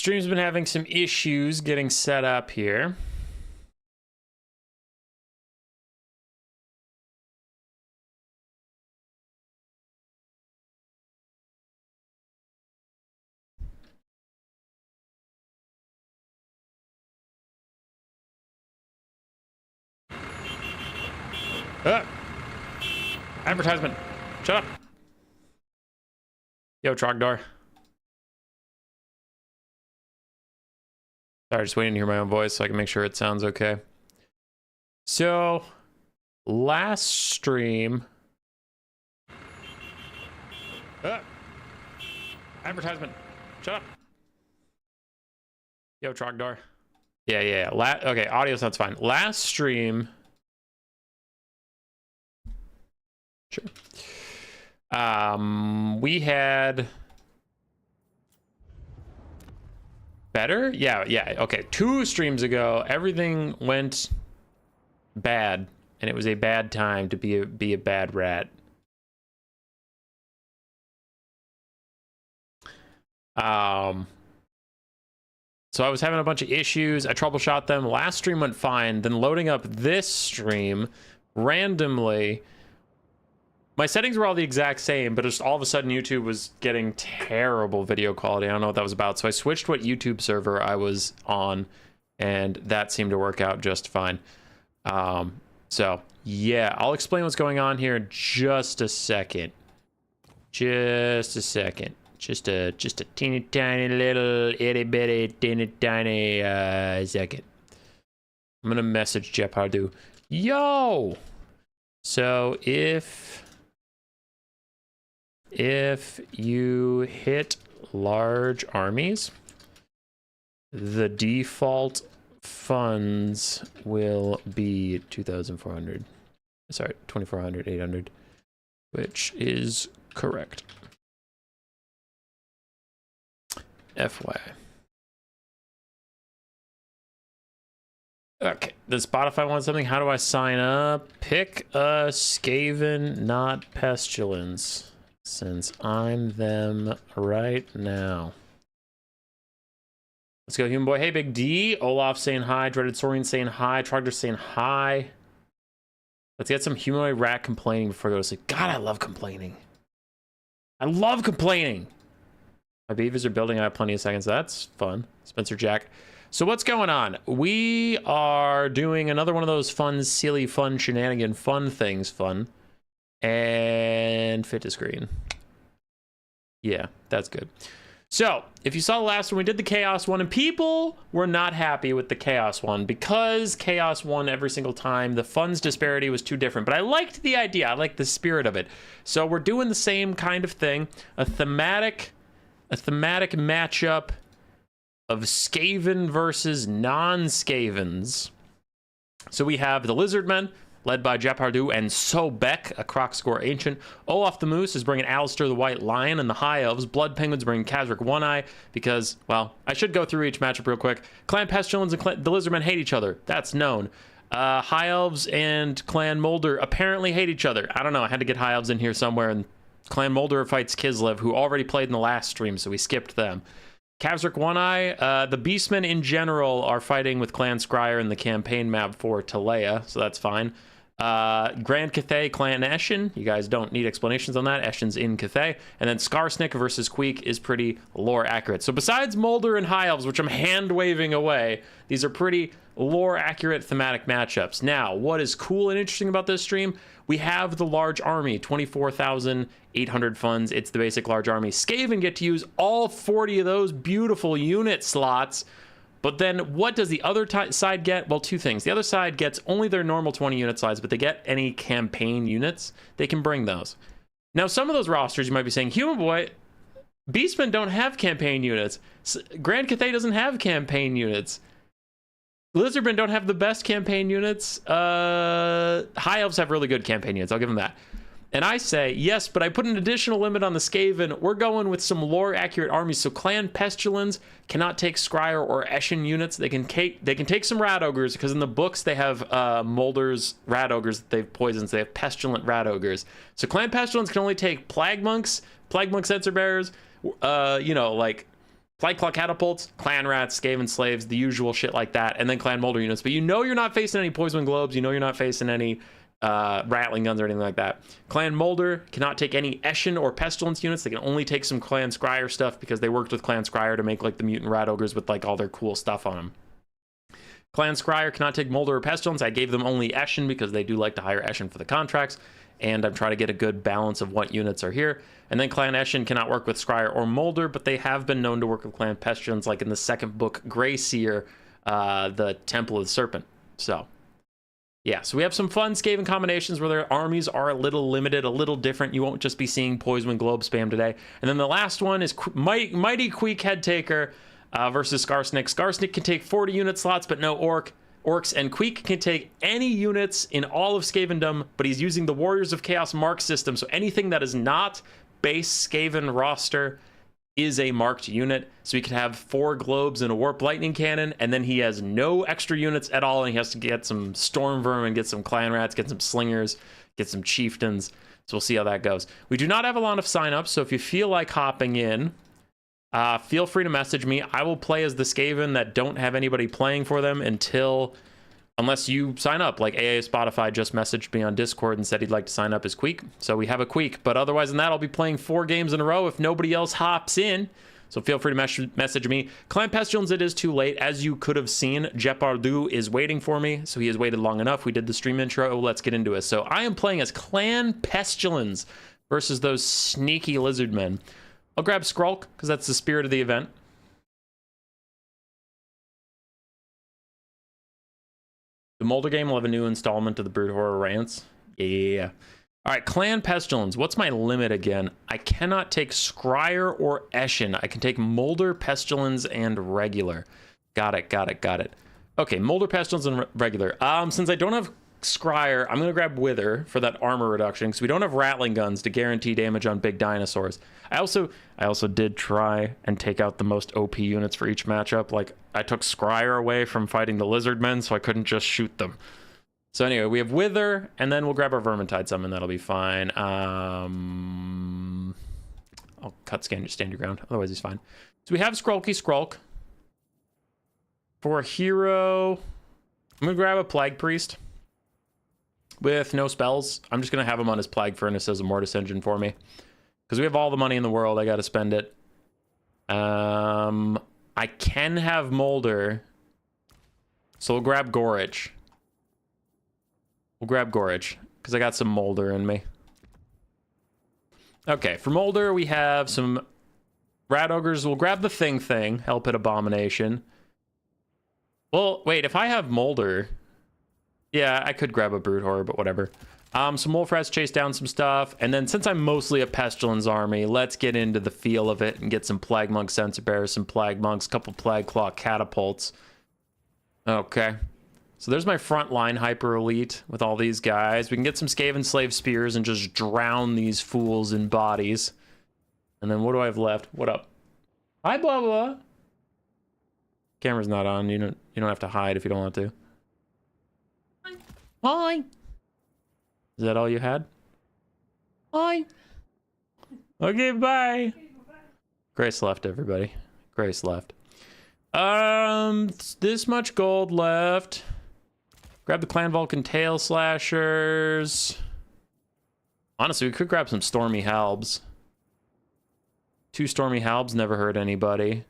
stream's been having some issues getting set up here. Advertisement. Shut up. Yo, Trogdor. Sorry, just waiting to hear my own voice so I can make sure it sounds okay. So, last stream... Advertisement. Shut up. Yo, Trogdor. Yeah. Okay, audio sounds fine. Last stream... Sure. We had... Better? Yeah. Okay, 2 streams ago, everything went bad, and it was a bad time to be a bad rat. So I was having a bunch of issues. I troubleshot them. Last stream went fine. Then loading up this stream randomly, my settings were all the exact same, but just all of a sudden YouTube was getting terrible video quality. I don't know what that was about. So I switched what YouTube server I was on, and that seemed to work out just fine. So yeah, I'll explain what's going on here in just a second. Just a second. Just a teeny tiny little itty bitty teeny tiny second. I'm gonna message Jeff Hardu. Yo! So if you hit large armies, the default funds will be 2,400. Sorry, 2,400, 800, which is correct. FY. Okay, does Spotify want something? How do I sign up? Pick a Skaven, not Pestilence, since I'm them right now. Let's go, Human Boy. Hey, Big D. Olaf saying hi. Dreaded Saurian saying hi. Trogdor saying hi. Let's get some humanoid rat complaining before I go to sleep. God, I love complaining. I love complaining. My beavers are building. I have plenty of seconds. That's fun. Spencer Jack. So what's going on? We are doing another one of those fun, silly, fun, shenanigan, fun things. Fun. And fit to screen. Yeah, that's good. So, if you saw the last one, we did the Chaos one, and people were not happy with the Chaos one because Chaos won every single time. The funds disparity was too different, but I liked the idea. I liked the spirit of it. So we're doing the same kind of thing, a thematic matchup of Skaven versus non-Skavens. So we have the Lizardmen, led by Jep Hardu and Sobek, a Crocscore Ancient. Olaf the Moose is bringing Alistair the White Lion, and the High Elves. Blood Penguins bringing Kazric One Eye, because, well, I should go through each matchup real quick. Clan Pestilence and the Lizardmen hate each other. That's known. High Elves and Clan Molder apparently hate each other. I don't know. I had to get High Elves in here somewhere, and Clan Molder fights Kislev, who already played in the last stream, so we skipped them. Kazric One Eye, the Beastmen in general are fighting with Clan Scryer in the campaign map for Talea, so that's fine. Grand Cathay, Clan Eshin. You guys don't need explanations on that. Eshin's in Cathay. And then Skarsnik versus Queek is pretty lore accurate. So besides Molder and High Elves, which I'm hand waving away, these are pretty lore accurate thematic matchups. Now, what is cool and interesting about this stream? We have the large army, 24,800 funds. It's the basic large army. Skaven get to use all 40 of those beautiful unit slots. But then what does the other side get? Well, 2 things. The other side gets only their normal 20 unit size, but they get any campaign units. They can bring those. Now, some of those rosters, you might be saying, Human Boy, Beastmen don't have campaign units. Grand Cathay doesn't have campaign units. Lizardmen don't have the best campaign units. High Elves have really good campaign units. I'll give them that. And I say, yes, but I put an additional limit on the Skaven. We're going with some lore-accurate armies. So Clan Pestilence cannot take Scryer or Eshin units. They can take some Rat Ogres, because in the books they have Molder's Rat Ogres that they've poisoned. So they have Pestilent Rat Ogres. So Clan Pestilence can only take Plague Monks, Plague Monk Censer Bearers, you know, like Flight Claw Catapults, Clan Rats, Skaven Slaves, the usual shit like that, and then Clan Molder units. But you know you're not facing any Poison Globes, you know you're not facing any Rattling Guns or anything like that. Clan Molder cannot take any Eshin or Pestilence units. They can only take some Clan Scryer stuff because they worked with Clan Scryer to make like the Mutant Rat Ogres with like all their cool stuff on them. Clan Scryer cannot take Molder or Pestilence. I gave them only Eshin because they do like to hire Eshin for the contracts, and I'm trying to get a good balance of what units are here. And then Clan Eshin cannot work with Scryer or Molder, but they have been known to work with Clan Pestilence, like in the second book, Grey Seer, the Temple of the Serpent. So, yeah, so we have some fun Skaven combinations where their armies are a little limited, a little different. You won't just be seeing Poison Globe spam today. And then the last one is Mighty Queek Headtaker versus Skarsnik. Skarsnik can take 40 unit slots, but no orcs, and Queek can take any units in all of Skavendom, but he's using the Warriors of Chaos mark system, so anything that is not base Skaven roster is a marked unit. So he can have 4 globes and a warp lightning cannon, and then he has no extra units at all, and he has to get some storm vermin, get some clan rats, get some slingers, get some chieftains. So we'll see how that goes. We do not have a lot of signups, so if you feel like hopping in, feel free to message me. I will play as the Skaven that don't have anybody playing for them unless you sign up. Like AA Spotify just messaged me on Discord and said he'd like to sign up as Queek. So we have a Queek, but otherwise than that, I'll be playing 4 games in a row if nobody else hops in. So feel free to message me. Clan Pestilence, it is too late. As you could have seen, Jepardu is waiting for me. So he has waited long enough. We did the stream intro. Let's get into it. So I am playing as Clan Pestilence versus those sneaky Lizardmen. I'll grab Skrulk because that's the spirit of the event. The Molder game will have a new installment of the Brood Horror Rants. Yeah. All right, Clan Pestilence. What's my limit again? I cannot take Scryer or Eshin. I can take Molder, Pestilence, and Regular. Got it. Okay, Molder, Pestilence, and Regular. Since I don't have Scryer, I'm going to grab Wither for that armor reduction because we don't have Rattling Guns to guarantee damage on big dinosaurs. I also did try and take out the most OP units for each matchup. Like, I took Scryer away from fighting the Lizardmen, so I couldn't just shoot them. So anyway, we have Wither, and then we'll grab our Vermintide summon. That'll be fine. I'll cut stand your ground. Otherwise, he's fine. So we have Skrulk. For a hero, I'm going to grab a Plague Priest with no spells. I'm just going to have him on his Plague Furnace as a Mortis Engine for me. Because we have all the money in the world, I got to spend it. I can have Molder. So we'll grab Gorich. Because I got some Molder in me. Okay, for Molder, we have some Rat Ogres. We'll grab the Thing, Hellpit Abomination. Well, wait, if I have Molder... Yeah, I could grab a Brood Horror, but whatever. Some Wolf Rats chase down some stuff, and then since I'm mostly a Pestilence army, let's get into the feel of it and get some Plague Monk Sensor Bears, some Plague Monks, a couple Plague Claw Catapults. Okay. So there's my front line Hyper Elite with all these guys. We can get some Skaven Slave Spears and just drown these fools in bodies. And then what do I have left? What up? Hi, blah, blah. Camera's not on. You don't have to hide if you don't want to. Hi. Is that all you had? Hi. Okay, bye. Grace left, everybody. Grace left. This much gold left. Grab the Clan Vulcan Tail Slashers. Honestly, we could grab some Stormy Halbs. 2 Stormy Halbs never hurt anybody.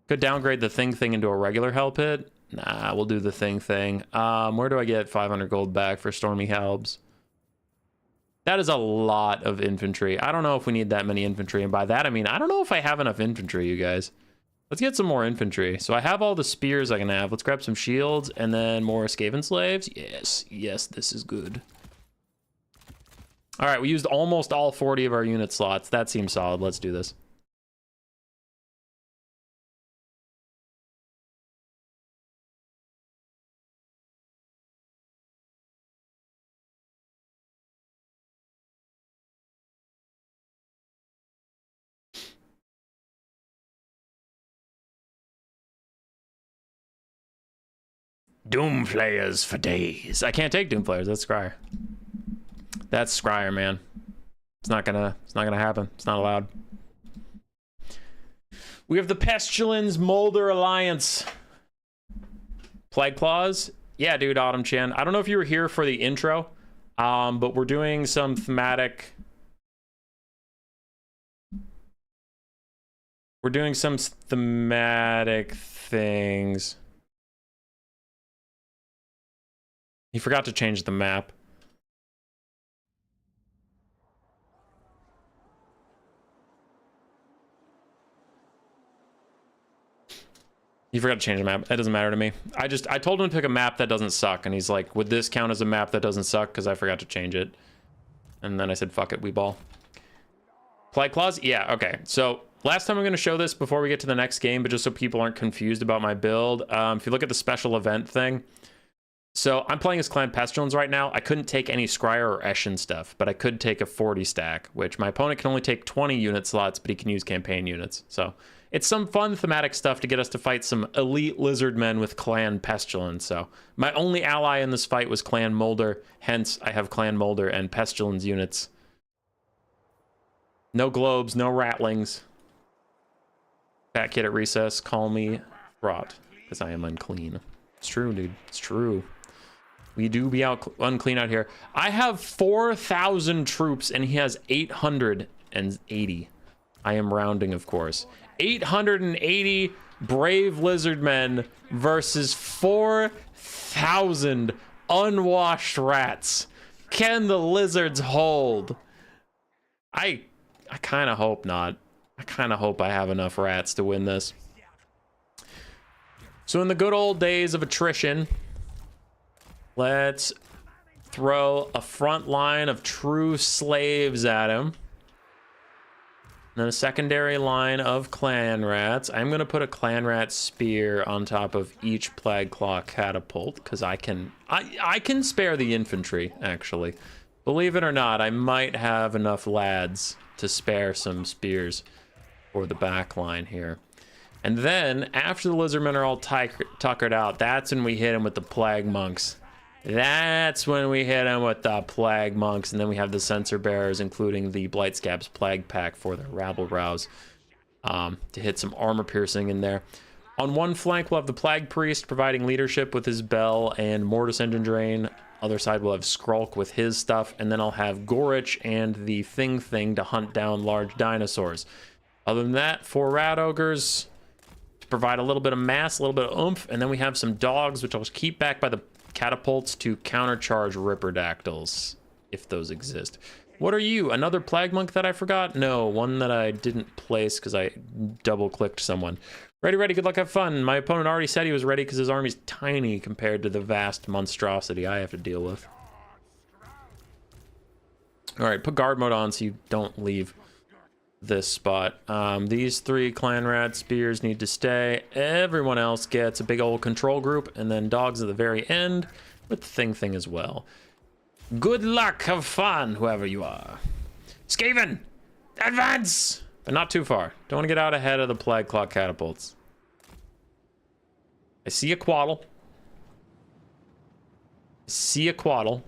Could downgrade the Thing into a regular Hell Pit. Nah, we'll do the Thing. Where do I get 500 gold back for Stormy Halbs? That is a lot of infantry. I don't know if we need that many infantry. And by that, I mean, I don't know if I have enough infantry, you guys. Let's get some more infantry. So I have all the spears I can have. Let's grab some shields and then more Skaven Slaves. Yes, this is good. All right, we used almost all 40 of our unit slots. That seems solid. Let's do this. Doomflayers for days. I can't take Doomflayers. That's Scryer. That's Scryer, man. It's not gonna happen. It's not allowed. We have the Pestilence Molder Alliance. Plague Claws? Yeah, dude, Autumn Chan. I don't know if you were here for the intro, but we're doing some thematic... We're doing some thematic things. He forgot to change the map. You forgot to change the map. It doesn't matter to me. I told him to pick a map that doesn't suck, and he's like, would this count as a map that doesn't suck? Because I forgot to change it. And then I said, fuck it, we ball. Plague Claws? Yeah, okay. So last time I'm going to show this before we get to the next game, but just so people aren't confused about my build. If you look at the special event thing, so I'm playing as Clan Pestilence right now. I couldn't take any Scryer or Eshin stuff, but I could take a 40 stack, which my opponent can only take 20 unit slots, but he can use campaign units. So it's some fun thematic stuff to get us to fight some elite Lizardmen with Clan Pestilence. So my only ally in this fight was Clan Molder, hence I have Clan Molder and Pestilence units. No globes, no rattlings. Fat kid at recess, call me rot, because I am unclean. It's true, dude. It's true. We do be unclean out here. I have 4,000 troops, and he has 880. I am rounding, of course. 880 brave Lizardmen versus 4,000 unwashed rats. Can the lizards hold? I kind of hope not. I kind of hope I have enough rats to win this. So in the good old days of attrition, let's throw a front line of true slaves at him. And then a secondary line of clan rats. I'm going to put a clan rat spear on top of each Plague Claw catapult, because I can spare the infantry, actually. Believe it or not, I might have enough lads to spare some spears for the back line here. And then, after the Lizardmen are all tuckered out, that's when we hit him with the Plague Monks. That's when we hit him with the Plague Monks. And then we have the Censer Bearers, including the Blightscab's Plague Pack for their Rabble Rouse, to hit some armor piercing in there. On one flank, we'll have the Plague Priest providing leadership with his bell and Mortis Engine Drain. Other side, we'll have Skrulk with his stuff. And then I'll have Gorich and the Thing to hunt down large dinosaurs. Other than that, 4 Rat Ogres to provide a little bit of mass, a little bit of oomph. And then we have some dogs, which I'll just keep back by the catapults to countercharge Ripperdactyls, if those exist. What are you? Another Plague Monk that I forgot? No, one that I didn't place because I double-clicked someone. Ready, ready, good luck, have fun. My opponent already said he was ready because his army's tiny compared to the vast monstrosity I have to deal with. All right, put guard mode on so you don't leave this spot. These 3 clan rat spears need to stay. Everyone else gets a big old control group, and then dogs at the very end with the thing as well. Good luck, have fun, whoever you are. Skaven, advance! But not too far. Don't want to get out ahead of the Plague Claw catapults. I see a Quaddle. I see a Quaddle.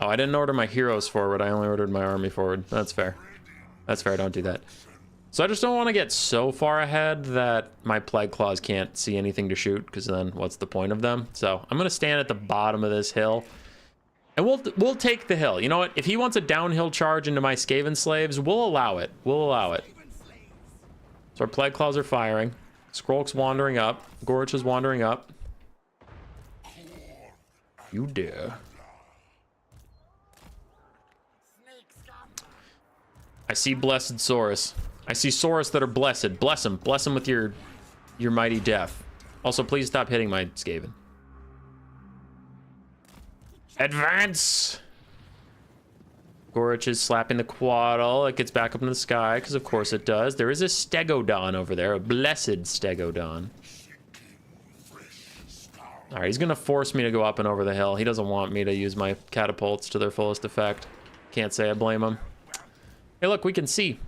Oh, I didn't order my heroes forward. I only ordered my army forward. That's fair. That's fair. Don't do that. So I just don't want to get so far ahead that my Plague Claws can't see anything to shoot, because then what's the point of them? So I'm going to stand at the bottom of this hill. And we'll take the hill. You know what? If he wants a downhill charge into my Skaven slaves, we'll allow it. We'll allow it. So our Plague Claws are firing. Skrulk's wandering up. Gorich is wandering up. You dare. I see blessed Saurus. I see Saurus that are blessed. Bless him. Bless him with your mighty death. Also, please stop hitting my Skaven. Advance! Gorich is slapping the Quaddle. It gets back up in the sky, because of course it does. There is a Stegodon over there, a blessed Stegodon. Alright, he's gonna force me to go up and over the hill. He doesn't want me to use my catapults to their fullest effect. Can't say I blame him. Hey, look, we can see.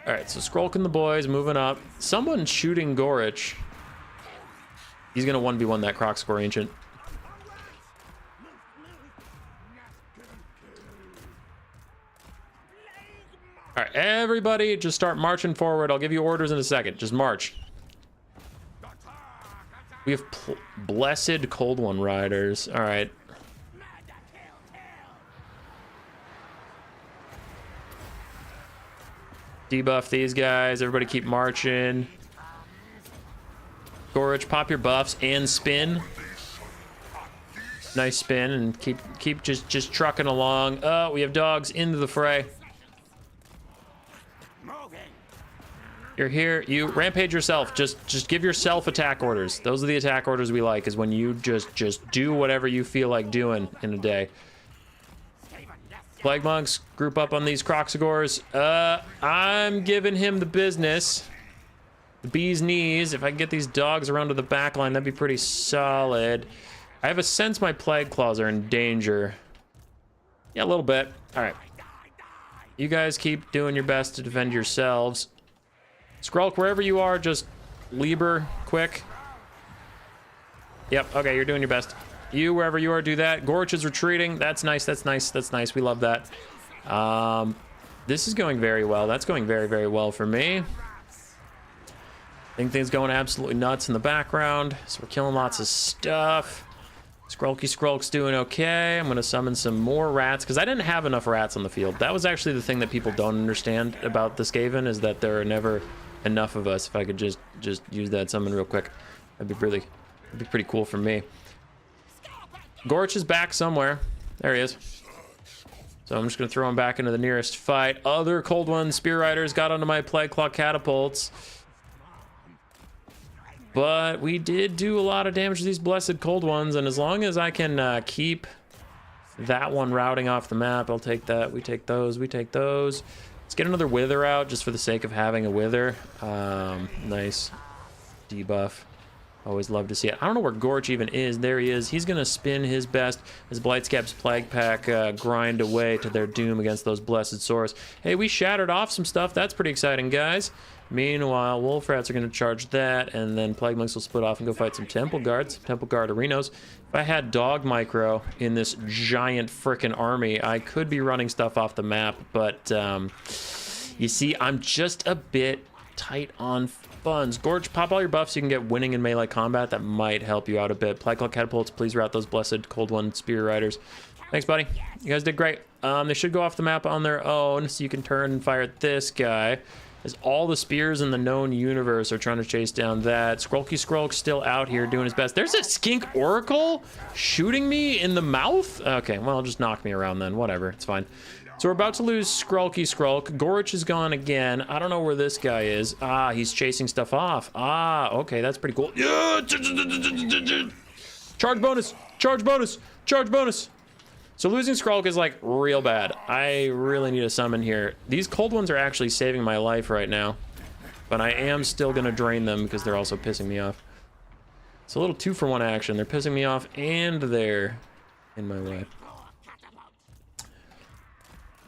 Alright, so Skrulk and the boys moving up. Someone's shooting Gorich. He's gonna 1v1 that Crocscore Ancient. All right, everybody just start marching forward. I'll give you orders in a second. Just march. We have blessed Cold One riders. All right. Debuff these guys. Everybody keep marching. Gorge, pop your buffs and spin. Nice spin and keep just trucking along. Oh, we have dogs into the fray. You're here. You rampage yourself. Just give yourself attack orders. Those are the attack orders we like, is when you just do whatever you feel like doing in a day. Plague monks, group up on these Croxagors. I'm giving him the business. The bee's knees. If I can get these dogs around to the back line, that'd be pretty solid. I have a sense my plague claws are in danger. Yeah, a little bit. All right. You guys keep doing your best to defend yourselves. Skrulk, wherever you are, just Lieber, quick. Yep, okay, you're doing your best. You, wherever you are, do that. Gorch is retreating. That's nice, that's nice, that's nice. We love that. This is going very well. That's going very, very well for me. I think things going absolutely nuts in the background. So we're killing lots of stuff. Skrulk's doing okay. I'm going to summon some more rats, because I didn't have enough rats on the field. That was actually the thing that people don't understand about the Skaven, is that there are never enough of us. If I could just use that summon real quick, that'd be pretty cool for me. Gorch is back somewhere. There he is. So I'm just going to throw him back into the nearest fight. Other Cold One Spear Riders got onto my Plague Claw catapults. But we did do a lot of damage to these blessed Cold Ones, and as long as I can keep that one routing off the map, I'll take that. We take those, we take those. Let's get another Wither out, just for the sake of having a Wither. Nice debuff. Always love to see it. I don't know where Gorch even is. There he is. He's going to spin his best as Blightscap's Plague Pack grind away to their doom against those blessed Saurus. Hey, we shattered off some stuff. That's pretty exciting, guys. Meanwhile, Wolf Rats are going to charge that, and then Plague Monks will split off and go fight some Temple Guards, Temple Guard Arenos. If I had Dog Micro in this giant frickin' army, I could be running stuff off the map, but you see, I'm just a bit tight on funds. Gorge, pop all your buffs so you can get winning in melee combat. That might help you out a bit. Plague Claw Catapults, please route those blessed Cold One Spear Riders. Thanks, buddy. You guys did great. They should go off the map on their own, so you can turn and fire at this guy. As all the spears in the known universe are trying to chase down that. Skrulk's still out here doing his best. There's a skink oracle shooting me in the mouth? Okay, well, just knock me around then. Whatever, it's fine. So we're about to lose Skrulk. Gorch is gone again. I don't know where this guy is. Ah, he's chasing stuff off. Ah, okay, that's pretty cool. Charge bonus, charge bonus, charge bonus. So losing Skrulk is like real bad. I really need a summon here. These Cold Ones are actually saving my life right now, but I am still gonna drain them because they're also pissing me off. It's a little 2-for-1 action. They're pissing me off and they're in my way.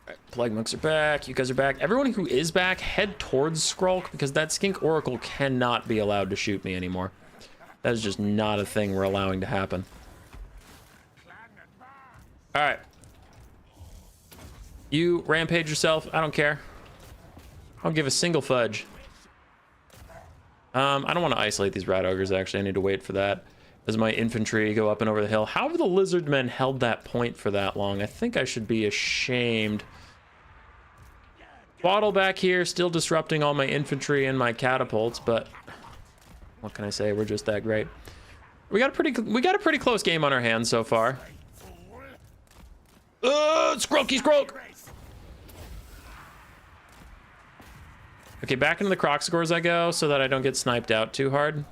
Alright, Plague Monks are back. You guys are back. Everyone who is back, head towards Skrulk, because that skink oracle cannot be allowed to shoot me anymore. That is just not a thing we're allowing to happen. All right. You rampage yourself. I don't care. I don't give a single fudge. I don't want to isolate these rat ogres, actually. I need to wait for that as my infantry go up and over the hill. How have the Lizardmen held that point for that long? I think I should be ashamed. Bottle back here, still disrupting all my infantry and my catapults, but what can I say? We're just that great. We got a pretty close game on our hands so far. Skrulk! Okay, back into the Croxagors I go so that I don't get sniped out too hard.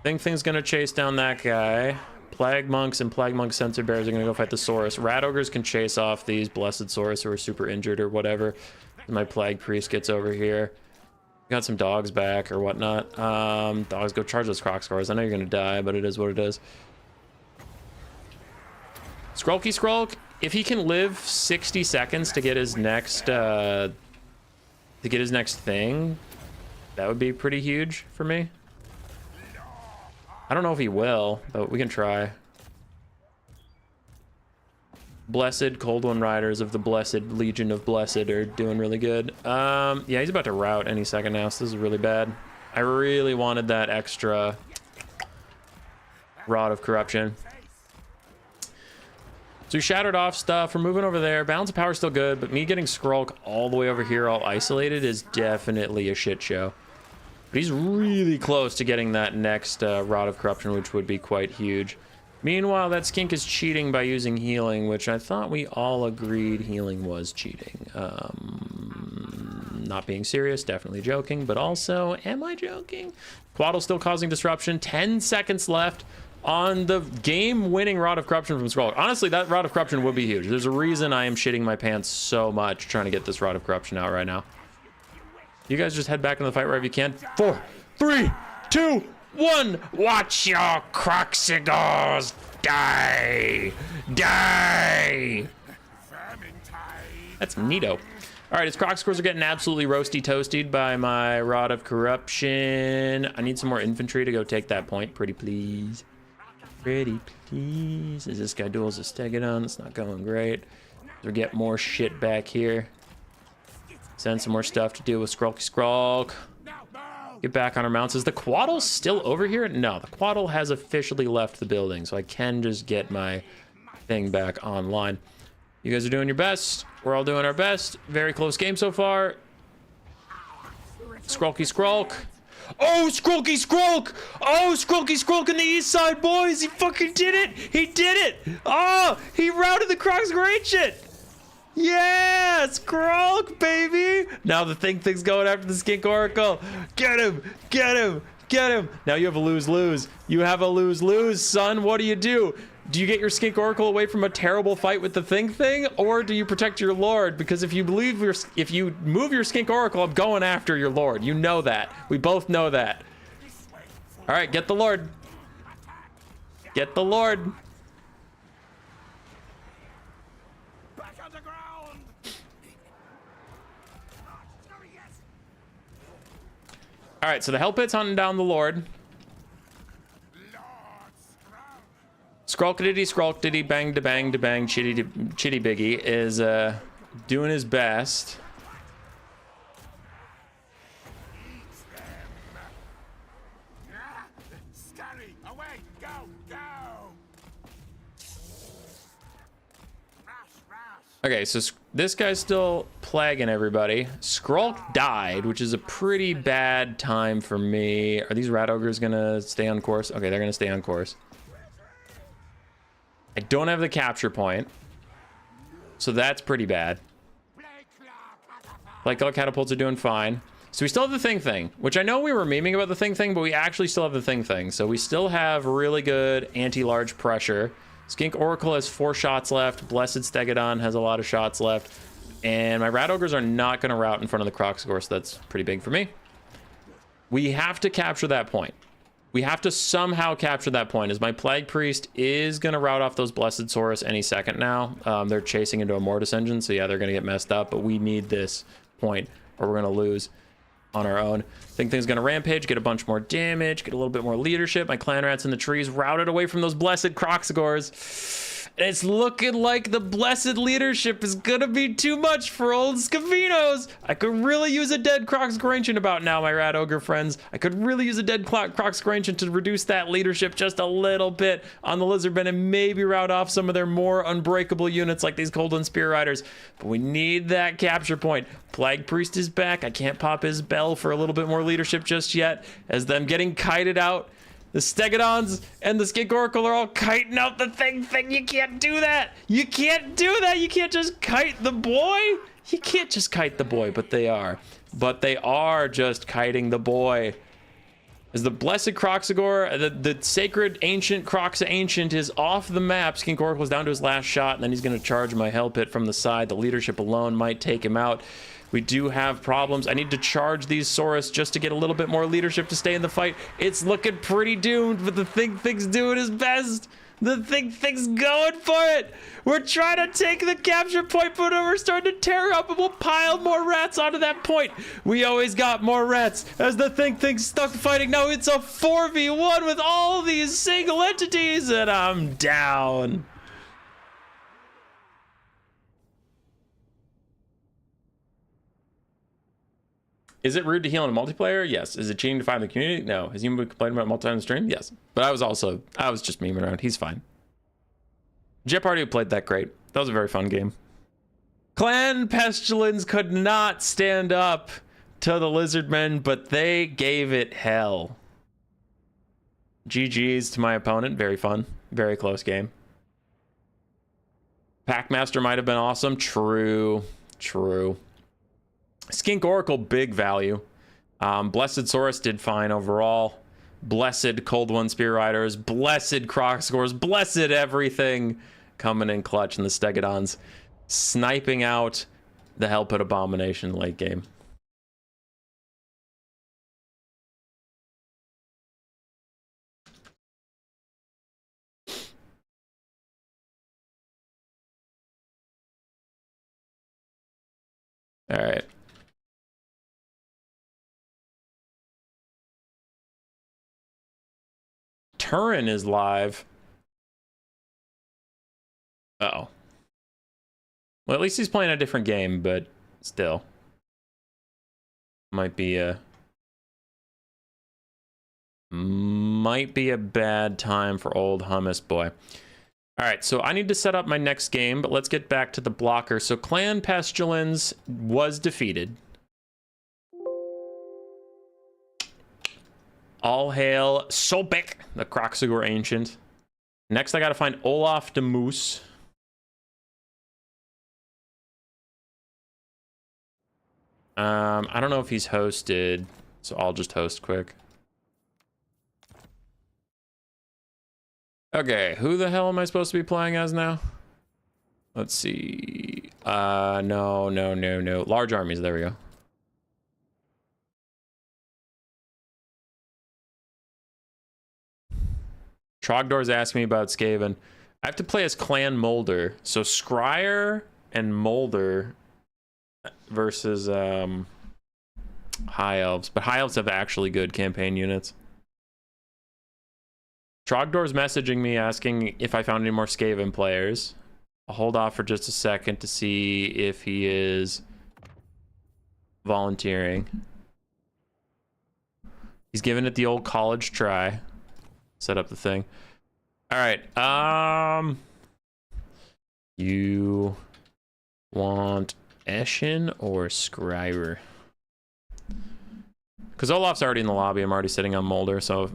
Think thing's gonna chase down that guy. Plague Monks and Plague Monk Sensor Bears are gonna go fight the Saurus. Rat Ogres can chase off these blessed Saurus who are super injured or whatever. My Plague Priest gets over here. Got some dogs back or whatnot. Dogs, go charge those Croxagors. I know you're gonna die, but it is what it is. Skrulk, if he can live 60 seconds to get his next thing, that would be pretty huge for me. I don't know if he will, but we can try. Blessed Cold One Riders of the Blessed Legion of Blessed are doing really good. Yeah, he's about to rout any second now, so this is really bad. I really wanted that extra Rod of Corruption. So we shattered off stuff. We're moving over there. Balance of power is still good, but me getting Skrulk all the way over here all isolated is definitely a shit show. But he's really close to getting that next Rod of Corruption, which would be quite huge. Meanwhile, that skink is cheating by using healing, which I thought we all agreed healing was cheating. Not being serious, definitely joking, but also, am I joking? Quaddle still causing disruption. 10 seconds left on the game-winning Rod of Corruption from Skrulk. Honestly, that Rod of Corruption would be huge. There's a reason I am shitting my pants so much trying to get this Rod of Corruption out right now. You guys just head back into the fight wherever you can. 4, 3, 2, 1. Watch your Croxigors die. Die. That's neato. All right, his Croxigors are getting absolutely roasty toasted by my Rod of Corruption. I need some more infantry to go take that point. Pretty please. Pretty please. As this guy duels a Stegodon, it's not going great. We get more shit back here. Send some more stuff to deal with Skrulk. Get back on our mounts. Is the Quaddle still over here? No, the Quaddle has officially left the building, so I can just get my thing back online. You guys are doing your best. We're all doing our best. Very close game so far. Skrulky Skrulk. Oh, Skrulky Skrulk! Oh, Skrulky Skrulk in the east side, boys! He fucking did it! He did it! Oh, he routed the Croxigor Ancient! Yeah, Skrulk, baby! Now the thing's going after the Skink Oracle. Get him! Get him! Get him! Now you have a lose-lose. You have a lose-lose, son. What do? Do you get your Skink Oracle away from a terrible fight with the thing, or do you protect your Lord? Because if you move your Skink Oracle, I'm going after your Lord. You know that. We both know that. All right, get the Lord. Get the Lord. Back on the ground. All right, so the Hell Pit's hunting down the Lord. Skrulk-a-diddy, bang da bang da bang, chitty biggie is doing his best. Okay, so this guy's still plaguing everybody. Skrulk died, which is a pretty bad time for me. Are these rat ogres gonna stay on course? Okay, they're gonna stay on course. I don't have the capture point, so that's pretty bad. Like, all catapults are doing fine. So we still have the thing, which I know we were memeing about the thing, but we actually still have the thing. So we still have really good anti-large pressure. Skink Oracle has 4 shots left. Blessed Stegodon has a lot of shots left. And my Rat Ogres are not going to rout in front of the Croxigor, so that's pretty big for me. We have to capture that point. We have to somehow capture that point, as my Plague Priest is going to rout off those Blessed Saurus any second now. They're chasing into a Mortis Engine, so yeah, they're going to get messed up, but we need this point or we're going to lose on our own. Thing's going to rampage, get a bunch more damage, get a little bit more leadership. My Clan Rats in the trees routed away from those Blessed Croxigors. It's looking like the blessed leadership is gonna be too much for old Scavinos. I could really use a dead Croxigor Ancient about now, my Rat Ogre friends. I could really use a dead Croxigor Ancient to reduce that leadership just a little bit on the Lizardmen and maybe rout off some of their more unbreakable units like these Cold One Spear Riders. But we need that capture point. Plague Priest is back. I can't pop his bell for a little bit more leadership just yet, as them getting kited out. The Stegodons and the Skink Oracle are all kiting out the thing. You can't do that. You can't do that. You can't just kite the boy. You can't just kite the boy, but they are. But they are just kiting the boy. As the Blessed Croxigor, the Sacred Ancient Crox Ancient is off the map. Skink Oracle is down to his last shot, and then he's going to charge my Hell Pit from the side. The leadership alone might take him out. We do have problems. I need to charge these Saurus just to get a little bit more leadership to stay in the fight. It's looking pretty doomed, but the thing's doing his best. The thing's going for it. We're trying to take the capture point, but we're starting to tear up, and we'll pile more rats onto that point. We always got more rats as the thing's stuck fighting. Now it's a 4v1 with all these single entities, and I'm down. Is it rude to heal in a multiplayer? Yes. Is it cheating to find the community? No. Has he been complaining about multi on the stream? Yes. But I was just memeing around. He's fine. Jeopardy played that great. That was a very fun game. Clan Pestilence could not stand up to the Lizardmen, but they gave it hell. GG's to my opponent. Very fun. Very close game. Packmaster might have been awesome. True. True. Skink Oracle, big value. Blessed Saurus did fine overall. Blessed Cold One Spear Riders. Blessed Croc Scores. Blessed everything coming in clutch in the Stegodons. Sniping out the Hellpit Abomination late game. All right. Turin is live. Uh-oh. Well, at least he's playing a different game, but still. Might be a bad time for old hummus boy. All right, so I need to set up my next game, but let's get back to the blocker. So Clan Pestilence was defeated. All hail Sobek, the Kroxigor Ancient. Next, I got to find Olaf de Moose. I don't know if he's hosted, so I'll just host quick. Okay, who the hell am I supposed to be playing as now? Let's see. No. Large armies, there we go. Trogdor's asking me about Skaven. I have to play as Clan Molder. So Scryer and Molder versus High Elves. But High Elves have actually good campaign units. Trogdor's messaging me asking if I found any more Skaven players. I'll hold off for just a second to see if he is volunteering. He's giving it the old college try. Set up the thing. All right. You want Eshin or Scryer? Because Olaf's already in the lobby. I'm already sitting on Molder. So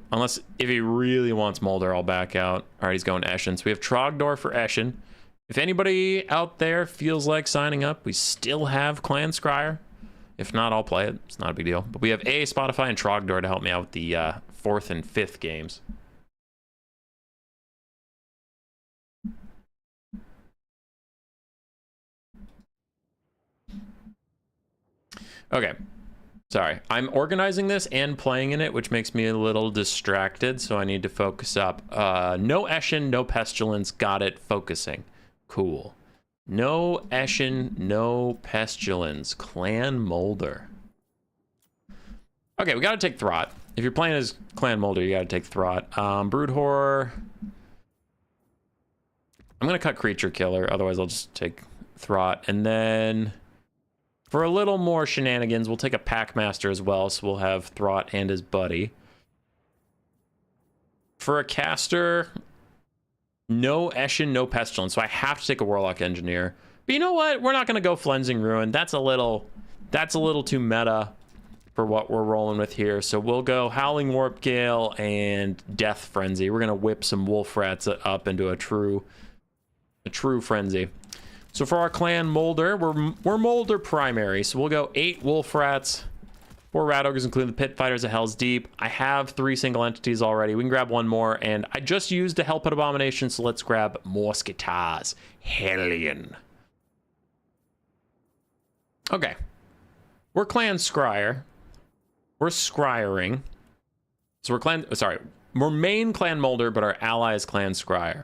if he really wants Molder, I'll back out. All right, he's going Eshin. So we have Trogdor for Eshin. If anybody out there feels like signing up, we still have Clan Scryer. If not, I'll play it. It's not a big deal. But we have Spotify and Trogdor to help me out with the 4th and 5th games. Okay. Sorry, I'm organizing this and playing in it, which makes me a little distracted, so I need to focus up. No Eshin, no Pestilence, got it, focusing. Cool. No Eshin, no Pestilence, Clan Molder. Okay, we gotta take Throt. If you're playing as Clan Molder, you gotta take Throt. Brood Horror. I'm gonna cut Creature Killer, otherwise I'll just take Throt, and then for a little more shenanigans, we'll take a Packmaster as well, so we'll have Throt and his buddy. For a caster, no Eshin, no Pestilence, so I have to take a Warlock Engineer. But you know what? We're not going to go Flensing Ruin. That's a little too meta for what we're rolling with here. So we'll go Howling Warp Gale and Death Frenzy. We're going to whip some Wolf Rats up into a true frenzy. So for our Clan Molder, we're Molder primary. So we'll go 8 Wolf Rats, 4 Rat Ogres, including the Pit Fighters of Hell's Deep. I have 3 single entities already. We can grab one more, and I just used a Hellpit Abomination, so let's grab Mosquitars. Hellion. Okay. We're Clan Scryer. We're Scryering. So we're main Clan Molder, but our ally is Clan Scryer.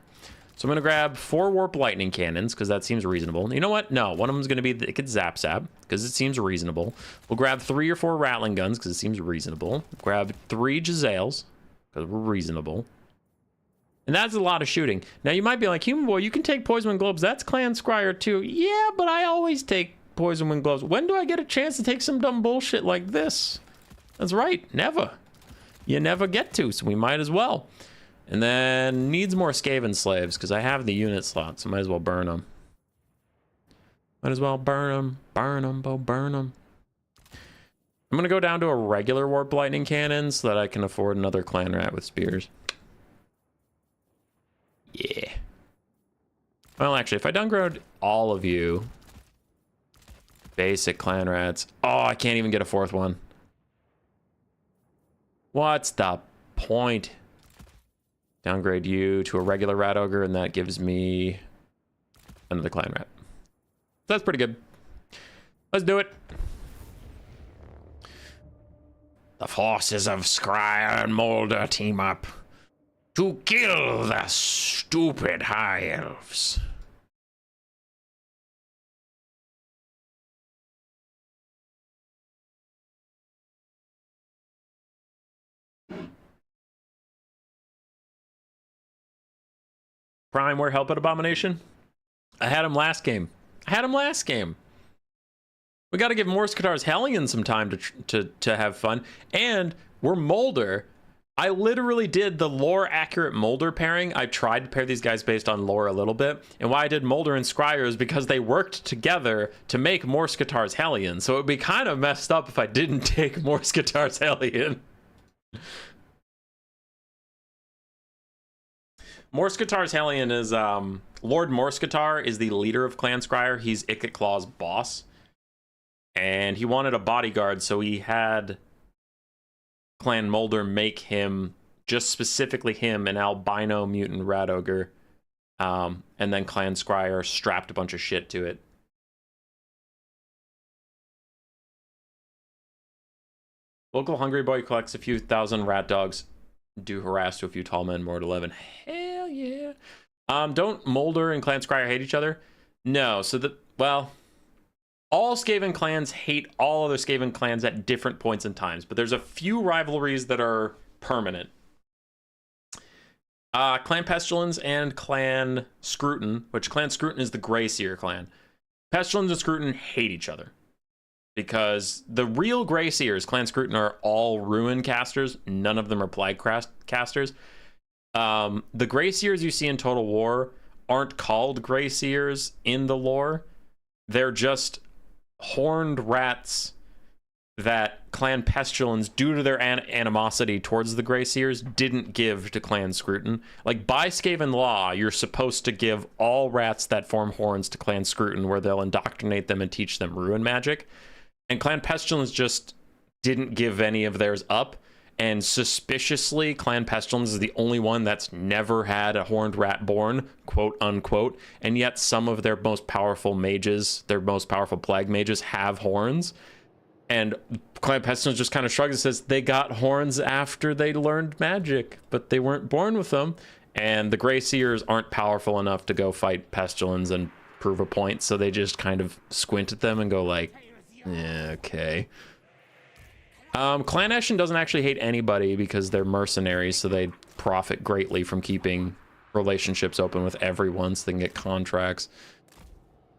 So I'm going to grab 4 Warp Lightning Cannons, because that seems reasonable. You know what? No, one of them is going to be the Zap, because it seems reasonable. We'll grab 3 or 4 Rattling Guns, because it seems reasonable. Grab 3 Jezzails, because we're reasonable. And that's a lot of shooting. Now, you might be like, Human Boy, you can take Poison Globes. That's Clan Scryer, too. Yeah, but I always take poison wind gloves. When do I get a chance to take some dumb bullshit like this? That's right, never. You never get to, so we might as well. And then needs more Skaven slaves, because I have the unit slots, so might as well burn them. Might as well burn them, burn them, burn them. I'm gonna go down to a regular warp lightning cannon so that I can afford another clan rat with spears. Yeah. Well, actually, if I downgrade all of you, basic clan rats. Oh, I can't even get a fourth one. What's the point? Downgrade you to a regular rat ogre, and that gives me another clan rat. That's pretty good. Let's do it. The forces of Scryer and Molder team up to kill the stupid high elves. Prime, where help at Abomination? I had him last game. We got to give Morse Katar's Hellion some time to have fun. And we're Molder. I literally did the lore accurate Molder pairing. I tried to pair these guys based on lore a little bit. And why I did Molder and Scryer is because they worked together to make Morse Katar's Hellion. So it would be kind of messed up if I didn't take Morse Katar's Hellion. Morse Katar's Hellion is, Lord Morse Katar is the leader of Clan Scryer. He's Ikit Claw's boss. And he wanted a bodyguard, so he had Clan Molder make him, just specifically him, an albino mutant rat ogre. And then Clan Scryer strapped a bunch of shit to it. Local hungry boy collects a few thousand rat dogs. Do harass to a few tall men, more to 11. Hell yeah. Don't Molder and Clan Scryer hate each other? No, so well, all Skaven clans hate all other Skaven clans at different points in times, but there's a few rivalries that are permanent. Clan Pestilence and Clan Scrutin, which Clan Scrutin is the Grey Seer clan. Pestilence and Scrutin hate each other. Because the real Grey Seers, Clan Scrutin, are all Ruin casters. None of them are Plague casters. The Grey Seers you see in Total War aren't called Grey Seers in the lore. They're just horned rats that Clan Pestilence, due to their animosity towards the Grey Seers, didn't give to Clan Scrutin. Like, by Skaven law, you're supposed to give all rats that form horns to Clan Scrutin, where they'll indoctrinate them and teach them Ruin magic. And Clan Pestilence just didn't give any of theirs up. And suspiciously, Clan Pestilence is the only one that's never had a horned rat born, quote unquote. And yet some of their most powerful mages, their most powerful plague mages, have horns. And Clan Pestilence just kind of shrugs and says they got horns after they learned magic, but they weren't born with them. And the Grey Seers aren't powerful enough to go fight Pestilence and prove a point. So they just kind of squint at them and go like, yeah, okay. Clan Eshin doesn't actually hate anybody because they're mercenaries, so they profit greatly from keeping relationships open with everyone so they can get contracts.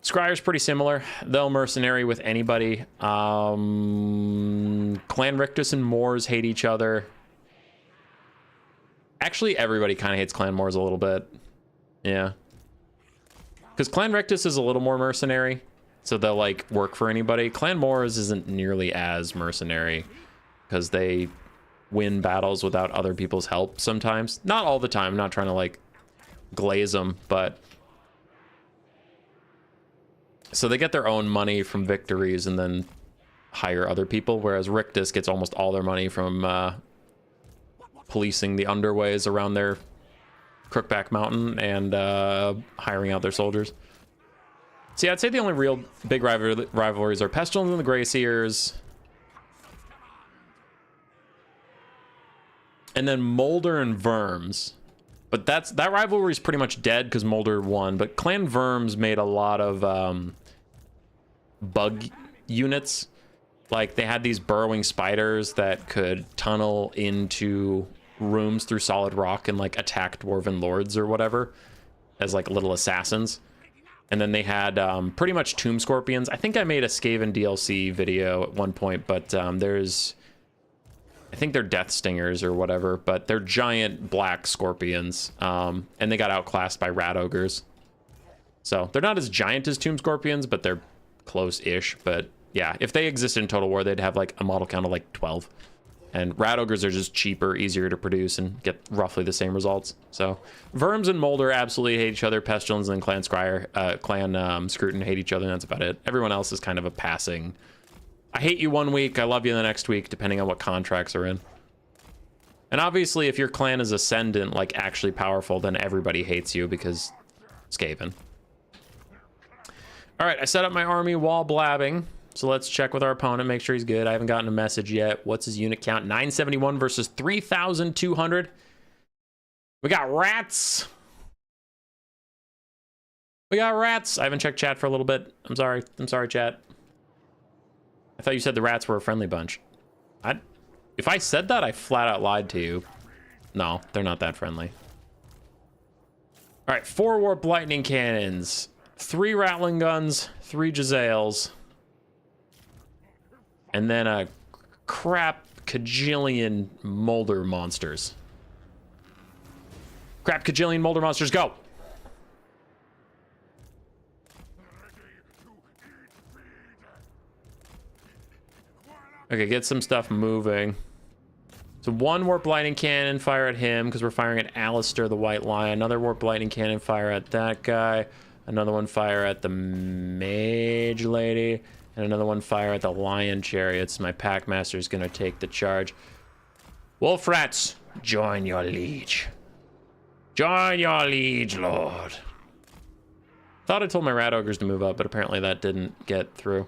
Scryer's pretty similar. They'll mercenary with anybody. Clan Rictus and Moors hate each other. Actually, everybody kind of hates Clan Moors a little bit. Yeah. Because Clan Rictus is a little more mercenary. So they'll like work for anybody. Clan Moors isn't nearly as mercenary because they win battles without other people's help sometimes. Not all the time. I'm not trying to like glaze them, but so they get their own money from victories and then hire other people, whereas Rictus gets almost all their money from policing the underways around their Crookback Mountain and hiring out their soldiers. See, I'd say the only real big rivalries are Pestilence and the Grey Seers. And then Molder and Verms. But that rivalry is pretty much dead because Molder won. But Clan Verms made a lot of bug units. Like, they had these burrowing spiders that could tunnel into rooms through solid rock and, like, attack Dwarven lords or whatever as, like, little assassins. And then they had pretty much Tomb Scorpions. I think I made a Skaven DLC video at one point, but there's... I think they're Death Stingers or whatever, but they're giant black scorpions. And they got outclassed by Rat Ogres. So they're not as giant as Tomb Scorpions, but they're close-ish. But yeah, if they existed in Total War, they'd have like a model count of like 12. And Rat Ogres are just cheaper, easier to produce, and get roughly the same results. So Verms and Molder absolutely hate each other. Pestilence and Clan Scrutin hate each other, and that's about it. Everyone else is kind of a passing... I hate you one week, I love you the next week, depending on what contracts are in. And obviously, if your clan is Ascendant, like actually powerful, then everybody hates you because Skaven. All right, I set up my army while blabbing. So let's check with our opponent, make sure he's good. I haven't gotten a message yet. What's his unit count? 971 versus 3,200. We got rats. We got rats. I haven't checked chat for a little bit. I'm sorry. I'm sorry, chat. I thought you said the rats were a friendly bunch. If I said that, I flat out lied to you. No, they're not that friendly. All right, 4 warp lightning cannons, 3 rattling guns, 3 Jezzails, and then a crap cajillion molder monsters. Crap cajillion molder monsters, go! Okay, get some stuff moving. So 1 warp lightning cannon, fire at him, because we're firing at Alistair, the White Lion. Another warp lightning cannon, fire at that guy. Another one, fire at the Mage Lady. And another one, fire at the Lion Chariots. My Packmaster is going to take the charge. Wolf Rats, join your liege. Join your liege, Lord. Thought I told my Rat Ogres to move up, but apparently that didn't get through.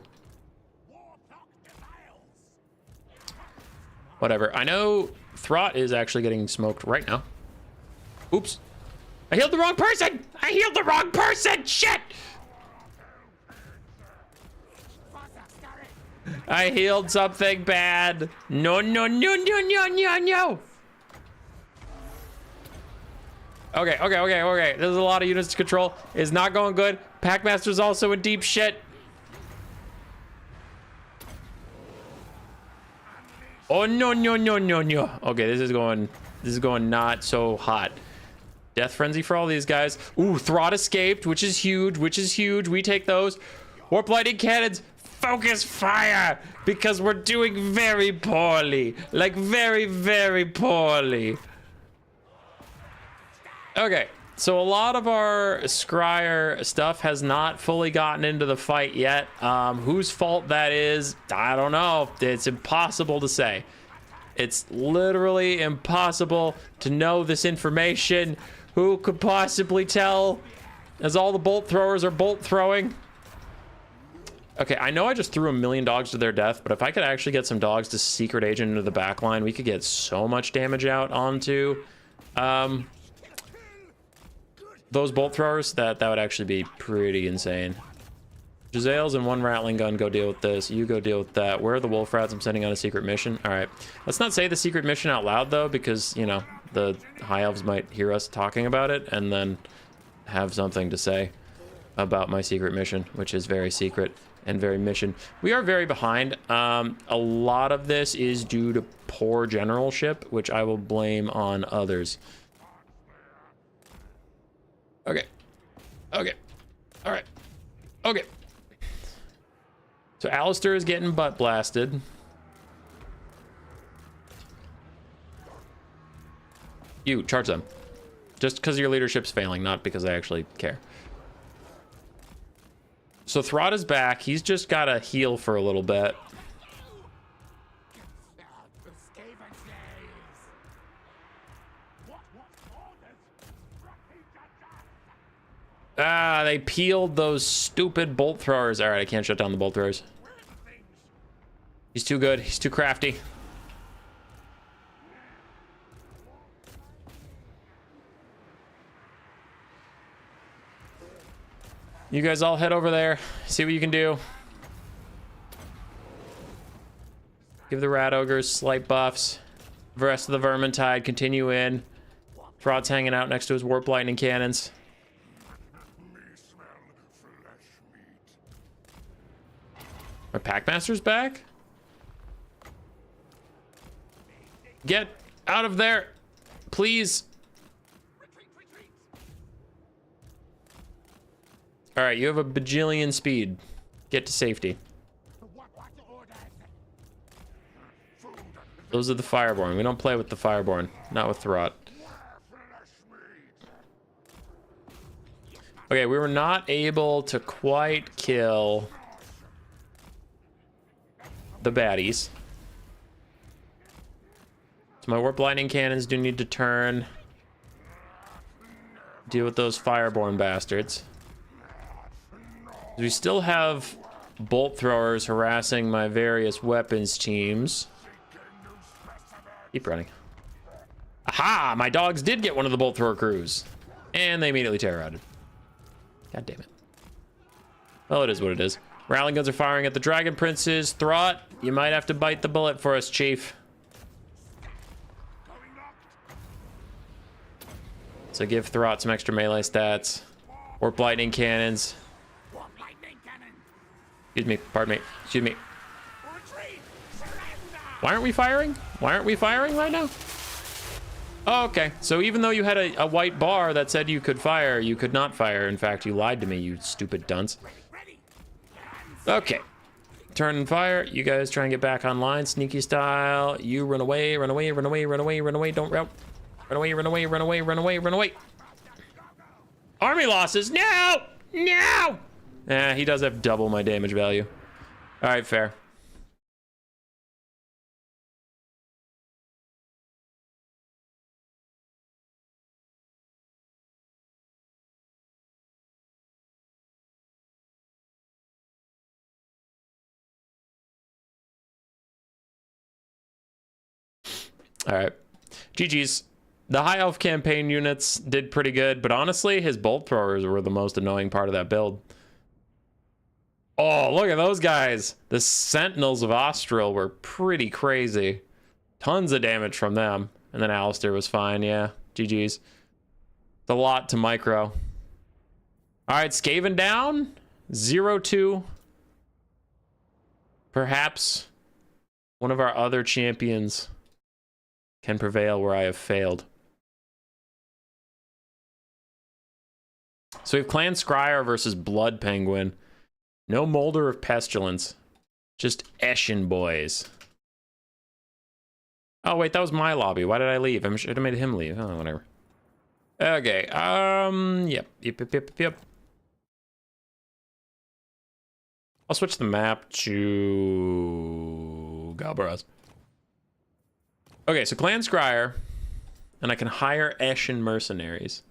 Whatever. I know Throt is actually getting smoked right now. Oops. I healed the wrong person! I healed the wrong person! Shit! I healed something bad. No, no, no, no, no, no, no. Okay. There's a lot of units to control. It's not going good. Packmaster's also in deep shit. Oh, no, no, no, no, no. Okay, this is going not so hot. Death Frenzy for all these guys. Ooh, Throt escaped, which is huge, We take those. Warp Lightning Cannons, focus fire, because we're doing very poorly. Like, very, very poorly. Okay, so a lot of our Scryer stuff has not fully gotten into the fight yet. Whose fault that is, I don't know. It's impossible to say. It's literally impossible to know this information. Who could possibly tell, as all the bolt throwers are bolt throwing? Okay, I know I just threw 1,000,000 dogs to their death, but if I could actually get some dogs to secret agent into the back line, we could get so much damage out onto those bolt throwers. That would actually be pretty insane. Jezzails and 1 rattling gun, go deal with this. You go deal with that. Where are the wolf rats? I'm sending on a secret mission. All right, let's not say the secret mission out loud though, because you know the high elves might hear us talking about it and then have something to say about my secret mission, which is very secret and very mission. We are very behind. A lot of this is due to poor generalship, which I will blame on others. Okay. All right. Okay. So Alistair is getting butt blasted. You, charge them. Just because your leadership's failing, not because I actually care. So Throt is back. He's just got to heal for a little bit. Ah, they peeled those stupid bolt throwers. All right, I can't shut down the bolt throwers. He's too good. He's too crafty. You guys all head over there. See what you can do. Give the Rat Ogres slight buffs. The rest of the Vermintide continue in. Throt's hanging out next to his Warp Lightning Cannons. My Packmaster's back? Get out of there, please. All right, you have a bajillion speed. Get to safety. Those are the Fireborn. We don't play with the Fireborn. Not with Throt. Okay, we were not able to quite kill the baddies. So my Warp Lightning Cannons do need to turn. Deal with those Fireborn bastards. We still have bolt throwers harassing my various weapons teams. Keep running. Aha! My dogs did get one of the bolt thrower crews. And they immediately terror-routed. God damn it. Well, it is what it is. Rally guns are firing at the Dragon Princes. Throt, you might have to bite the bullet for us, Chief. So give Throt some extra melee stats. Warp Lightning Cannons. Excuse me, pardon me, excuse me. Why aren't we firing? Why aren't we firing right now? Oh, okay, so even though you had a white bar that said you could fire, you could not fire. In fact, you lied to me, you stupid dunce. Okay, turn and fire. You guys try and get back online, sneaky style. You run away, run away, run away, run away, run away, don't route. Run away, run away, run away, run away, run away. Army losses, no, no. He does have double my damage value. All right, fair. All right, GG's. The high elf campaign units did pretty good, but honestly, his bolt throwers were the most annoying part of that build. Oh, look at those guys. The Sentinels of Austral were pretty crazy. Tons of damage from them. And then Alistair was fine, yeah. GG's. It's a lot to micro. All right, Skaven down. 0-2. Perhaps one of our other champions can prevail where I have failed. So we have Clan Scryer versus Blood Penguin. No Molder of Pestilence. Just Eshin boys. Oh, wait, that was my lobby. Why did I leave? I should have made him leave. Oh, whatever. Okay, yep. I'll switch the map to Galbaraz. Okay, so Clan Scryer, and I can hire Eshin mercenaries.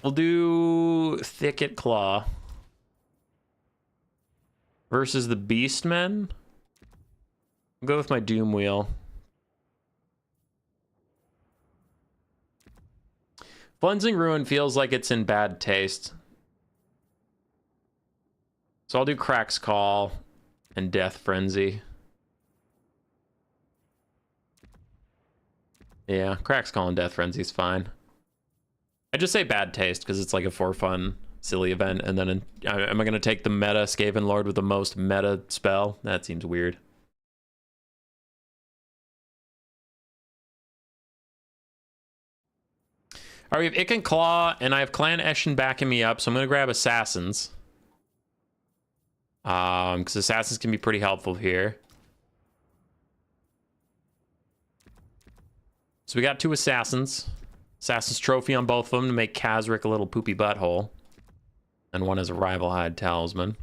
We'll do Thicket Claw versus the Beastmen. I'll go with my Doom Wheel. Cleansing Ruin feels like it's in bad taste. So I'll do Crack's Call and Death Frenzy. Yeah, Crack's Call and Death Frenzy is fine. I just say bad taste because it's like a for fun, silly event. And then am I going to take the meta Skaven Lord with the most meta spell? That seems weird. All right, we have Ick and Claw, and I have Clan Eshin backing me up, so I'm going to grab Assassins. Because Assassins can be pretty helpful here. So we got 2 Assassins. Assassin's Trophy on both of them to make Kazric a little poopy butthole. And one is a Rival Hide Talisman.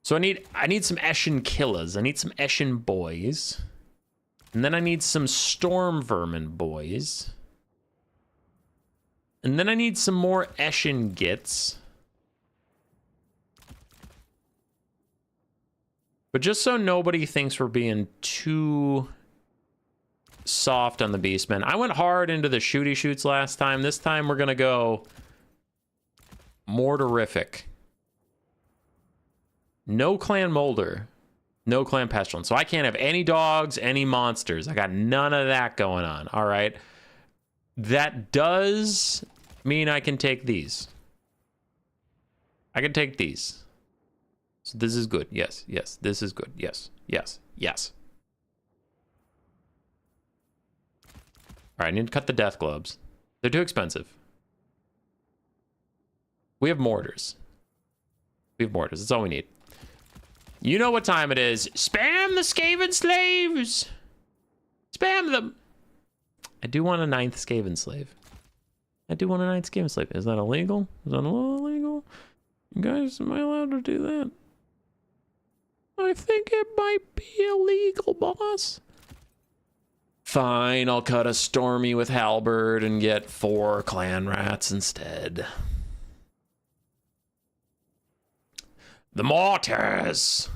So I need some Eshin killers. I need some Eshin boys. And then I need some Storm Vermin boys. And then I need some more Eshin gits. But just so nobody thinks we're being too soft on the Beastmen. I went hard into the shooty shoots last time. This time we're gonna go more terrific. No Clan Molder. No Clan Pestilence. So I can't have any dogs, any monsters. I got none of that going on. All right. That does mean I can take these. I can take these. So this is good. Yes, yes. This is good. Yes, yes, yes. All right, I need to cut the death globes. They're too expensive. We have mortars. We have mortars. That's all we need. You know what time it is. Spam the Skaven slaves. Spam them. I do want a 9th Skaven slave. I do want a 9th Skaven slave. Is that illegal? Is that illegal? You guys, am I allowed to do that? I think it might be illegal, boss. Fine, I'll cut a Stormy with Halberd and get 4 clan rats instead. The mortars.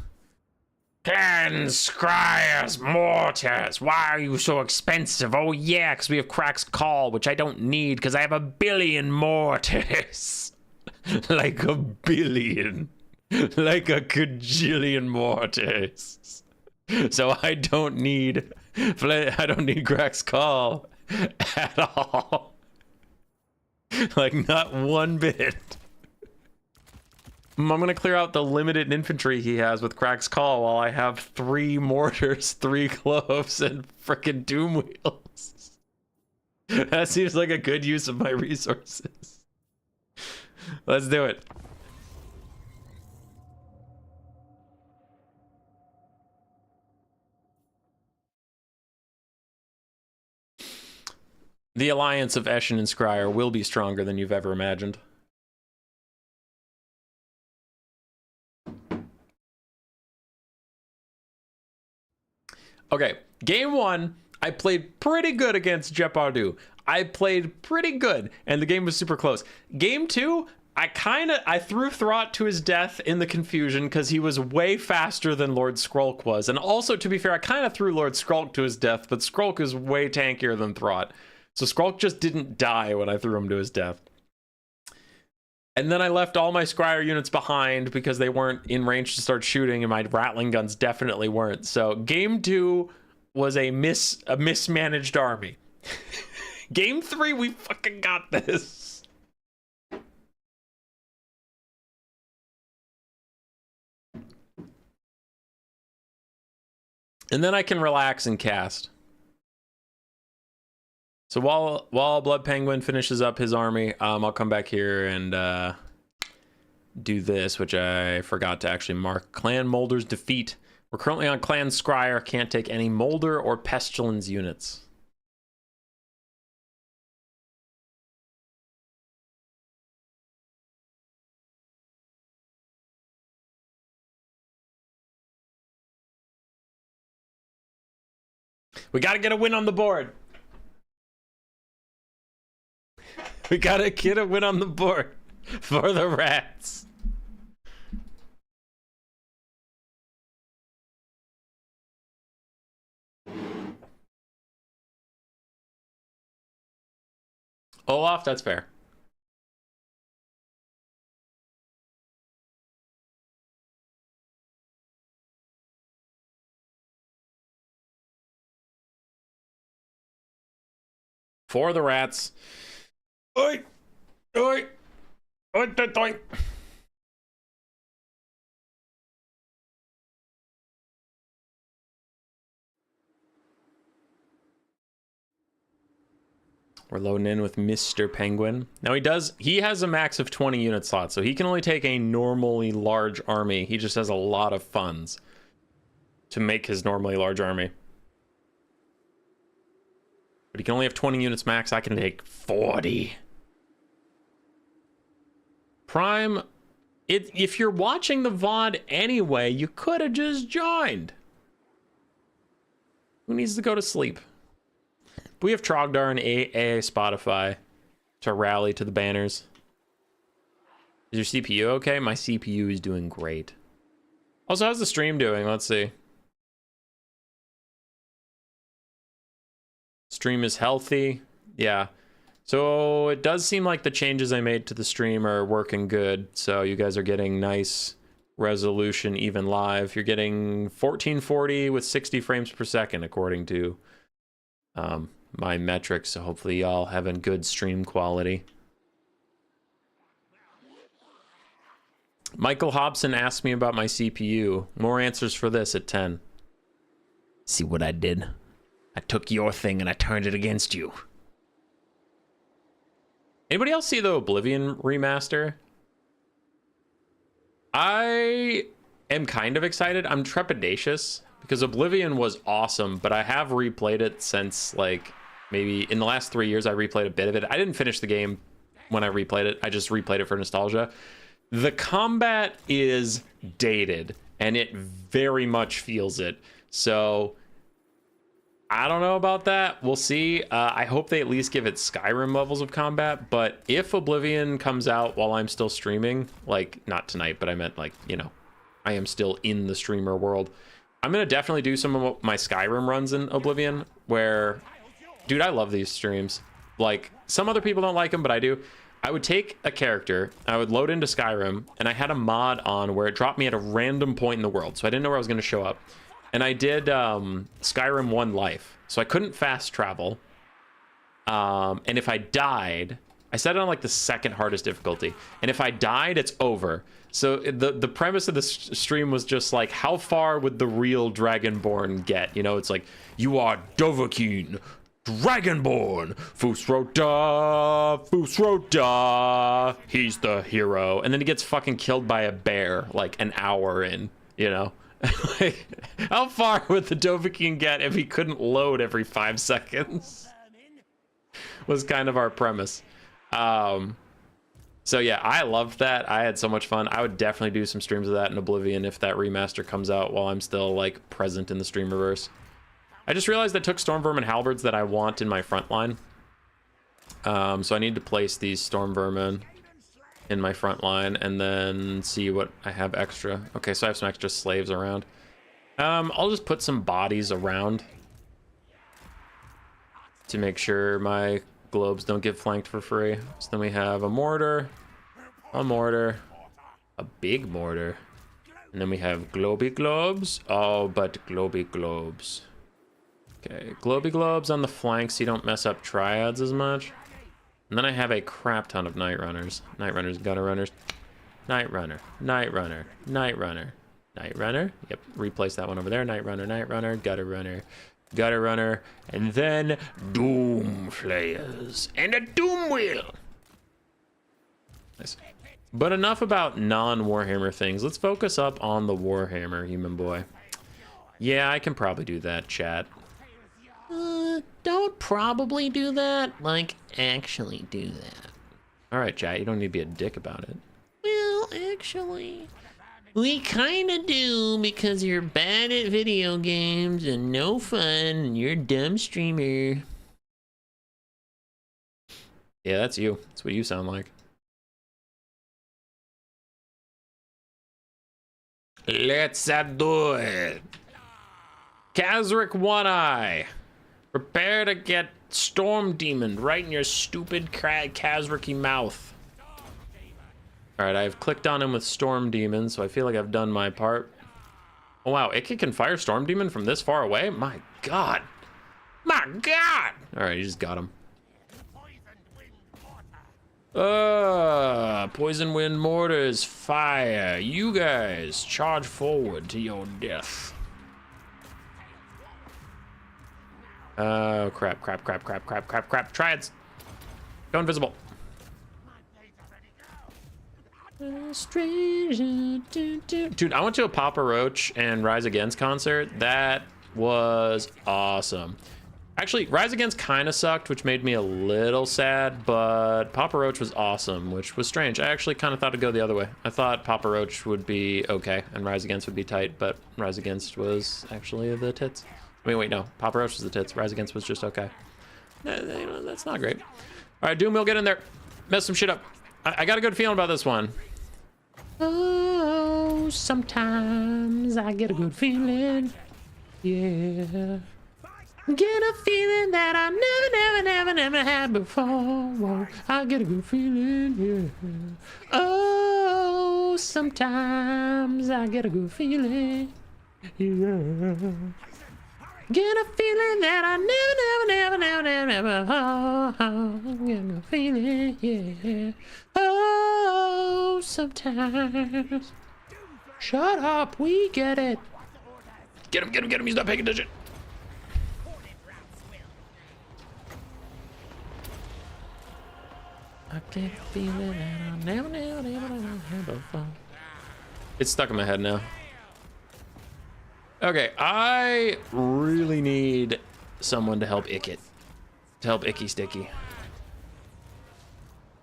Clan Scryers mortars. Why are you so expensive? Oh yeah, because we have Crack's Call, which I don't need because I have a billion mortars. Like a billion. Like a cajillion mortars. So I don't need Crack's Call at all. Like not one bit. I'm gonna clear out the limited infantry he has with Crack's Call while I have 3 mortars, 3 cloves, and frickin' doom wheels. That seems like a good use of my resources. Let's do it. The alliance of Eshin and Scryer will be stronger than you've ever imagined. Okay, game 1, I played pretty good against Jepardu. I played pretty good, and the game was super close. Game 2, I threw Throt to his death in the confusion because he was way faster than Lord Skrulk was. And also, to be fair, I kind of threw Lord Skrulk to his death, but Skrulk is way tankier than Throt. So Skrulk just didn't die when I threw him to his death. And then I left all my Scryer units behind because they weren't in range to start shooting, and my Rattling guns definitely weren't. So game 2 was a mismanaged army. Game 3, we fucking got this. And then I can relax and cast. So while Blood Penguin finishes up his army, I'll come back here and do this, which I forgot to actually mark. Clan Molder's defeat. We're currently on Clan Scryer. Can't take any Molder or Pestilence units. We gotta get a win on the board. We gotta get a win on the board for the rats. Olaf, that's fair. For the rats. Oi! Oi! Oi! Oi! We're loading in with Mr. Penguin. Now he has a max of 20 unit slots, so he can only take a normally large army. He just has a lot of funds to make his normally large army. But he can only have 20 units max. I can take 40. Prime, if you're watching the VOD anyway, you could have just joined. Who needs to go to sleep? We have Trogdar and AA Spotify to rally to the banners. Is your CPU okay? My CPU is doing great. Also, how's the stream doing? Let's see. Stream is healthy. Yeah. So it does seem like the changes I made to the stream are working good. So you guys are getting nice resolution even live. You're getting 1440 with 60 frames per second according to my metrics. So hopefully y'all having good stream quality. Michael Hobson asked me about my CPU. More answers for this at 10. See what I did? I took your thing and I turned it against you. Anybody else see the Oblivion remaster? I am kind of excited. I'm trepidatious because Oblivion was awesome, but I have replayed it since, like, maybe in the last 3 years I replayed a bit of it. I didn't finish the game when I replayed it. I just replayed it for nostalgia. The combat is dated and it very much feels it. So I don't know about that. We'll see. I hope they at least give it Skyrim levels of combat, but if Oblivion comes out while I'm still streaming, like not tonight, but I meant like, you know, I am still in the streamer world, I'm going to definitely do some of my Skyrim runs in Oblivion where, dude, I love these streams. Like some other people don't like them, but I do. I would take a character, I would load into Skyrim, and I had a mod on where it dropped me at a random point in the world. So I didn't know where I was going to show up. And I did Skyrim 1 life. So I couldn't fast travel. And if I died, I set it on like the second hardest difficulty. And if I died, it's over. So the premise of the stream was just like, how far would the real Dragonborn get? You know, it's like, you are Dovahkiin, Dragonborn, Fusrota, he's the hero. And then he gets fucking killed by a bear like an hour in, you know? Like, how far would the Dovahkiin get if he couldn't load every 5 seconds? Was kind of our premise. So yeah, I loved that. I had so much fun. I would definitely do some streams of that in Oblivion if that remaster comes out while I'm still like present in the streamerverse. I just realized I took Stormvermin halberds that I want in my front line. So I need to place these Stormvermin in my front line and then see what I have extra. Okay, so I have some extra slaves around. I'll just put some bodies around to make sure my globes don't get flanked for free. So then we have a mortar, a big mortar, and then we have globy globes. Oh, but globy globes. Okay, globy globes on the flanks so you don't mess up triads as much. And then I have a crap ton of night runners. Night runners, gutter runners. Night runner, night runner, night runner, night runner. Yep, replace that one over there. Night runner, gutter runner, gutter runner, and then doom flayers and a doom wheel. Nice. But enough about non-Warhammer things. Let's focus up on the Warhammer, human boy. Yeah, I can probably do that, chat. Don't probably do that. Like, actually do that. All right, chat, you don't need to be a dick about it. Well, actually, we kind of do because you're bad at video games and no fun and you're a dumb streamer. Yeah, that's you. That's what you sound like. Let's do it. Kazric One Eye. Prepare to get Storm Demon right in your stupid Kazric-y mouth. Alright, I've clicked on him with Storm Demon, so I feel like I've done my part. Oh wow, Ikki can fire Storm Demon from this far away? My god! My god! Alright, you just got him. Poison Wind Mortars, fire. You guys, charge forward to your death. Oh, crap. Triads. Go invisible. Dude, I went to a Papa Roach and Rise Against concert. That was awesome. Actually, Rise Against kind of sucked, which made me a little sad, but Papa Roach was awesome, which was strange. I actually kind of thought it'd go the other way. I thought Papa Roach would be okay and Rise Against would be tight, but Rise Against was actually the tits. I mean, wait, no. Papa Roach was the tits. Rise Against was just okay. That's not great. All right, Doom will get in there. Mess some shit up. I got a good feeling about this one. Oh, sometimes I get a good feeling. Yeah. Get a feeling that I never had before. I get a good feeling, yeah. Oh, sometimes I get a good feeling, yeah. Get a feeling that I never get a feeling, yeah. Oh, sometimes. Shut up, we get it. Get him, he's not paying attention. I get a feeling that I never have fun. It's stuck in my head now. Okay, I really need someone to help Icky Sticky.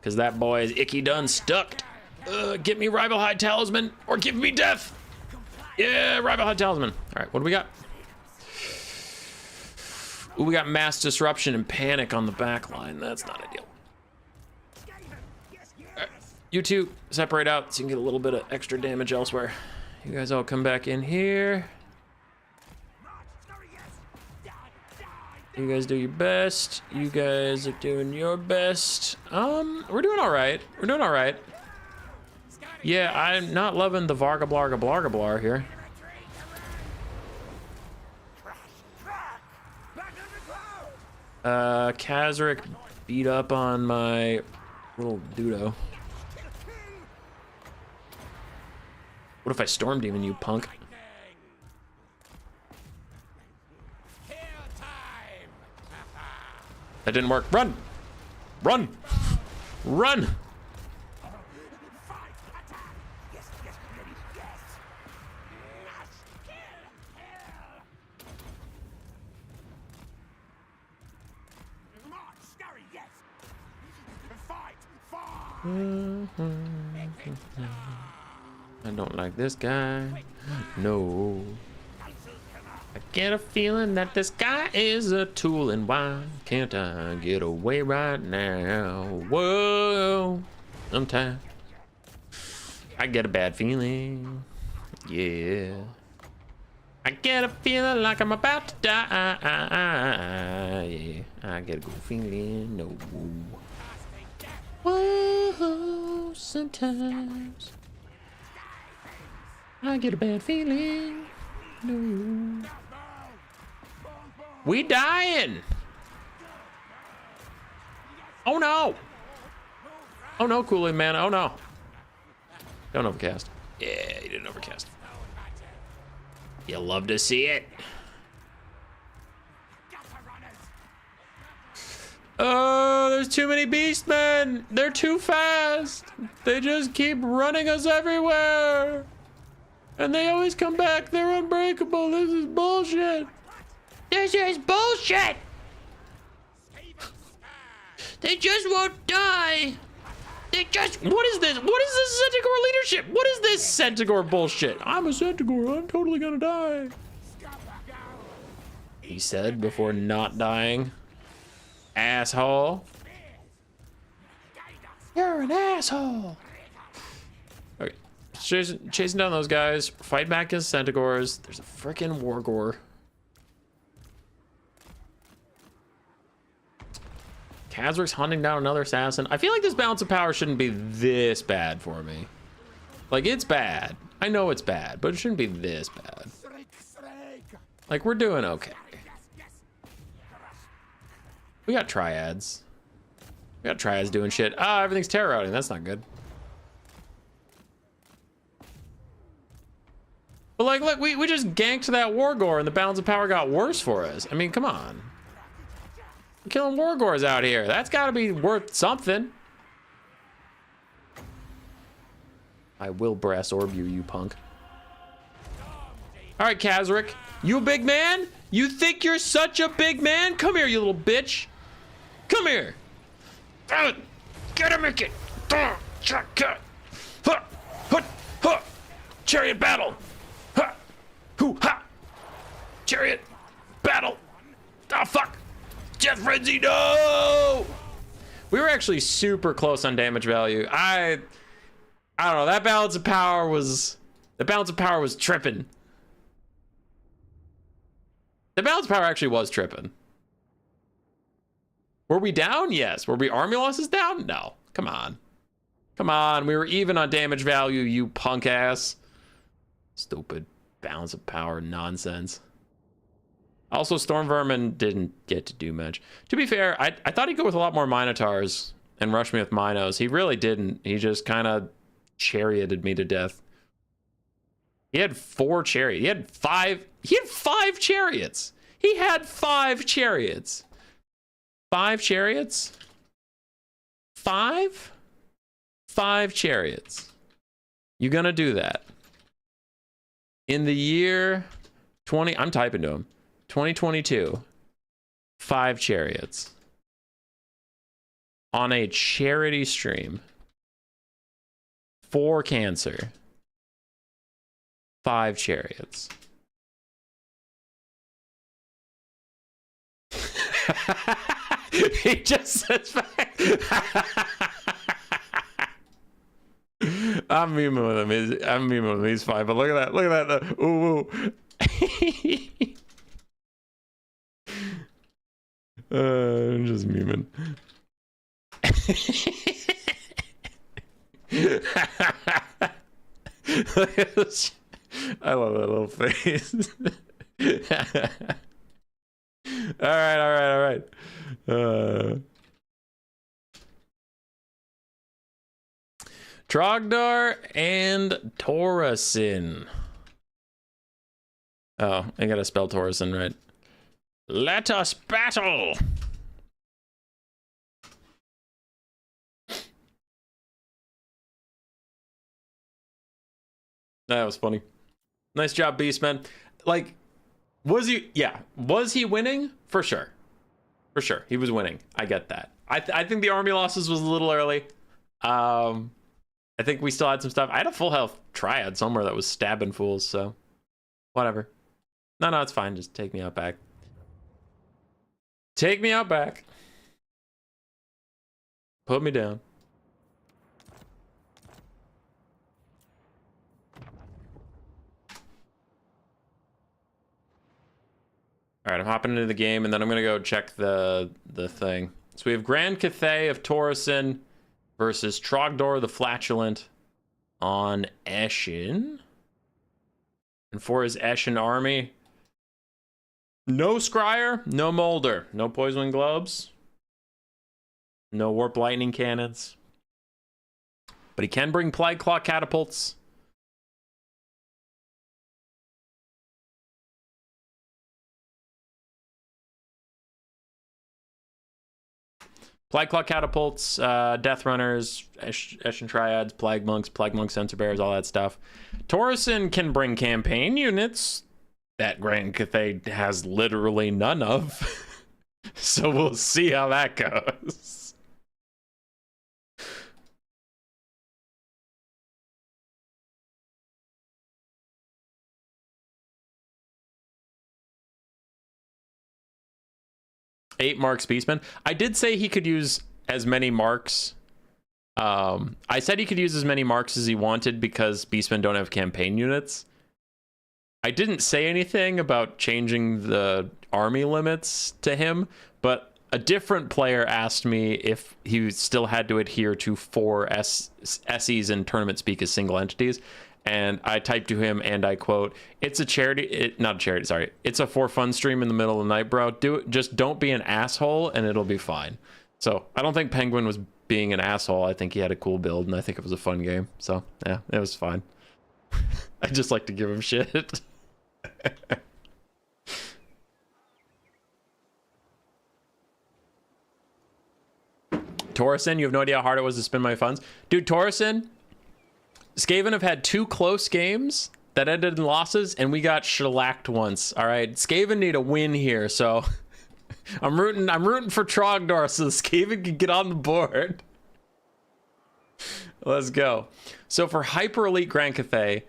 Because that boy is icky done stuck. Get me Rival High Talisman or give me death. Yeah, Rival High Talisman. All right, what do we got? Ooh, we got Mass Disruption and Panic on the back line. That's not ideal. All right, you two separate out so you can get a little bit of extra damage elsewhere. You guys all come back in here. You guys do your best. You guys are doing your best. We're doing all right. We're doing all right. Yeah, I'm not loving the Varga Blarga Blarga Blar here. Kazric beat up on my little Dudo. What if I Storm Demon you, punk? That didn't work. Run! Run! Run! I don't like this guy. No. I get a feeling that this guy is a tool, and why can't I get away right now? Whoa, sometimes I get a bad feeling. Yeah, I get a feeling like I'm about to die. Yeah, I get a good feeling. No. Whoa, sometimes I get a bad feeling. No. We dying. Oh no. Oh no, Kool-Aid man. Oh no. Don't overcast. Yeah, you didn't overcast. You love to see it. Oh, there's too many Beastmen. They're too fast. They just keep running us everywhere. And they always come back. They're unbreakable. This is bullshit. This is bullshit. They just won't die. They just... What is this? What is this Centaur leadership? What is this Centaur bullshit? I'm a Centaur. I'm totally gonna die. He said before not dying. Asshole. You're an asshole. Okay. Chasing down those guys. Fight back against Centaurs. There's a freaking Wargore. Kazric's hunting down another assassin. I feel like this balance of power shouldn't be this bad for me. Like, it's bad. I know it's bad, but it shouldn't be this bad. Like, we're doing okay. We got triads. We got triads doing shit. Ah, everything's terror routing. That's not good. But like, look, we just ganked that Wargore and the balance of power got worse for us. I mean, come on. We're killing Wargores out here. That's gotta be worth something. I will brass orb you, you punk. All right, Kazric. You a big man? You think you're such a big man? Come here, you little bitch. Come here. Get him, Mickey. Shortcut. Chariot battle. Hoo ha. Chariot battle. Oh fuck. Death frenzy. No. We were actually super close on damage value. I don't know. That balance of power was tripping. The balance of power actually was tripping. Were we down? Yes. Were we army losses down? No. Come on. Come on. We were even on damage value, you punk ass. Stupid balance of power nonsense. Also, Storm Vermin didn't get to do much. To be fair, I thought he'd go with a lot more Minotaurs and rush me with Minos. He really didn't. He just kind of charioted me to death. He had 4 chariots. He had 5 chariots. He had 5 chariots. 5 chariots? 5 chariots. You gonna do that? In the year 20, I'm typing to him. 2022. 5 chariots. On a charity stream. For cancer. 5 chariots. He just says back. I'm memeing with him. I'm memeing with him. He's fine. But look at that. Look at that. Ooh. I'm just memeing. Look at this. I love that little face. All right. Trogdor and Taurusin. Oh, I gotta spell Taurusin right. Let us battle. That was funny. Nice job, Beastmen. Like, was he winning? For sure. He was winning. I get that. I think the army losses was a little early. I think we still had some stuff. I had a full health triad somewhere that was stabbing fools, so whatever. No, it's fine. Just take me out back. Take me out back. Put me down. All right, I'm hopping into the game, and then I'm gonna go check the thing. So we have Grand Cathay of Taurusin versus Trogdor the Flatulent on Eshin. And for his Eshin army, no Scryer, no Molder, no Poison Globes, no Warp Lightning Cannons. But he can bring Plague Claw Catapults. Plague Claw Catapults, Death Runners, Eshin Triads, Plague Monks, Sensor Bears, all that stuff. Taurusin can bring campaign units that Grand Cathay has literally none of. So we'll see how that goes. Eight marks Beastmen. I did say he could use as many marks. I said he could use as many marks as he wanted because Beastmen don't have campaign units. I didn't say anything about changing the army limits to him, but a different player asked me if he still had to adhere to 4 SEs in tournament speak as single entities. And I typed to him, and I quote, "It's a charity, not a charity, sorry. It's a for fun stream in the middle of the night, bro. Do it, just don't be an asshole, and it'll be fine." So I don't think Penguin was being an asshole. I think he had a cool build, and I think it was a fun game. So yeah, it was fine. I just like to give him shit. Taurusin, you have no idea how hard it was to spend my funds. Dude, Taurusin, Skaven have had 2 close games that ended in losses, and we got shellacked once. All right, Skaven need a win here, so I'm rooting for Trogdor so Skaven can get on the board. Let's go. So for Hyper Elite Grand Cathay,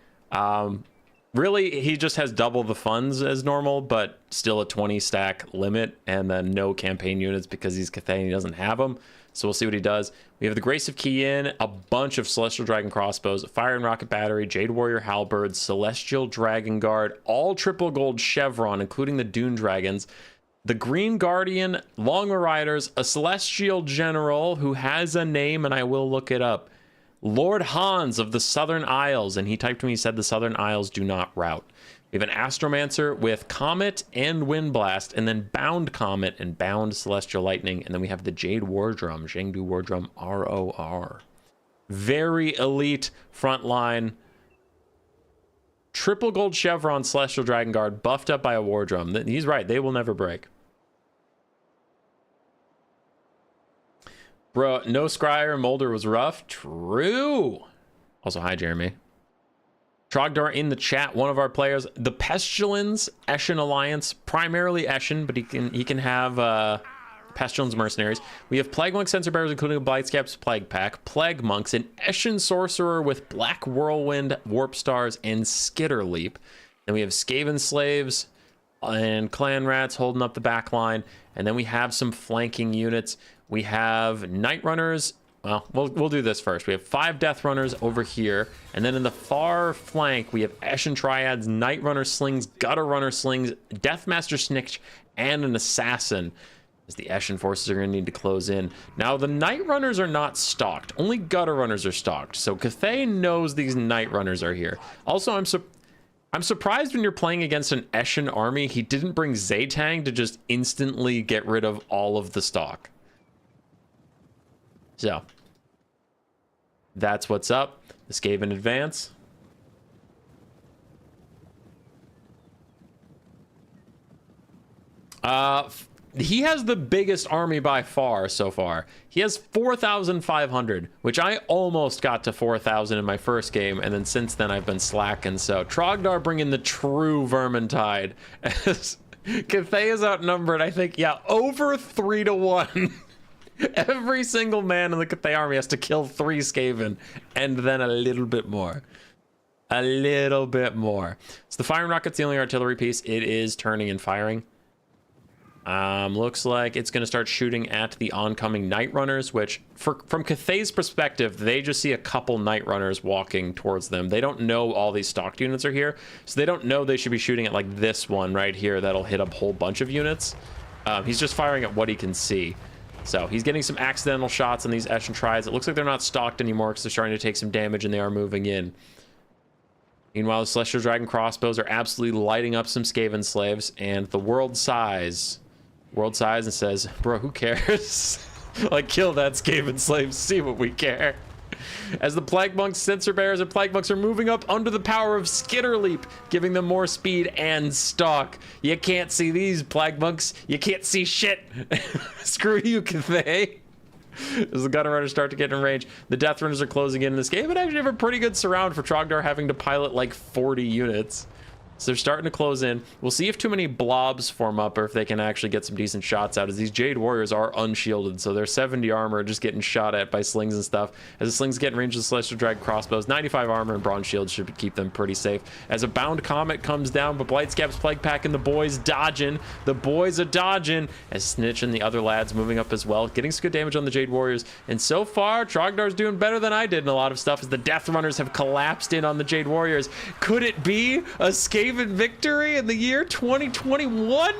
really he just has double the funds as normal, but still a 20 stack limit, and then no campaign units because he's Cathay and he doesn't have them. So we'll see what he does. We have the Grace of Kiyin, a bunch of Celestial Dragon crossbows, Fire and Rocket Battery, Jade Warrior Halberds, Celestial Dragon Guard, all triple gold chevron, including the Dune Dragons, the Green Guardian, Long Riders, a Celestial General who has a name, and I will look it up, Lord Hans of the Southern Isles, and he typed to me, he said the Southern Isles do not route. We have an Astromancer with Comet and Wind Blast, and then Bound Comet and Bound Celestial Lightning, and then we have the Jade War Drum, Zhengdu War Drum ROR. Very elite front line. Triple gold chevron Celestial Dragon Guard buffed up by a War Drum. He's right, they will never break. Bro, no Scryer and Molder was rough. True. Also, hi, Jeremy. Trogdor in the chat, one of our players. The Pestilence Eshin Alliance, primarily Eshin, but he can have Pestilence Mercenaries. We have Plague Monk Sensor Bearers, including a Blightscap's Plague Pack, Plague Monks, an Eshin Sorcerer with Black Whirlwind, Warp Stars, and Skitter Leap. Then we have Skaven Slaves and Clan Rats holding up the back line. And then we have some flanking units. We have Night Runners. Well, we'll do this first. We have 5 Death Runners over here. And then in the far flank, we have Eshin Triads, Night Runner Slings, Gutter Runner Slings, Deathmaster Snitch, and an Assassin, as the Eshin forces are going to need to close in. Now, the Night Runners are not stocked. Only Gutter Runners are stocked. So Cathay knows these Night Runners are here. Also, I'm surprised when you're playing against an Eshin army, he didn't bring Zaytang to just instantly get rid of all of the stock. So, that's what's up. The Skaven advance. He has the biggest army by far so far. He has 4,500, which I almost got to 4,000 in my first game, and then since then I've been slacking. So Trogdor bringing the true Vermintide. Cathay is outnumbered, I think, yeah, over 3 to 1. Every single man in the Cathay army has to kill 3 Skaven, and then a little bit more. A little bit more. So the firing rocket's the only artillery piece. It is turning and firing. Looks like it's going to start shooting at the oncoming Night Runners, which, from Cathay's perspective, they just see a couple Night Runners walking towards them. They don't know all these stocked units are here, so they don't know they should be shooting at, like, this one right here that'll hit a whole bunch of units. He's just firing at what he can see. So he's getting some accidental shots on these Eshin Triads. It looks like they're not stocked anymore because they're starting to take some damage and they are moving in. Meanwhile, the Celestial Dragon crossbows are absolutely lighting up some Skaven slaves, and the world sighs and says, bro, who cares? Like, kill that Skaven slave, see what we care. As the Plague Monks, Sensor Bearers, and Plague Monks are moving up under the power of Skitter Leap, giving them more speed and stock. You can't see these, Plague Monks. You can't see shit. Screw you, Cathay. As the Gutter Runners start to get in range, the Death Runners are closing in this game, and actually have a pretty good surround for Trogdor having to pilot like 40 units. So they're starting to close in. We'll see if too many blobs form up or if they can actually get some decent shots out, as these Jade Warriors are unshielded. So they're 70 armor, just getting shot at by slings and stuff. As the slings get in range of the Celestial Dragon crossbows, 95 armor and bronze shields should keep them pretty safe. As a Bound Comet comes down, but Blightscap's Plague Pack and the boys dodging. The boys are dodging. As Snitch and the other lads moving up as well, getting some good damage on the Jade Warriors. And so far, Trogdor's doing better than I did in a lot of stuff, as the Death Runners have collapsed in on the Jade Warriors. Could it be a Skaven victory in the year 2021?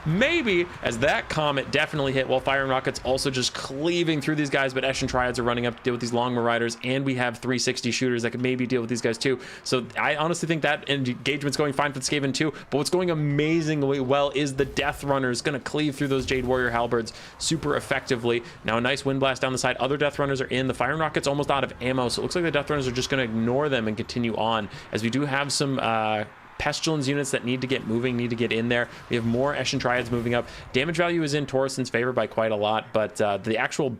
Maybe, as that Comet definitely hit, while Firing Rocket's also just cleaving through these guys, but Eshin Triads are running up to deal with these Longbow Riders, and we have 360 shooters that could maybe deal with these guys too. So I honestly think that engagement's going fine for the Skaven too, but what's going amazingly well is the Death Runners going to cleave through those Jade Warrior Halberds super effectively. Now a nice Wind Blast down the side. Other Death Runners are in. The Firing Rocket's almost out of ammo, so it looks like the Death Runners are just going to ignore them and continue on, as we do have some Pestilence units that need to get moving, need to get in there. We have more Eshin Triads moving up. Damage value is in Torsten's favor by quite a lot, but the actual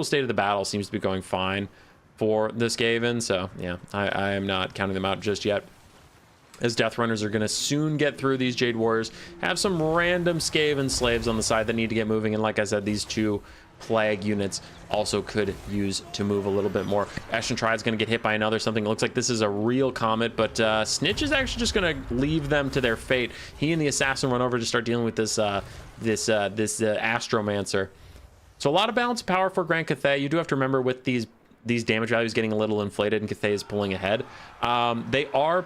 state of the battle seems to be going fine for the Skaven. So yeah, I am not counting them out just yet, as Death Runners are going to soon get through these Jade Warriors. Have some random Skaven slaves on the side that need to get moving, and like I said, these 2 Plague units also could use to move a little bit more. Eshin Triad's going to get hit by another something. It looks like this is a real Comet, but Snitch is actually just going to leave them to their fate. He and the Assassin run over to start dealing with this Astromancer. So a lot of balance of power for Grand Cathay. You do have to remember with these damage values getting a little inflated and Cathay is pulling ahead. They are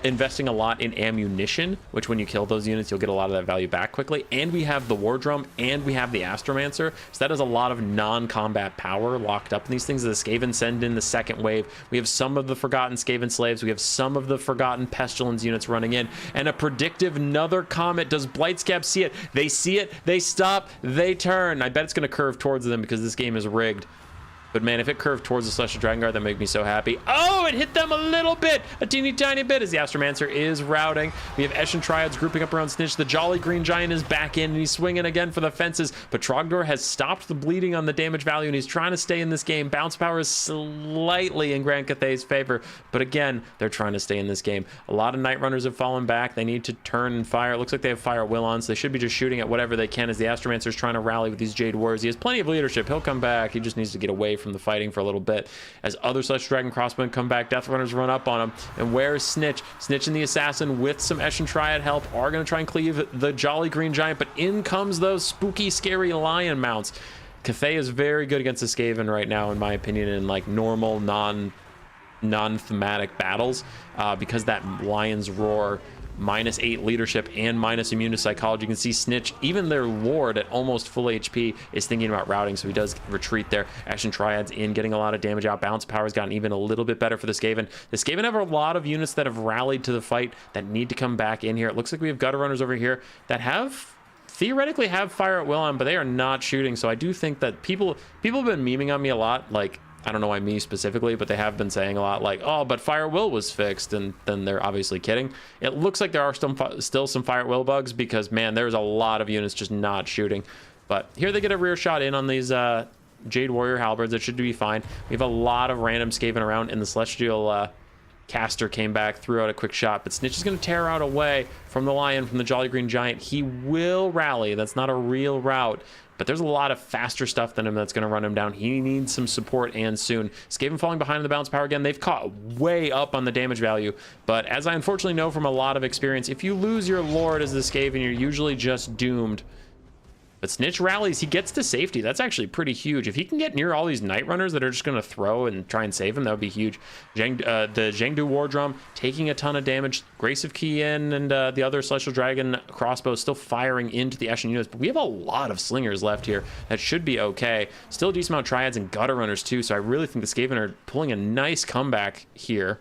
investing a lot in ammunition, which when you kill those units, you'll get a lot of that value back quickly. And we have the War Drum, and we have the Astromancer. So that is a lot of non-combat power locked up in these things. The Skaven send in the second wave. We have some of the Forgotten Skaven Slaves. We have some of the Forgotten Pestilence units running in. And a predictive Nether Comet. Does Blightscab see it? They see it. They stop. They turn. I bet it's going to curve towards them because this game is rigged. But man, if it curved towards the Celestial Dragon Guard, that make me so happy. Oh, it hit them a little bit, a teeny tiny bit, as the Astromancer is routing. We have Eshin Triads grouping up around Snitch. The Jolly Green Giant is back in, and he's swinging again for the fences. But Trogdor has stopped the bleeding on the damage value, and he's trying to stay in this game. Bounce power is slightly in Grand Cathay's favor, but again, they're trying to stay in this game. A lot of Night Runners have fallen back. They need to turn and fire. It looks like they have Fire Will on, so they should be just shooting at whatever they can as the Astromancer is trying to rally with these Jade Warriors. He has plenty of leadership. He'll come back. He just needs to get away from the fighting for a little bit as other Celestial Dragon Crossbowmen come back. Death Runners run up on him. And where's Snitch? Snitch and the Assassin with some Eshin Triad help are going to try and cleave the Jolly Green Giant, but in comes those spooky, scary lion mounts. Cathay is very good against the Skaven right now, in my opinion, in like normal, non-thematic battles, because that Lion's Roar -8 leadership and minus immune to psychology. You can see Snitch, even their lord at almost full HP, is thinking about routing, so he does retreat there. Action Triads in, getting a lot of damage out. Bounce power has gotten even a little bit better for the Skaven. The Skaven have a lot of units that have rallied to the fight that need to come back in here. It looks like we have Gutter Runners over here that have theoretically have Fire at Will on, but they are not shooting. So I do think that people have been memeing on me a lot, like, I don't know why me specifically, but they have been saying a lot like, oh, but Fire Will was fixed, and then they're obviously kidding. It looks like there are still some Fire Will bugs because, man, there's a lot of units just not shooting. But here they get a rear shot in on these Jade Warrior Halberds. It should be fine. We have a lot of random Skaven around, and the Celestial Caster came back, threw out a quick shot, but Snitch is going to tear out away from the Lion, from the Jolly Green Giant. He will rally. That's not a real route, but there's a lot of faster stuff than him that's going to run him down. He needs some support, and soon. Skaven falling behind in the bounce power again. They've caught way up on the damage value, but as I unfortunately know from a lot of experience, if you lose your Lord as the Skaven, you're usually just doomed. But Snitch rallies, he gets to safety. That's actually pretty huge. If he can get near all these Night Runners that are just going to throw and try and save him, that would be huge. The Zhengdu War Drum taking a ton of damage. Grace of Kiyin and the other Celestial Dragon crossbow still firing into the Eshin units. But we have a lot of Slingers left here. That should be okay. Still a decent amount of Triads and Gutter Runners too. So I really think the Skaven are pulling a nice comeback here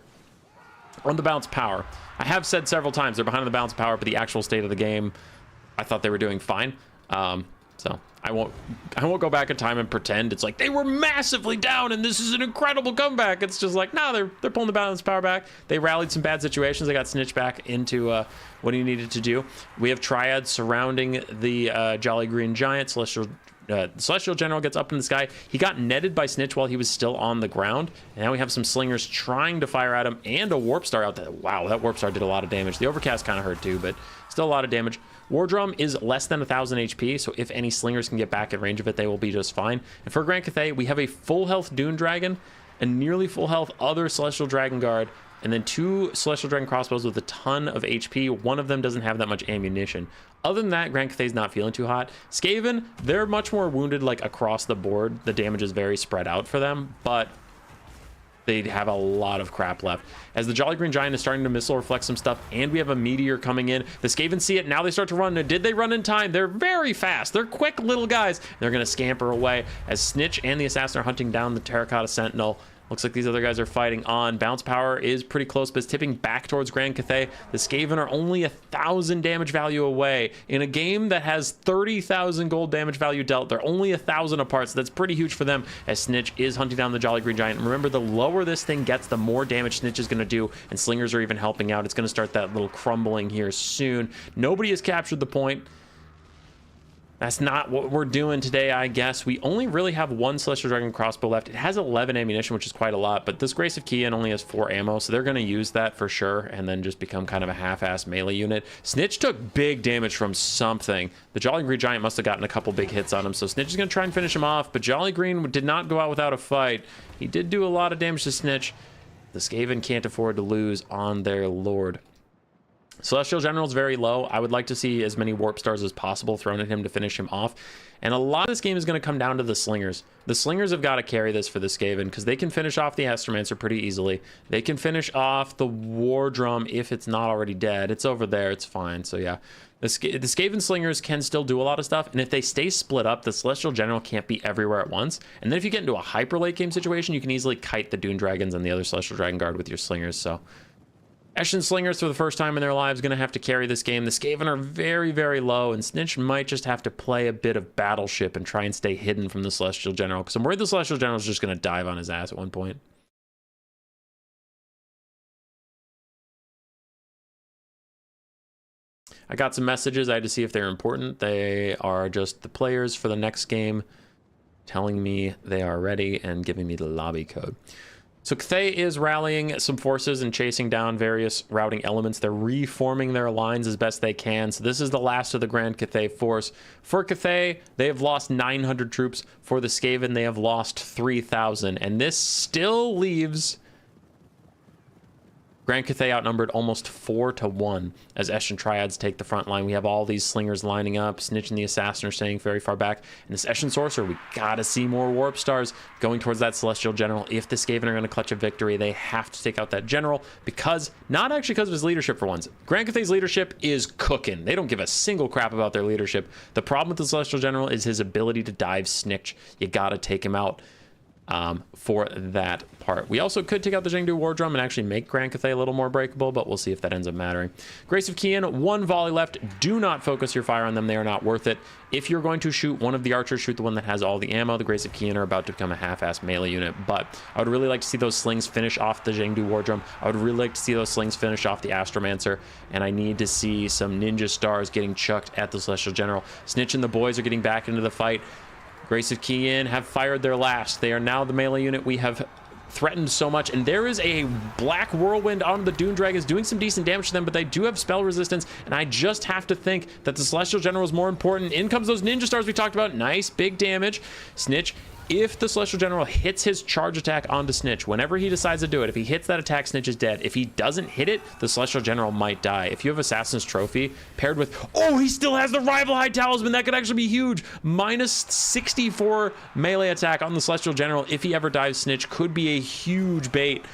on the bounce power. I have said several times they're behind on the bounce power, but the actual state of the game, I thought they were doing fine. So I won't go back in time and pretend it's like they were massively down and this is an incredible comeback. It's just like, nah, they're pulling the balance power back. They rallied some bad situations. They got Snitch back into what he needed to do. We have Triads surrounding the Jolly Green Giant. Celestial General gets up in the sky. He got netted by Snitch while he was still on the ground. And now we have some Slingers trying to fire at him and a Warp Star out there. Wow, that Warp Star did a lot of damage. The Overcast kind of hurt too, but still a lot of damage. War Drum is less than 1,000 HP, so if any Slingers can get back at range of it, they will be just fine. And for Grand Cathay, we have a full health Dune Dragon, a nearly full health other Celestial Dragon Guard, and then 2 Celestial Dragon Crossbows with a ton of HP. One of them doesn't have that much ammunition. Other than that, Grand Cathay's not feeling too hot. Skaven, they're much more wounded, like, across the board. The damage is very spread out for them, but they have a lot of crap left. As the Jolly Green Giant is starting to missile reflect some stuff, and we have a meteor coming in. The Skaven see it. Now they start to run. Did they run in time? They're very fast. They're quick little guys. They're going to scamper away as Snitch and the Assassin are hunting down the Terracotta Sentinel. Looks like these other guys are fighting on. Bounce power is pretty close, but it's tipping back towards Grand Cathay. The Skaven are only 1,000 damage value away. In a game that has 30,000 gold damage value dealt, they're only 1,000 apart, so that's pretty huge for them as Snitch is hunting down the Jolly Green Giant. And remember, the lower this thing gets, the more damage Snitch is going to do, and Slingers are even helping out. It's going to start that little crumbling here soon. Nobody has captured the point. That's not what we're doing today, I guess. We only really have 1 Celestial Dragon crossbow left. It has 11 ammunition, which is quite a lot, but this Grace of Kiyin only has 4 ammo, so they're going to use that for sure and then just become kind of a half-ass melee unit. Snitch took big damage from something. The Jolly Green Giant must have gotten a couple big hits on him, so Snitch is going to try and finish him off, but Jolly Green did not go out without a fight. He did do a lot of damage to Snitch. The Skaven can't afford to lose on their Lord. Celestial General is very low. I would like to see as many Warp Stars as possible thrown at him to finish him off. And a lot of this game is going to come down to the Slingers. The Slingers have got to carry this for the Skaven because they can finish off the Astromancer pretty easily. They can finish off the War Drum if it's not already dead. It's over there. It's fine. So yeah, the Skaven Slingers can still do a lot of stuff. And if they stay split up, the Celestial General can't be everywhere at once. And then if you get into a hyper late game situation, you can easily kite the Dune Dragons and the other Celestial Dragon Guard with your Slingers. So Eshin Slingers, for the first time in their lives, going to have to carry this game. The Skaven are very, very low, and Snitch might just have to play a bit of Battleship and try and stay hidden from the Celestial General, because I'm worried the Celestial General is just going to dive on his ass at one point. I got some messages. I had to see if they're important. They are just the players for the next game telling me they are ready and giving me the lobby code. So Cathay is rallying some forces and chasing down various routing elements. They're reforming their lines as best they can. So this is the last of the Grand Cathay force. For Cathay, they have lost 900 troops. For the Skaven, they have lost 3,000. And this still leaves Grand Cathay outnumbered almost 4-1 as Eshin Triads take the front line. We have all these Slingers lining up. Snitch and the Assassin are staying very far back. And this Eshin Sorcerer, we gotta see more Warp Stars going towards that Celestial General. If the Skaven are going to clutch a victory, they have to take out that General because, not actually because of his leadership for once. Grand Cathay's leadership is cooking. They don't give a single crap about their leadership. The problem with the Celestial General is his ability to dive Snitch. You gotta take him out. For that part. We also could take out the Zhengdu War Drum and actually make Grand Cathay a little more breakable, but we'll see if that ends up mattering. Grace of Kian, 1 volley left. Do not focus your fire on them. They are not worth it. If you're going to shoot one of the archers, shoot the one that has all the ammo. The Grace of Kian are about to become a half-assed melee unit, but I would really like to see those slings finish off the Zhengdu War Drum. I would really like to see those slings finish off the Astromancer, and I need to see some Ninja Stars getting chucked at the Celestial General. Snitch and the boys are getting back into the fight. Grace of Kian have fired their last. They are now the melee unit we have threatened so much, and there is a black whirlwind on the Dune Dragons doing some decent damage to them, but they do have spell resistance, and I just have to think that the Celestial General is more important. In comes those Ninja Stars we talked about. Nice big damage. Snitch, if the Celestial General hits his charge attack onto Snitch, whenever he decides to do it, if he hits that attack, Snitch is dead. If he doesn't hit it, the Celestial General might die. If you have Assassin's Trophy paired with, oh, he still has the Rival High Talisman, that could actually be huge. Minus 64 melee attack on the Celestial General. If he ever dives Snitch, could be a huge bait.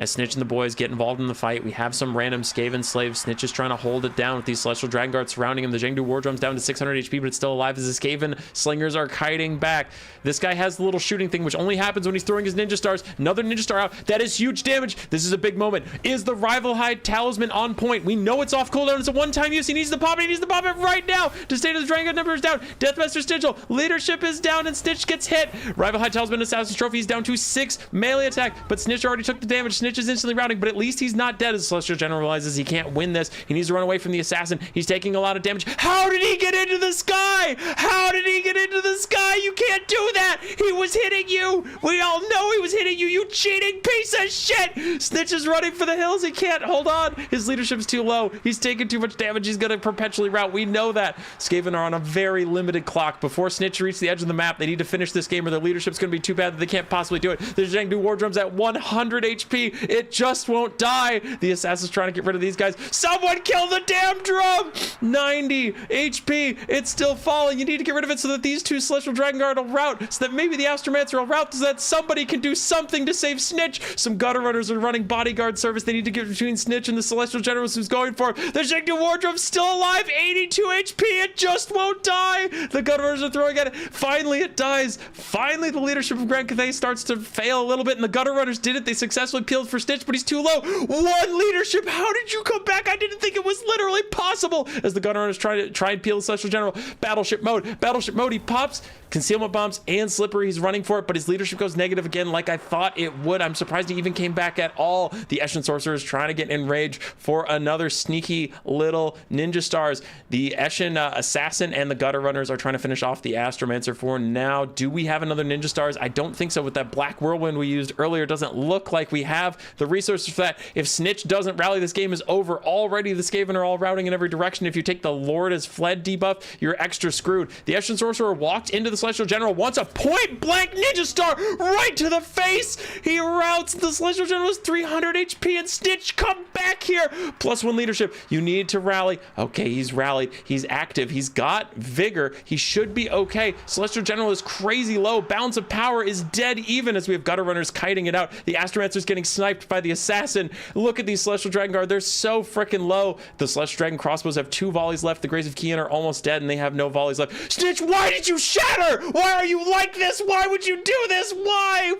As Snitch and the boys get involved in the fight, we have some random Skaven slaves. Snitch is trying to hold it down with these Celestial Dragon Guards surrounding him. The Zhengdu War Drum's down to 600 HP, but it's still alive as the Skaven Slingers are kiting back. This guy has the little shooting thing, which only happens when he's throwing his Ninja Stars. Another Ninja Star out. That is huge damage. This is a big moment. Is the Rival High Talisman on point? We know it's off cooldown. It's a one-time use. He needs to pop it. He needs to pop it right now to stay to the Dragon Guard number is down. Deathmaster Sigil. Leadership is down, and Snitch gets hit. Rival High Talisman Assassin's Trophy is down to 6 melee attack, but Snitch already took the damage. Snitch is instantly routing, but at least he's not dead as Celestial General realizes he can't win this. He needs to run away from the Assassin. He's taking a lot of damage. How did he get into the sky? How did he get into the sky? You can't do that. He was hitting you. We all know he was hitting you, you cheating piece of shit. Snitch is running for the hills. He can't hold on. His leadership's too low. He's taking too much damage. He's going to perpetually rout. We know that. Skaven are on a very limited clock. Before Snitch reaches the edge of the map, they need to finish this game or their leadership's going to be too bad that they can't possibly do it. The Zhengdu War Drum's at 100 HP. It just won't die. The Assassin's trying to get rid of these guys. Someone kill the damn drum! 90 HP. It's still falling. You need to get rid of it so that these two Celestial Dragon Guard will rout, so that maybe the Astromancer will rout, so that somebody can do something to save Snitch. Some Gutter Runners are running bodyguard service. They need to get between Snitch and the Celestial Generals who's going for it. The Zhengdu War Drum's still alive. 82 HP. It just won't die. The Gutter Runners are throwing at it. Finally, it dies. Finally, the leadership of Grand Cathay starts to fail a little bit, and the Gutter Runners did it. They successfully peeled for Snitch, but he's too low. One leadership. How did you come back? I didn't think it was literally possible. As the Gunner Runners try and peel the Celestial General. Battleship mode. Battleship mode. He pops concealment bombs and slippery. He's running for it, but his leadership goes negative again like I thought it would. I'm surprised he even came back at all. The Eshin Sorcerer is trying to get in rage for another sneaky little Ninja Stars. The Eshin Assassin and the Gutter Runners are trying to finish off the Astromancer for now. Do we have another Ninja Stars? I don't think so. With that black whirlwind we used earlier, it doesn't look like we have. the resources for that. If Snitch doesn't rally, this game is over. Already the Skaven are all routing in every direction. If you take the Lord has fled debuff, you're extra screwed. The Eshin Sorcerer walked into the Celestial General, wants a point blank Ninja Star right to the face. He routs the Celestial General's 300 HP, and Snitch, come back here. +1 leadership. You need to rally. Okay, he's rallied. He's active. He's got vigor. He should be okay. Celestial General is crazy low. Balance of power is dead even as we have Gutter Runners kiting it out. The Astromancer's getting sniped by the Assassin. Look at these Celestial Dragon Guard. They're so freaking low. The Celestial Dragon crossbows have 2 volleys left. The Grays of Kian are almost dead, and they have no volleys left. Snitch, why did you shatter? Why are you like this? Why would you do this? Why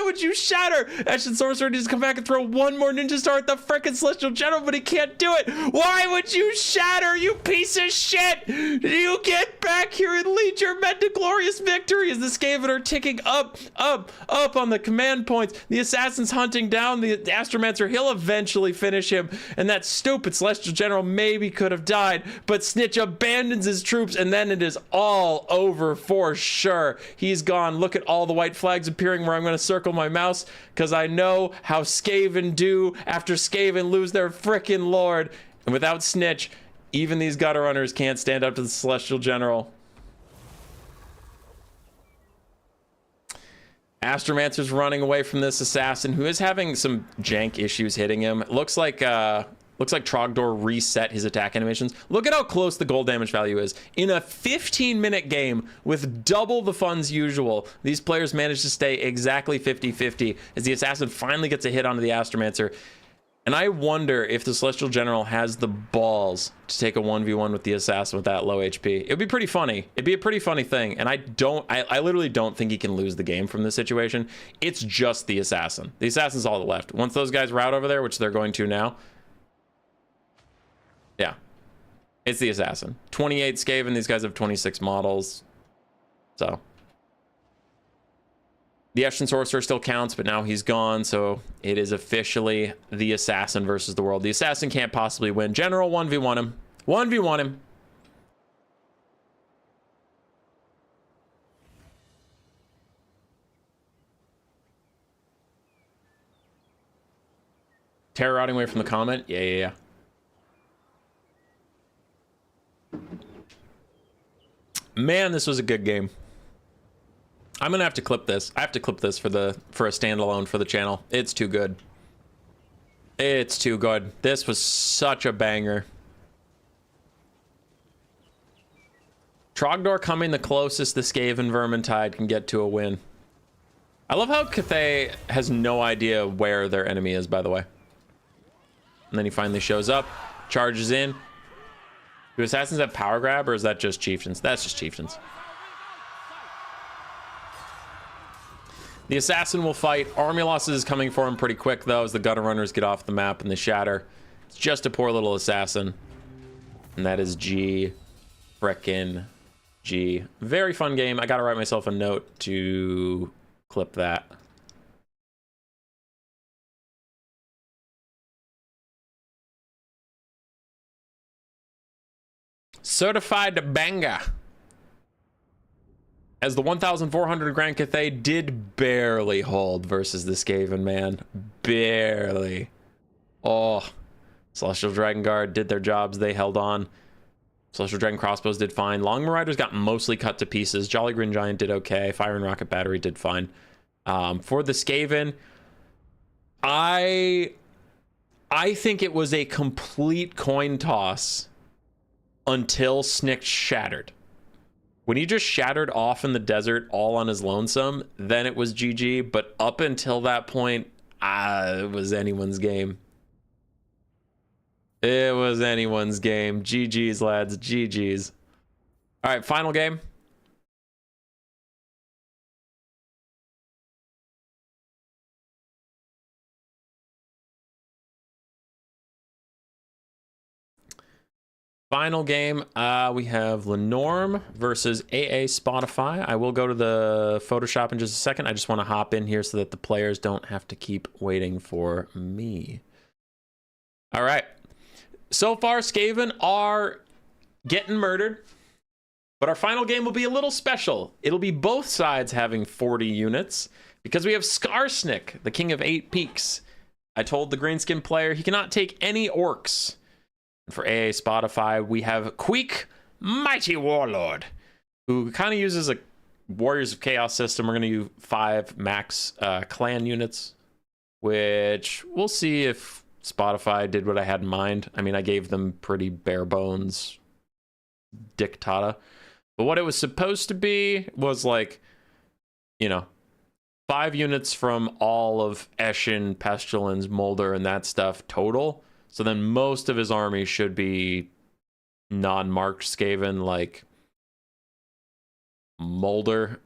would you shatter? Eshin Sorcerer needs to come back and throw one more Ninja Star at the frickin' Celestial General, but he can't do it. Why would you shatter, you piece of shit? You get back here and lead your men to glorious victory as the Skaven are ticking up on the command points. The Assassin's hunting down the Astromancer. He'll eventually finish him, and that stupid Celestial General maybe could have died, but Snitch abandons his troops, and then it is all over for sure. He's gone. Look at all the white flags appearing where I'm going to circle my mouse, because I know how Skaven do after Skaven lose their frickin' Lord. And without Snitch, even these Gutter Runners can't stand up to the Celestial General. Astromancer's running away from this Assassin, who is having some jank issues hitting him. It looks like Trogdor reset his attack animations. Look at how close the gold damage value is. In a 15-minute game with double the funds usual, these players managed to stay exactly 50-50 as the Assassin finally gets a hit onto the Astromancer. And I wonder if the Celestial General has the balls to take a 1v1 with the Assassin with that low HP. It would be pretty funny. It'd be a pretty funny thing. And I literally don't think he can lose the game from this situation. It's just the Assassin. The Assassin's all the left. Once those guys rout over there, which they're going to now, yeah, it's the Assassin. 28 Skaven. These guys have 26 models. So the Eshin Sorcerer still counts, but now he's gone, so it is officially the Assassin versus the world. The Assassin can't possibly win. General 1v1 him. 1v1 him. Terror routing away from the comment. Yeah. Man, this was a good game. I'm gonna have to clip this. I have to clip this for a standalone for the channel. It's too good. It's too good. This was such a banger. Trogdor coming the closest the Skaven Vermintide can get to a win. I love how Cathay has no idea where their enemy is, by the way. And then he finally shows up, charges in. Do Assassins have power grab, or is that just Chieftains? That's just Chieftains. The Assassin will fight. Army losses is coming for him pretty quick, though, as the Gutter Runners get off the map and they shatter. It's just a poor little Assassin. And that is G. Frickin' G. Very fun game. I gotta write myself a note to clip that. Certified banger. As the 1,400 Grand Cathay did barely hold versus the Skaven, man. Barely. Oh. Celestial Dragon Guard did their jobs. They held on. Celestial Dragon Crossbows did fine. Long Marauders got mostly cut to pieces. Jolly Green Giant did okay. Fire and Rocket Battery did fine. For the Skaven, I think it was a complete coin toss until Snick shattered. When he just shattered off in the desert all on his lonesome, then it was GG. But up until that point, it was anyone's game. It was anyone's game. GG's, lads. GG's. All right, final game. Final game, we have Lenorm versus AA Spotify. I will go to the Photoshop in just a second. I just want to hop in here so that the players don't have to keep waiting for me. All right. So far, Skaven are getting murdered, but our final game will be a little special. It'll be both sides having 40 units Because we have Skarsnik, the king of 8 peaks. I told the greenskin player he cannot take any orcs. And for AA Spotify, we have Queek, Mighty Warlord, who kind of uses a Warriors of Chaos system. We're going to use 5 max clan units, which we'll see if Spotify did what I had in mind. I mean, I gave them pretty bare bones dictata. But what it was supposed to be was like, you know, 5 units from all of Eshin, Pestilence, Molder, and that stuff total. So then most of his army should be non-marked Skaven, like Molder.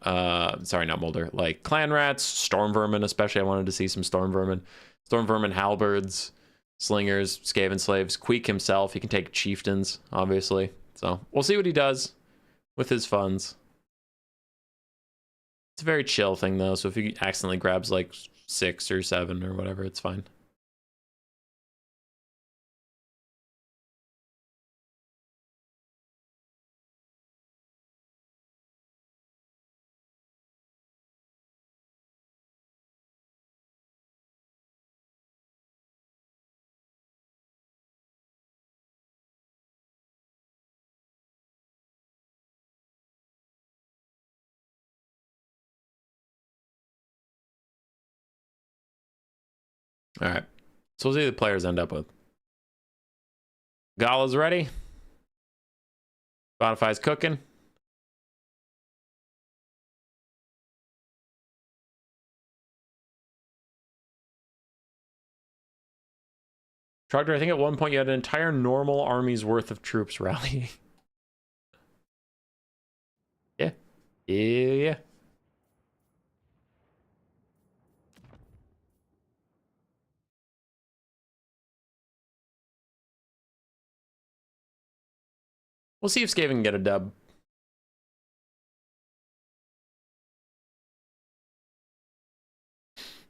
Sorry, not Molder. Like Clan Rats, Storm Vermin, especially. I wanted to see some Storm Vermin. Storm Vermin, Halberds, Slingers, Skaven Slaves. Queek himself. He can take Chieftains, obviously. So we'll see what he does with his funds. It's a very chill thing, though, so if he accidentally grabs, like, 6 or 7 or whatever, it's fine. All right, so we'll see what the players end up with. Gala's ready. Spotify's cooking. Trogdor, I think at one point you had an entire normal army's worth of troops rallying. Yeah. Yeah. We'll see if Skaven can get a dub.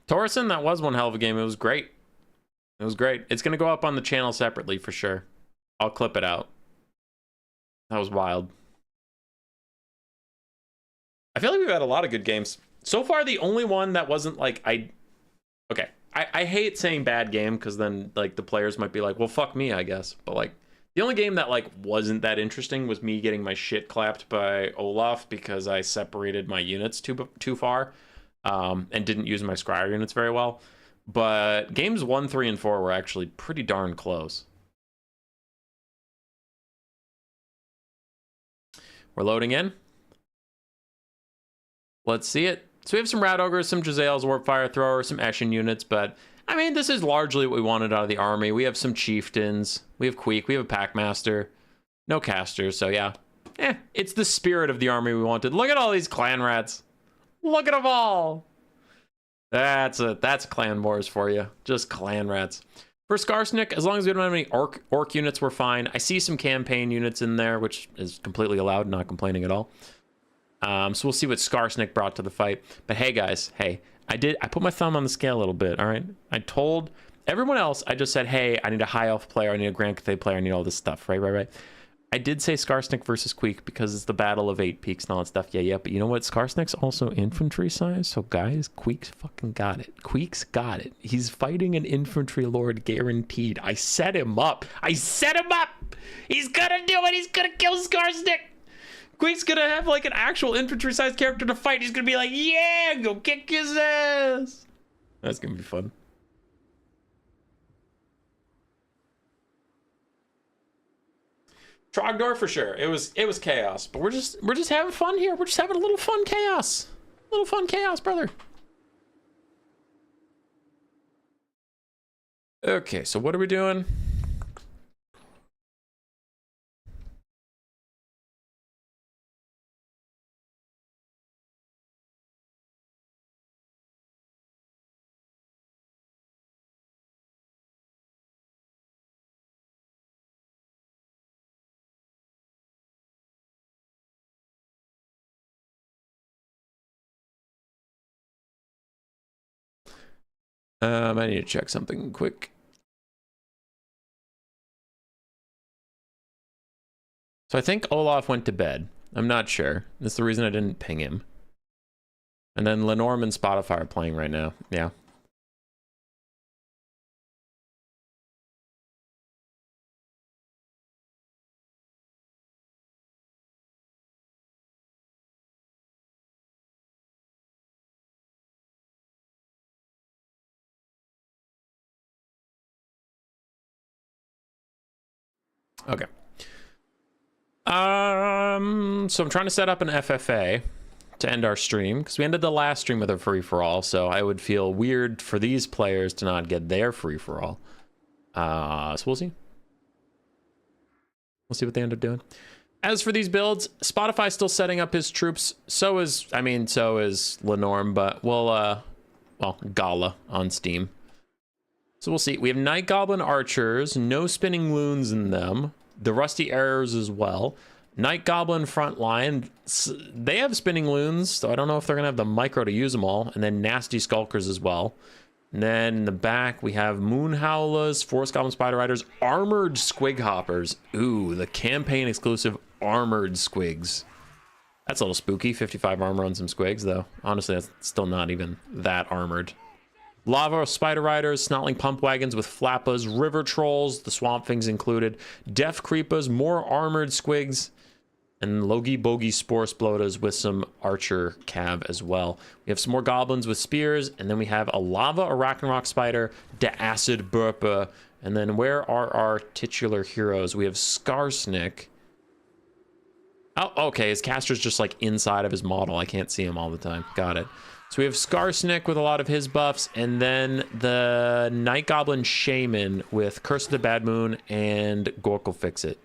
Torsen, that was one hell of a game. It was great. It was great. It's going to go up on the channel separately for sure. I'll clip it out. That was wild. I feel like we've had a lot of good games. So far, the only one that wasn't like... Okay. I hate saying bad game because then like the players might be like, well, fuck me, I guess. But like... The only game that like wasn't that interesting was me getting my shit clapped by Olaf because I separated my units too far and didn't use my Scryer units very well. But games 1, 3, and 4 were actually pretty darn close. We're loading in. Let's see it. So we have some Rat Ogres, some Jezzail's Warp Fire Thrower, some Eshin units, but I mean, this is largely what we wanted out of the army. We have some Chieftains, we have Queek, we have a Packmaster, no casters, so yeah. It's the spirit of the army we wanted. Look at all these Clan Rats. Look at them all. That's Clan Wars for you. Just Clan Rats. For Skarsnik, as long as we don't have any orc units, we're fine. I see some campaign units in there, which is completely allowed, not complaining at all. So we'll see what Skarsnik brought to the fight. But hey, guys, hey, I put my thumb on the scale a little bit, all right? I told everyone else, I just said, hey, I need a High Elf player, I need a Grand Cathay player, I need all this stuff, right? I did say Skarsnik versus Queek because it's the battle of 8 peaks and all that stuff. Yeah, but you know what? Skarsnik's also infantry size, so guys, Queek's fucking got it. Queek's got it. He's fighting an infantry lord guaranteed. I set him up. He's gonna do it. He's gonna kill Skarsnik. Queek's gonna have like an actual infantry sized character to fight. He's gonna be like, yeah, go kick his ass. That's gonna be fun. Trogdor for sure. It was chaos, but we're just having fun here. We're just having a little fun chaos. A little fun chaos, brother. Okay, so what are we doing? I need to check something quick. So I think Olaf went to bed. I'm not sure. That's the reason I didn't ping him. And then Lenormand and Spotify are playing right now. Yeah. Okay. So I'm trying to set up an FFA to end our stream, because we ended the last stream with a free-for-all, so I would feel weird for these players to not get their free-for-all. So we'll see. We'll see what they end up doing. As for these builds, Spotify's still setting up his troops. So is Lenorm, but well, Gala on Steam. So we'll see. We have Night Goblin Archers, no spinning loons in them. The Rusty Arrows as well. Night Goblin front line, they have spinning loons, so I don't know if they're going to have the micro to use them all. And then Nasty Skulkers as well. And then in the back, we have Moon Howlers, Forest Goblin Spider Riders, Armored Squig Hoppers. Ooh, the campaign exclusive Armored Squigs. That's a little spooky. 55 armor on some Squigs, though. Honestly, that's still not even that armored. Lava Spider Riders, Snotling Pump Wagons with Flappas, River Trolls, the Swamp Things included, Death Creepas, more Armored Squigs, and Logie Bogie Spore Splodas with some Archer Cav as well. We have some more Goblins with Spears, and then we have a Lava Arachnarok Spider, De Acid Burpa, and then where are our titular heroes? We have Skarsnik. Oh, okay, his caster's just like inside of his model. I can't see him all the time. Got it. So we have Skarsnik with a lot of his buffs, and then the Night Goblin Shaman with Curse of the Bad Moon and Gork'll Fix It.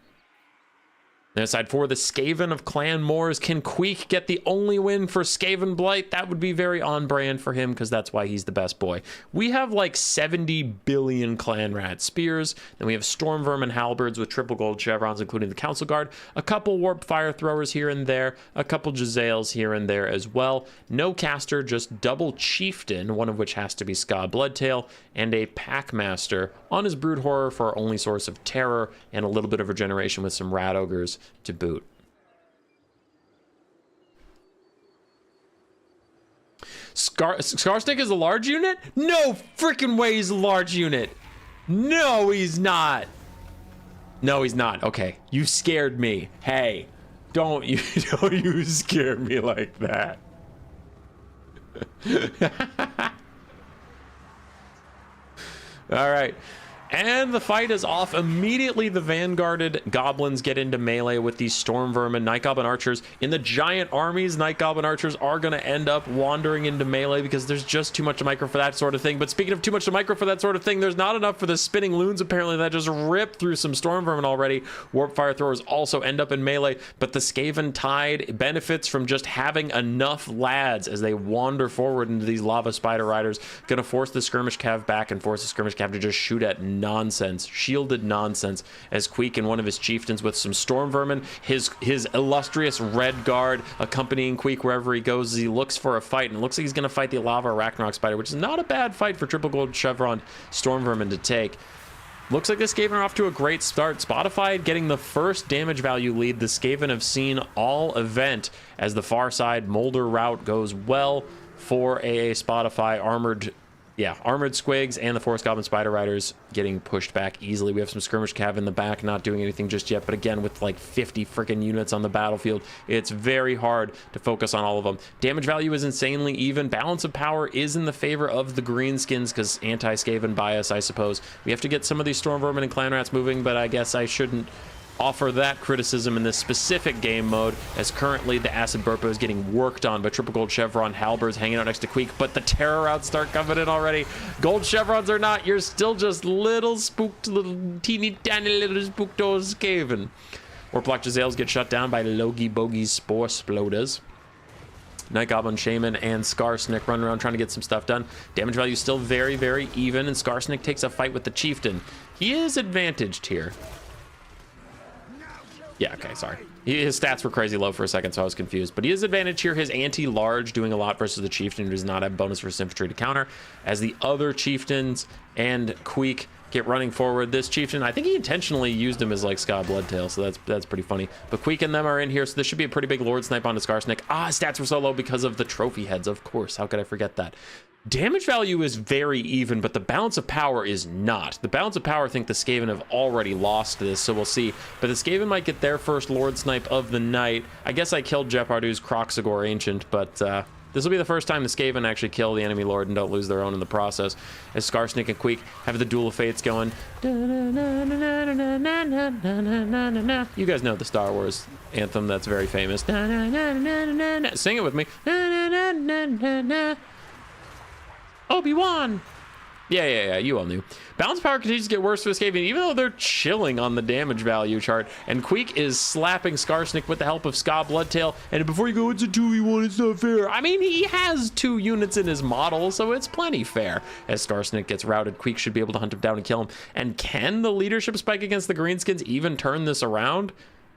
And aside for the Skaven of Clan Moors, can Queek get the only win for Skaven Blight? That would be very on brand for him, because that's why he's the best boy. We have like 70 billion Clan Rat Spears. Then we have Storm Vermin Halberds with triple gold chevrons, including the Council Guard. A couple Warp Fire Throwers here and there. A couple Jezzails here and there as well. No caster, just double Chieftain, one of which has to be Ska Bloodtail, and a Packmaster on his Brood Horror for our only source of terror, and a little bit of regeneration with some Rat Ogres to boot. Skarsnik is a large unit? No freaking way he's a large unit. No, he's not. No, he's not. Okay, you scared me. Hey, don't you scare me like that. All right. And the fight is off. Immediately, the Vanguarded Goblins get into melee with these Storm Vermin, Night Goblin Archers. In the giant armies, Night Goblin Archers are going to end up wandering into melee because there's just too much micro for that sort of thing. But speaking of too much micro for that sort of thing, there's not enough for the spinning loons, apparently, that just ripped through some Storm Vermin already. Warp Fire Throwers also end up in melee, but the Skaven Tide benefits from just having enough lads as they wander forward into these Lava Spider Riders. Going to force the Skirmish Cav back and force the Skirmish Cav to just shoot at nonsense, shielded nonsense, as Queek and one of his chieftains with some Storm Vermin, his illustrious Red Guard accompanying Queek wherever he goes as he looks for a fight, and it looks like he's going to fight the Lava Arachnarok Spider, which is not a bad fight for triple gold chevron Storm Vermin to take. Looks like the Skaven are off to a great start. Spotify getting the first damage value lead. The Skaven have seen all event as the far side Molder route goes well for AA Spotify. Armored Squigs and the Forest Goblin Spider Riders getting pushed back easily. We have some Skirmish Cav in the back, not doing anything just yet, but again, with like 50 freaking units on the battlefield, it's very hard to focus on all of them. Damage value is insanely even. Balance of power is in the favor of the Greenskins because anti-Skaven bias, I suppose. We have to get some of these Storm Vermin and Clan Rats moving, but I guess I shouldn't offer that criticism in this specific game mode, as currently the Acid Burpa is getting worked on by triple gold chevron Halberds hanging out next to Queek, but the terror routes start coming in already. Gold chevrons or not, you're still just little spooked, little teeny tiny little spooked old Skaven. Warplock Jezzails get shut down by Logie Bogie Spore Splodas. Night Goblin Shaman and Skarsnik run around trying to get some stuff done. Damage value still very, very even, and Skarsnik takes a fight with the Chieftain. He is advantaged here. Yeah, okay, sorry. His stats were crazy low for a second, so I was confused. But he has advantage here. His anti-large doing a lot versus the Chieftain, who does not have bonus for his infantry to counter, as the other Chieftains and Queek get running forward. This chieftain, I think he intentionally used him as like Ska Bloodtail, so that's pretty funny. But Queek and them are in here, so this should be a pretty big Lord Snipe onto Skarsnik. Stats were so low because of the trophy heads, of course. How could I forget that? Damage value is very even, but the balance of power is not. The balance of power, I think the Skaven have already lost this, so we'll see. But the Skaven might get their first Lord Snipe of the night. I guess I killed Jepardu's Kroxigor Ancient, but this will be the first time the Skaven actually kill the enemy Lord and don't lose their own in the process. As Skarsnik and Queek have the Duel of Fates going. You guys know the Star Wars anthem that's very famous. Sing it with me. Obi-Wan. Yeah, you all knew. Balance power continues to get worse for the Skaven, even though they're chilling on the damage value chart. And Queek is slapping Skarsnik with the help of Ska Bloodtail. And before you go, it's a 2v1, it's not fair. I mean, he has 2 units in his model, so it's plenty fair. As Skarsnik gets routed, Queek should be able to hunt him down and kill him. And can the leadership spike against the Greenskins even turn this around?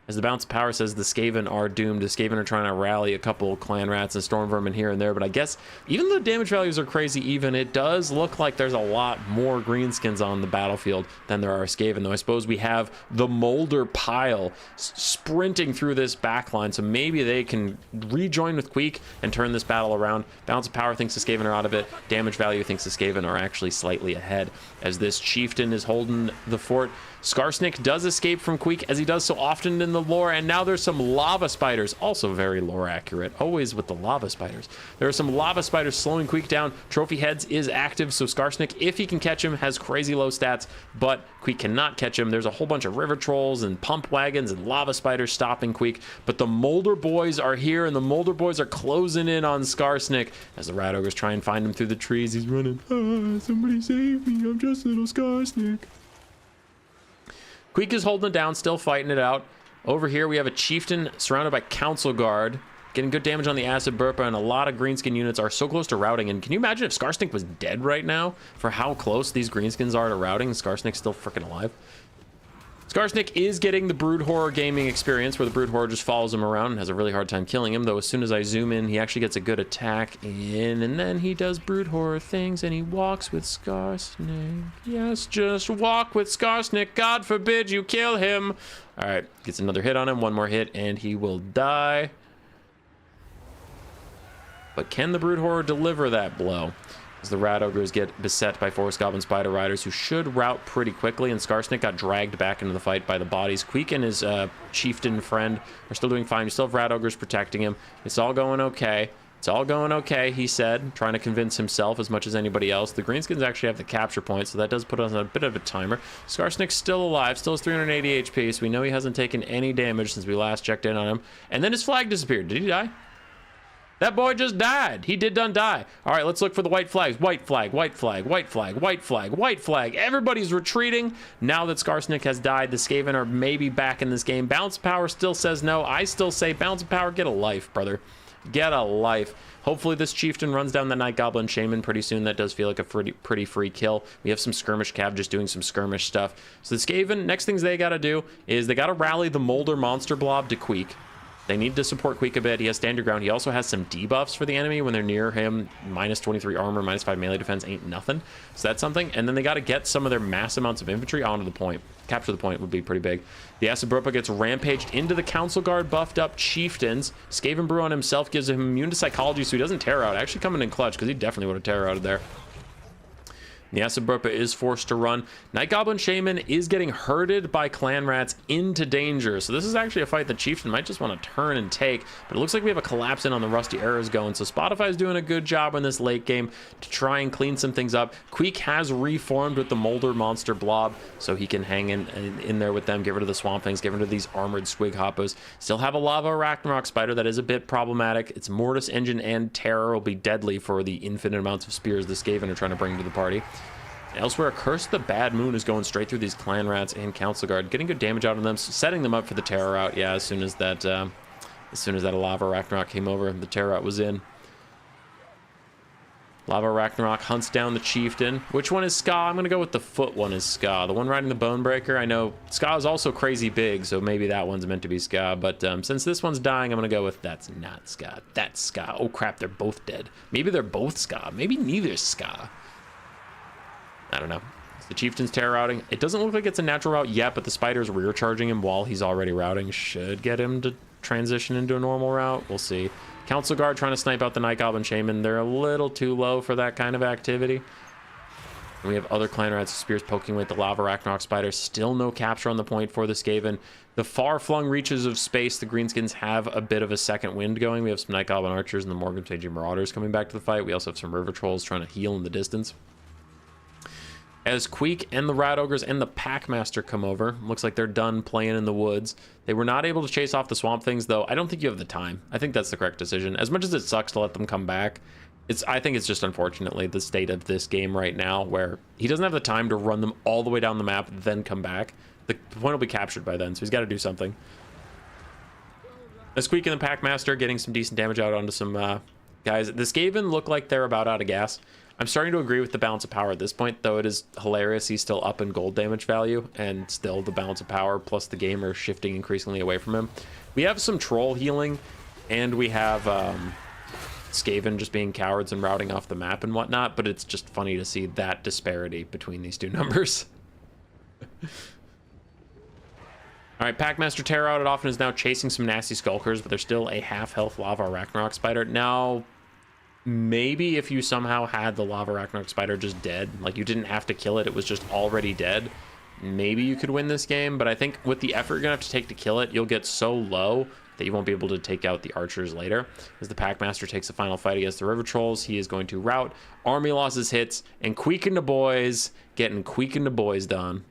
As the balance of power says, the Skaven are doomed. The Skaven are trying to rally a couple clan rats and storm vermin here and there, but I guess even though damage values are crazy even, it does look like there's a lot more greenskins on the battlefield than there are Skaven, though I suppose we have the Molder pile sprinting through this backline, so maybe they can rejoin with Queek and turn this battle around. Balance of power thinks the Skaven are out of it. Damage value thinks the Skaven are actually slightly ahead as this chieftain is holding the fort. Skarsnik does escape from Queek, as he does so often in the lore, and now there's some lava spiders, also very lore accurate, always with the lava spiders. There are some lava spiders slowing Queek down. Trophy Heads is active, so Skarsnik, if he can catch him, has crazy low stats, but Queek cannot catch him. There's a whole bunch of river trolls and pump wagons and lava spiders stopping Queek, but the Molder boys are here, and the Molder boys are closing in on Skarsnik as the rat ogres try and find him through the trees. He's running, somebody save me, I'm just little Skarsnik. Queek is holding it down, still fighting it out. Over here, we have a chieftain surrounded by council guard, getting good damage on the acid burpa, and a lot of greenskin units are so close to routing. And can you imagine if Skarsnik was dead right now for how close these greenskins are to routing? Skarsnik's still freaking alive. Skarsnik is getting the Brood Horror gaming experience, where the Brood Horror just follows him around and has a really hard time killing him, though as soon as I zoom in, he actually gets a good attack in, and then he does Brood Horror things, and he walks with Skarsnik. Yes, just walk with Skarsnik. God forbid you kill him. All right, gets another hit on him, one more hit, and he will die. But can the Brood Horror deliver that blow? As the rat ogres get beset by Forest Goblin Spider Riders, who should rout pretty quickly, and Skarsnik got dragged back into the fight by the bodies. Queek and his chieftain friend are still doing fine. You still have rat ogres protecting him. It's all going okay. It's all going okay, he said, trying to convince himself as much as anybody else. The greenskins actually have the capture point, so that does put us on a bit of a timer. Skarsnik's still alive, still has 380 HP, so we know he hasn't taken any damage since we last checked in on him. And then his flag disappeared. Did he die? That boy just died. He did done die. All right, let's look for the white flags. White flag, white flag, white flag, white flag, white flag. Everybody's retreating. Now that Skarsnik has died, the Skaven are maybe back in this game. Balance of power still says no. I still say balance of power, get a life, brother. Get a life. Hopefully this chieftain runs down the Night Goblin Shaman pretty soon. That does feel like a pretty free kill. We have some skirmish cav just doing some skirmish stuff. So the Skaven, next things they got to do is they got to rally the Molder monster blob to Queek. They need to support Queek a bit. He has stand your ground. He also has some debuffs for the enemy when they're near him. Minus 23 armor, minus 5 melee defense ain't nothing. So that's something. And then they got to get some of their mass amounts of infantry onto the point. Capture the point would be pretty big. The Acid Burpa gets rampaged into the Council Guard buffed up chieftains. Skaven Brew on himself gives him immune to psychology, so he doesn't tear out. Actually coming in clutch, because he definitely would have tear out of there. The Acid Burpa is forced to run. Night Goblin Shaman is getting herded by clan rats into danger. So this is actually a fight the chieftain might just want to turn and take. But it looks like we have a collapse in on the Rusty Arrows going. So Spotify is doing a good job in this late game to try and clean some things up. Queek has reformed with the Molder Monster Blob, so he can hang in there with them, get rid of the Swamp Things, get rid of these armored Swig Hoppos. Still have a Lava Ragnarok Spider that is a bit problematic. Its Mortis Engine and Terror will be deadly for the infinite amounts of spears the Skaven are trying to bring to the party. Elsewhere, Curse of the Bad Moon is going straight through these clan rats and council guard, getting good damage out of them, setting them up for the terror out. Yeah, as soon as that Lava Ragnarok came over, the terror out was in. Lava Ragnarok hunts down the chieftain. Which one is Ska? I'm gonna go with the foot one is Ska. The one riding the Bonebreaker. I know Ska is also crazy big, so maybe that one's meant to be Ska. But since this one's dying, I'm gonna go with that's not Ska. That's Ska. Oh crap, they're both dead. Maybe they're both Ska. Maybe neither's Ska. I don't know. The chieftain's terror routing. It doesn't look like it's a natural route yet, but the spider's rear charging him while he's already routing should get him to transition into a normal route. We'll see. Council Guard trying to snipe out the Night Goblin Shaman. They're a little too low for that kind of activity. And we have other clan rats, spears poking away at the Lava Ragnarok Spider. Still no capture on the point for the Skaven. The far-flung reaches of space, the Greenskins have a bit of a second wind going. We have some Night Goblin Archers and the Morgantage Marauders coming back to the fight. We also have some River Trolls trying to heal in the distance. As Queek and the Rat Ogres and the Packmaster come over, looks like they're done playing in the woods. They were not able to chase off the Swamp Things, though. I don't think you have the time. I think that's the correct decision. As much as it sucks to let them come back, I think it's just unfortunately the state of this game right now, where he doesn't have the time to run them all the way down the map, then come back. The point will be captured by then, so he's got to do something. As Queek and the Packmaster getting some decent damage out onto some guys. The Skaven look like they're about out of gas. I'm starting to agree with the balance of power at this point, though it is hilarious. He's still up in gold damage value, and still the balance of power plus the game are shifting increasingly away from him. We have some troll healing, and we have Skaven just being cowards and routing off the map and whatnot, but it's just funny to see that disparity between these two numbers. All right, Packmaster Terror out. It often is now chasing some nasty Skulkers, but there's still a half-health Lava Ragnarok Spider. Now, maybe if you somehow had the Lava Ragnarok Spider just dead, like you didn't have to kill it, it was just already dead, maybe you could win this game. But I think with the effort you're gonna have to take to kill it, you'll get so low that you won't be able to take out the archers later. As the Packmaster takes the final fight against the River Trolls, he is going to rout, army losses hits, and Queeking the boys, getting Queeking the boys done.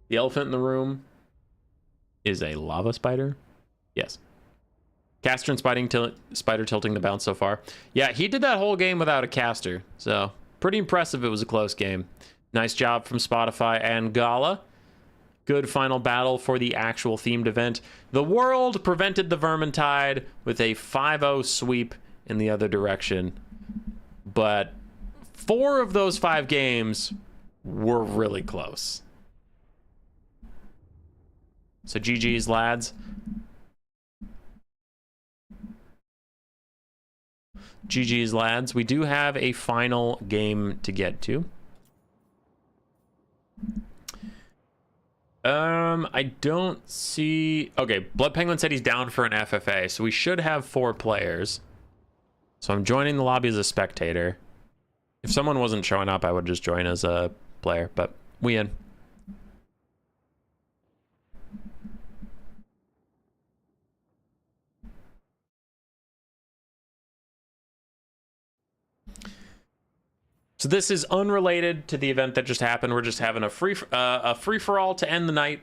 The elephant in the room is a lava spider. Yes. Caster and spider tilting the bounce so far. Yeah, he did that whole game without a caster. So pretty impressive. It was a close game. Nice job from Spotify and Gala. Good final battle for the actual themed event. The world prevented the Vermintide with a 5-0 sweep in the other direction. But 4 of those 5 games were really close. So GG's, lads. GG's, lads. We do have a final game to get to. I don't see... Okay, Blood Penguin said he's down for an FFA, so we should have 4 players. So I'm joining the lobby as a spectator. If someone wasn't showing up, I would just join as a player, but we in. So this is unrelated to the event that just happened. We're just having a free-for-all to end the night.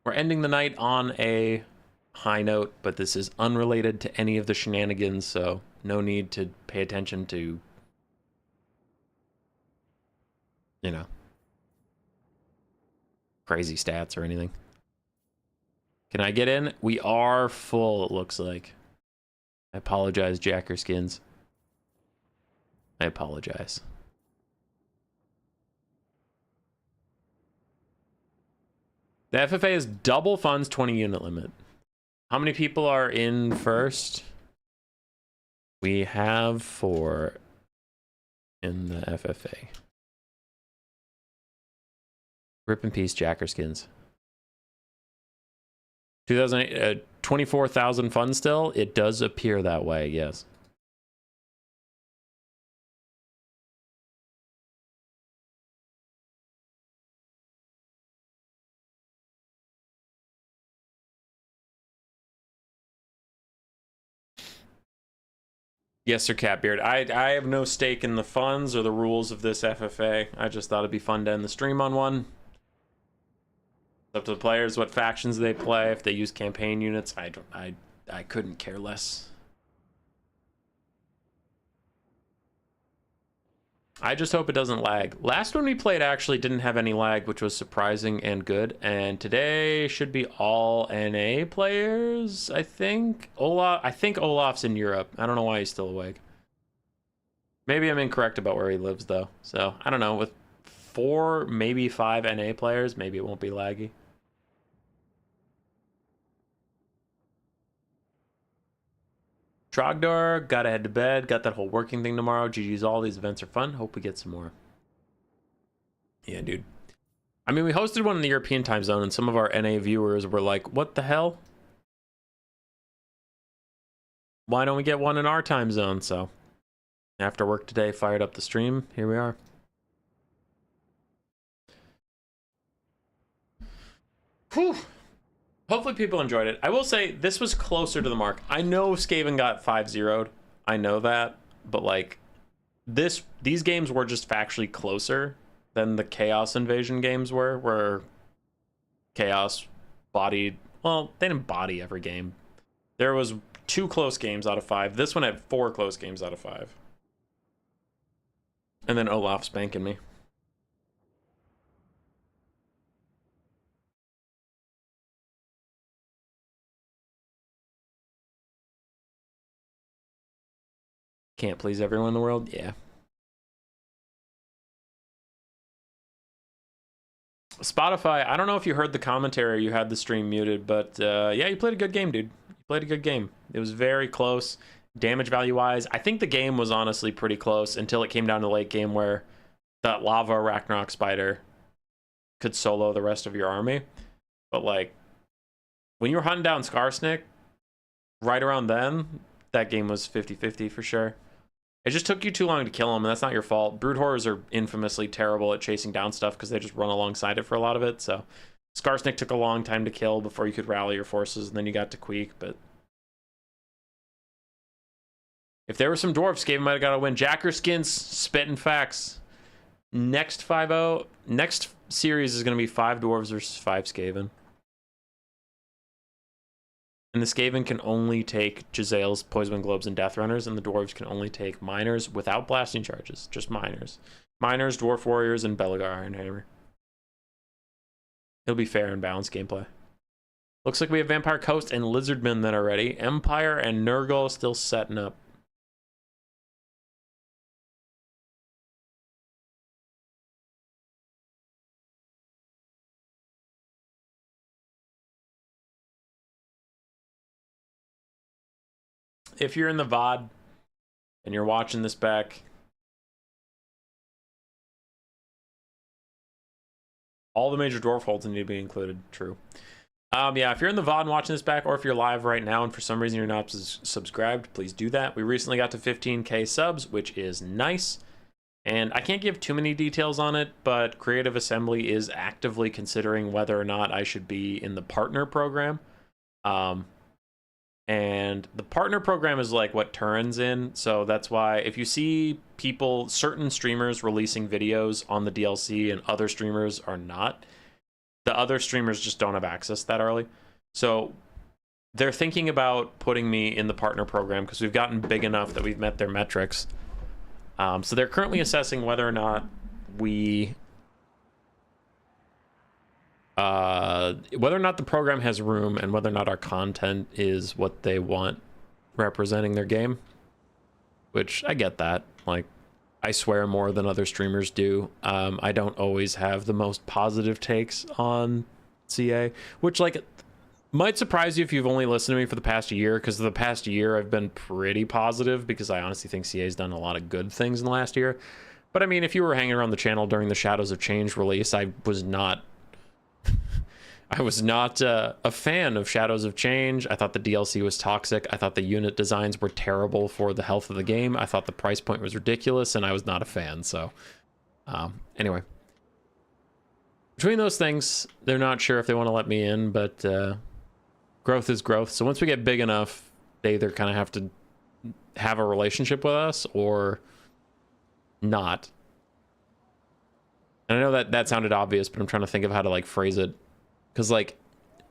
We're ending the night on a high note, but this is unrelated to any of the shenanigans, so no need to pay attention to, you know, crazy stats or anything. Can I get in? We are full, it looks like. I apologize, Jacker Skins. I apologize. The FFA is double funds, 20 unit limit. How many people are in first? We have 4 in the FFA. Rip in peace, Jacker Skins. 24,000 funds still? It does appear that way, yes. Yes, Sir Catbeard. I have no stake in the funds or the rules of this FFA. I just thought it'd be fun to end the stream on one. It's up to the players what factions they play. If they use campaign units, I couldn't care less. I just hope it doesn't lag. Last one we played actually didn't have any lag, which was surprising and good. And today should be all NA players, I think. I think Olaf's in Europe. I don't know why he's still awake. Maybe I'm incorrect about where he lives, though. So, I don't know. With 4, maybe 5 NA players, maybe it won't be laggy. Trogdor, gotta head to bed. Got that whole working thing tomorrow. GG's all. These events are fun. Hope we get some more. Yeah, dude. I mean, we hosted one in the European time zone, and some of our NA viewers were like, what the hell? Why don't we get one in our time zone? So, after work today, fired up the stream. Here we are. Whew. Hopefully people enjoyed it. I will say, this was closer to the mark. I know Skaven got 5-0'd. I know that. But, like, these games were just factually closer than the Chaos Invasion games were, where Chaos bodied... Well, they didn't body every game. There was 2 close games out of 5. This one had 4 close games out of 5. And then Olaf spanking me. Can't please everyone in the world? Yeah. Spotify, I don't know if you heard the commentary, you had the stream muted, but yeah, you played a good game, dude. You played a good game. It was very close. Damage value-wise, I think the game was honestly pretty close until it came down to the late game where that lava Ragnarok spider could solo the rest of your army. But, like, when you were hunting down Skarsnik, right around then, that game was 50-50 for sure. It just took you too long to kill him, and that's not your fault. Brood Horrors are infamously terrible at chasing down stuff because they just run alongside it for a lot of it. So Skarsnik took a long time to kill before you could rally your forces, and then you got to Queek. But if there were some dwarves, Skaven might have got a win. Jacker Skins, spitting facts. Next 5-0, next series is going to be 5 dwarves versus 5 Skaven. And the Skaven can only take Jezzail's Poison Globes and Death Runners, and the dwarves can only take miners without blasting charges. Just miners. Miners, Dwarf Warriors, and Belagar Ironhammer. It'll be fair and balanced gameplay. Looks like we have Vampire Coast and Lizardmen that are ready. Empire and Nurgle still setting up. If you're in the VOD and you're watching this back, all the major dwarf holds need to be included. True. Yeah, if you're in the VOD and watching this back, or if you're live right now and for some reason you're not subscribed, please do that. We recently got to 15K subs, which is nice. And I can't give too many details on it, but Creative Assembly is actively considering whether or not I should be in the partner program. And the partner program is like what Turin's in, so that's why if you see people, certain streamers releasing videos on the DLC and other streamers are not, the other streamers just don't have access that early. So they're thinking about putting me in the partner program because we've gotten big enough that we've met their metrics. So they're currently assessing whether or not we... whether or not the program has room and whether or not our content is what they want representing their game, which I get that. Like, I swear more than other streamers do. I don't always have the most positive takes on CA, which, like, might surprise you if you've only listened to me for the past year, because the past year I've been pretty positive because I honestly think CA's done a lot of good things in the last year. But I mean, if you were hanging around the channel during the Shadows of Change release, I was not a fan of Shadows of Change. I thought the DLC was toxic. I thought the unit designs were terrible for the health of the game. I thought the price point was ridiculous, and I was not a fan. So, anyway. Between those things, they're not sure if they want to let me in, but growth is growth. So once we get big enough, they either kind of have to have a relationship with us or not. And I know that sounded obvious, but I'm trying to think of how to, like, phrase it. Because, like,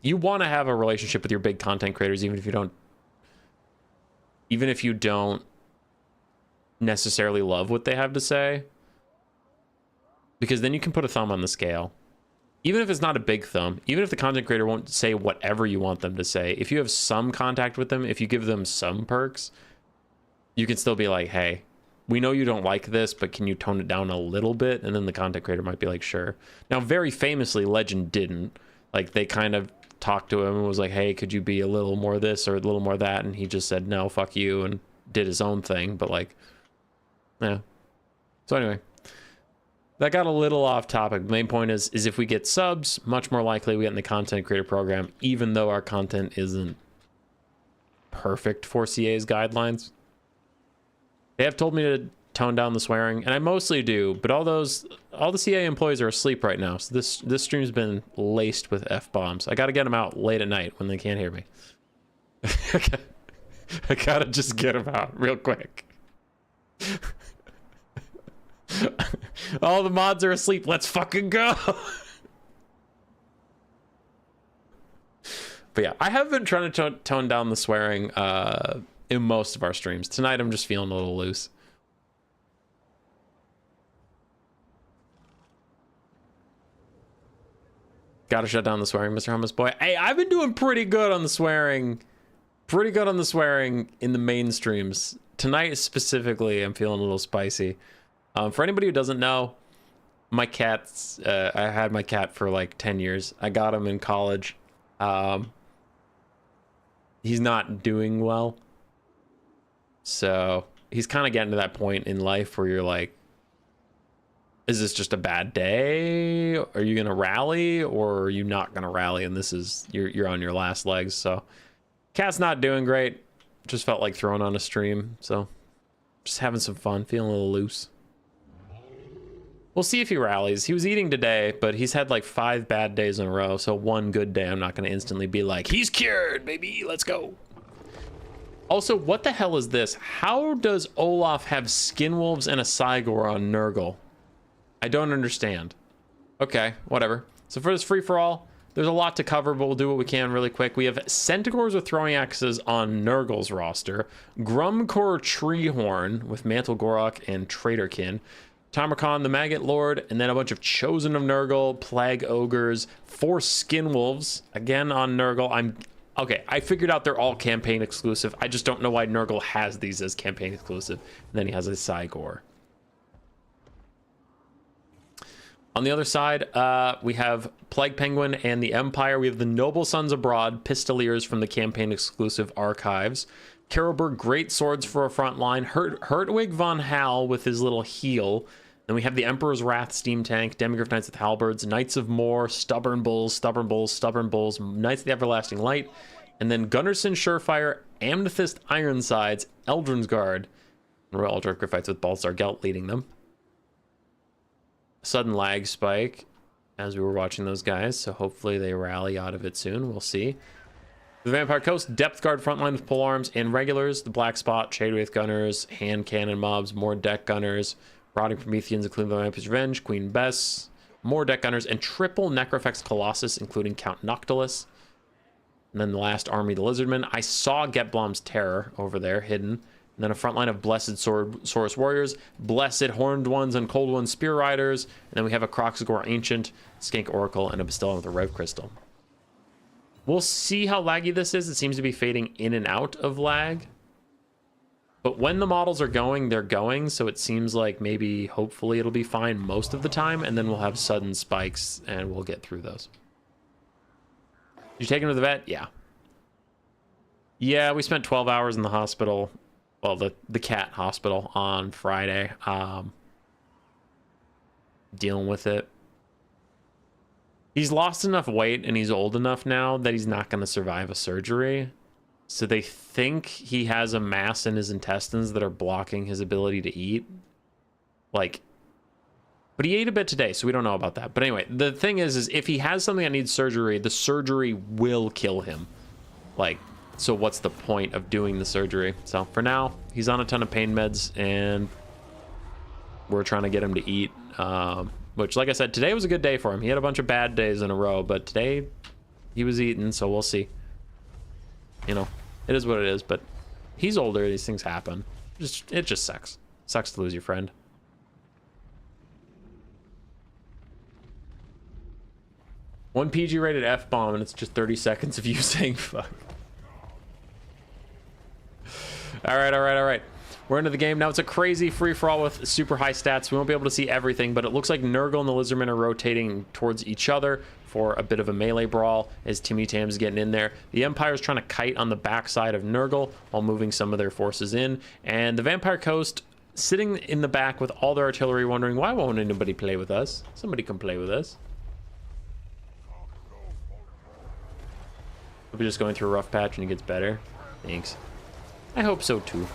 you want to have a relationship with your big content creators, even if you don't necessarily love what they have to say, because then you can put a thumb on the scale. Even if it's not a big thumb, even if the content creator won't say whatever you want them to say, if you have some contact with them, if you give them some perks, you can still be like, hey, we know you don't like this, but can you tone it down a little bit? And then the content creator might be like, sure. Now, very famously, Legend didn't. Like, they kind of talked to him and was like, hey, could you be a little more this or a little more that? And he just said, no, fuck you, and did his own thing. But, like, yeah. So anyway, that got a little off topic. The main point is if we get subs, much more likely we get in the content creator program, even though our content isn't perfect for CA's guidelines. They have told me to tone down the swearing, and I mostly do, but all the CA employees are asleep right now, so this stream's been laced with F-bombs. I gotta get them out late at night when they can't hear me. I gotta just get them out real quick. All the mods are asleep. Let's fucking go. But yeah, I have been trying to tone down the swearing in most of our streams. Tonight, I'm just feeling a little loose. Gotta shut down the swearing, Mr. Hummus Boy. Hey, I've been doing pretty good on the swearing. Pretty good on the swearing in the main streams. Tonight, specifically, I'm feeling a little spicy. For anybody who doesn't know, my cat's, I had my cat for like 10 years. I got him in college. He's not doing well. So he's kind of getting to that point in life where you're like, is this just a bad day? Are you going to rally, or are you not going to rally? And this is, you're on your last legs. So cat's not doing great. Just felt like throwing on a stream. So just having some fun, feeling a little loose. We'll see if he rallies. He was eating today, but he's had like 5 bad days in a row. So one good day, I'm not going to instantly be like, he's cured, baby, let's go. Also, what the hell is this? How does Olaf have skinwolves and a Cygor on Nurgle? I don't understand. Okay, whatever. So for this free-for-all, there's a lot to cover, but we'll do what we can really quick. We have Centaurs with throwing axes on Nurgle's roster, Grumcore Treehorn with Mantle Gorok and Traitorkin, Tamarkon the Maggot Lord, and then a bunch of Chosen of Nurgle, Plague Ogres, 4 Skinwolves, again on Nurgle. Okay, I figured out they're all campaign exclusive. I just don't know why Nurgle has these as campaign exclusive. And then he has a Cygor. On the other side, we have Plague Penguin and the Empire. We have the Noble Sons Abroad, Pistoliers from the campaign exclusive archives. Carroburg Great Swords for a front line. Hertwig von Hal with his little heel. Then we have the Emperor's Wrath Steam Tank, Demigryph Knights with Halberds, Knights of Moor, Stubborn Bulls, Knights of the Everlasting Light, and then Gunnarsson Surefire, Amethyst Ironsides, Eldrin's Guard, and Royal Ultra Griffites with Balthazar Gelt leading them. Sudden lag spike as we were watching those guys, so hopefully they rally out of it soon. We'll see. The Vampire Coast, Depth Guard frontline with polearms and regulars, the Black Spot, Shadewraith Gunners, Hand Cannon Mobs, more Deck Gunners, Rotting Prometheans, including the Vampire's Revenge, Queen Bess, more Deck Gunners, and triple Necrofex Colossus, including Count Noctilus. And then the last army, the Lizardmen. I saw Getblom's Terror over there, hidden. And then a front line of Blessed Saurus Warriors, Blessed Horned Ones and Cold Ones Spear Riders, and then we have a Kroxigor Ancient, Skank Oracle, and a Bastilla with a Rev Crystal. We'll see how laggy this is. It seems to be fading in and out of lag. But when the models are going, they're going, so it seems like maybe, hopefully, it'll be fine most of the time, and then we'll have sudden spikes, and we'll get through those. Did you take him to the vet? Yeah. Yeah, we spent 12 hours in the hospital, well, the cat hospital on Friday, dealing with it. He's lost enough weight, and he's old enough now that he's not going to survive a surgery. So they think he has a mass in his intestines that are blocking his ability to eat. Like, but he ate a bit today, so we don't know about that. But anyway, the thing is if he has something that needs surgery, the surgery will kill him. Like, so what's the point of doing the surgery? So for now, he's on a ton of pain meds, and we're trying to get him to eat. Which, like I said, today was a good day for him. He had a bunch of bad days in a row, but today he was eating, so we'll see. You know, it is what it is, but he's older. These things happen. It just sucks. Sucks to lose your friend. One PG rated F-bomb, and it's just 30 seconds of you saying fuck. All right. We're into the game. Now it's a crazy free-for-all with super high stats. We won't be able to see everything, but it looks like Nurgle and the Lizardmen are rotating towards each other for a bit of a melee brawl as Timmy Tam's getting in there. The Empire's trying to kite on the backside of Nurgle while moving some of their forces in. And the Vampire Coast sitting in the back with all their artillery wondering, why won't anybody play with us? Somebody come play with us. We'll be just going through a rough patch and it gets better. Thanks. I hope so too.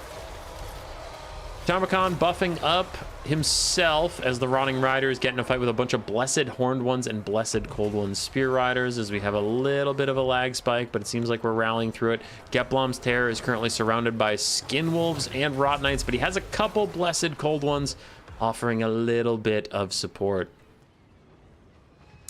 Tamacon buffing up himself as the Rotting Rider is getting a fight with a bunch of Blessed Horned Ones and Blessed Cold Ones Spear Riders as we have a little bit of a lag spike, but it seems like we're rallying through it. Getblom's Terror is currently surrounded by Skin Wolves and Rot Knights, but he has a couple Blessed Cold Ones offering a little bit of support.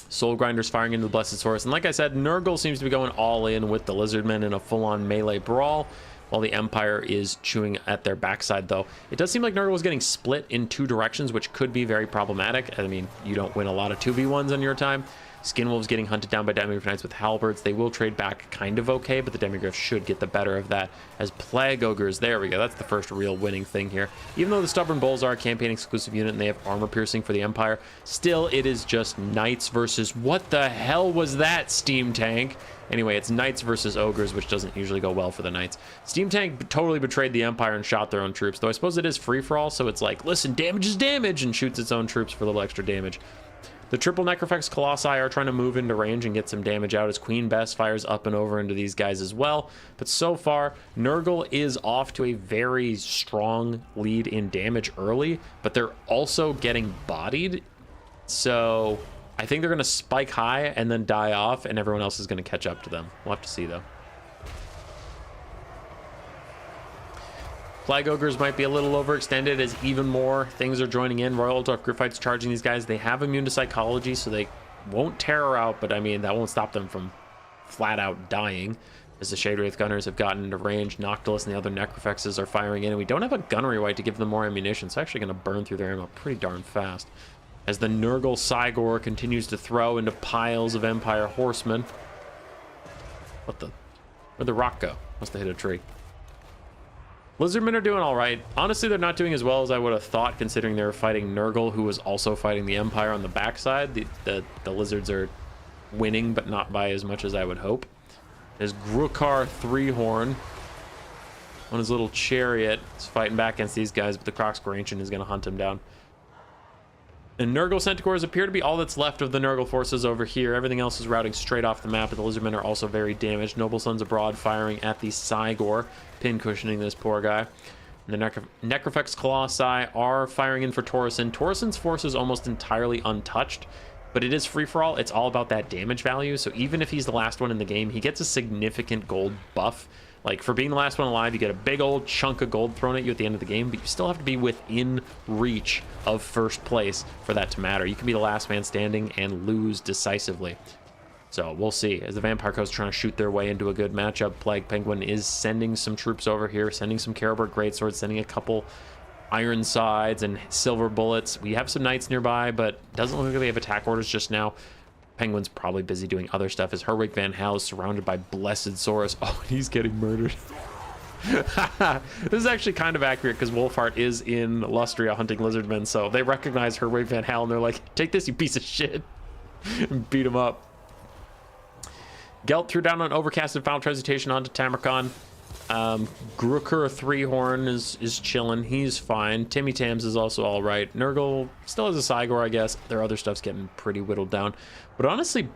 Soul Grinders firing into the Blessed Source, and like I said, Nurgle seems to be going all in with the Lizardmen in a full-on melee brawl, while the Empire is chewing at their backside, though. It does seem like Nurgle is getting split in two directions, which could be very problematic. I mean, you don't win a lot of 2v1s in your time. Skinwolves getting hunted down by Demigryph Knights with halberds. They will trade back kind of okay, but the Demigryph should get the better of that as Plague Ogres. There we go. That's the first real winning thing here. Even though the Stubborn Bulls are a campaign exclusive unit and they have armor piercing for the Empire, still it is just Knights versus... What the hell was that, Steam Tank? Anyway, it's Knights versus Ogres, which doesn't usually go well for the Knights. Steam Tank totally betrayed the Empire and shot their own troops, though I suppose it is free-for-all, so it's like, listen, damage is damage, and shoots its own troops for a little extra damage. The triple Necrofex Colossi are trying to move into range and get some damage out as Queen Bess fires up and over into these guys as well. But so far, Nurgle is off to a very strong lead in damage early, but they're also getting bodied. So I think they're going to spike high and then die off, and everyone else is going to catch up to them. We'll have to see, though. Plague Ogres might be a little overextended as even more things are joining in. Royal Ultaf Gryphites charging these guys. They have immune to psychology, so they won't terror out, but I mean, that won't stop them from flat out dying. As the Shade Wraith Gunners have gotten into range, Noctilus and the other Necrofexes are firing in, and we don't have a Gunnery Wight to give them more ammunition, so actually going to burn through their ammo pretty darn fast. As the Nurgle Cygor continues to throw into piles of Empire Horsemen. What the? Where'd the rock go? Must have hit a tree. Lizardmen are doing all right. Honestly, they're not doing as well as I would have thought, considering they were fighting Nurgle, who was also fighting the Empire on the backside. The Lizards are winning, but not by as much as I would hope. There's Grukar Threehorn on his little chariot. He's fighting back against these guys, but the Croxcore Ancient is going to hunt him down. And Nurgle Centaurs appear to be all that's left of the Nurgle forces over here. Everything else is routing straight off the map, but the Lizardmen are also very damaged. Noble Sons Abroad firing at the Cygor, pin cushioning this poor guy. And the Necrofex Colossi are firing in for Taurison. Taurison's force is almost entirely untouched, but it is free-for-all. It's all about that damage value, so even if he's the last one in the game, he gets a significant gold buff. Like, for being the last one alive, you get a big old chunk of gold thrown at you at the end of the game, but you still have to be within reach of first place for that to matter. You can be the last man standing and lose decisively. So we'll see. As the Vampire Coast trying to shoot their way into a good matchup, Plague Penguin is sending some troops over here, sending some Carroburg Greatswords, sending a couple Iron Sides and Silver Bullets. We have some Knights nearby, but doesn't look like they have attack orders just now. Penguin's probably busy doing other stuff as Herwig Van Hal is surrounded by Blessed Saurus. Oh, he's getting murdered. This is actually kind of accurate because Wolfheart is in Lustria hunting Lizardmen, so they recognize Herwig Van Hal and they're like, take this, you piece of shit, and beat him up. Gelt threw down an Overcasted Final Transmutation onto Tamarkon. Grukar Threehorn is chilling. He's fine. Timmy Tams is also all right. Nurgle still has a Cygor, I guess. Their other stuff's getting pretty whittled down. But honestly,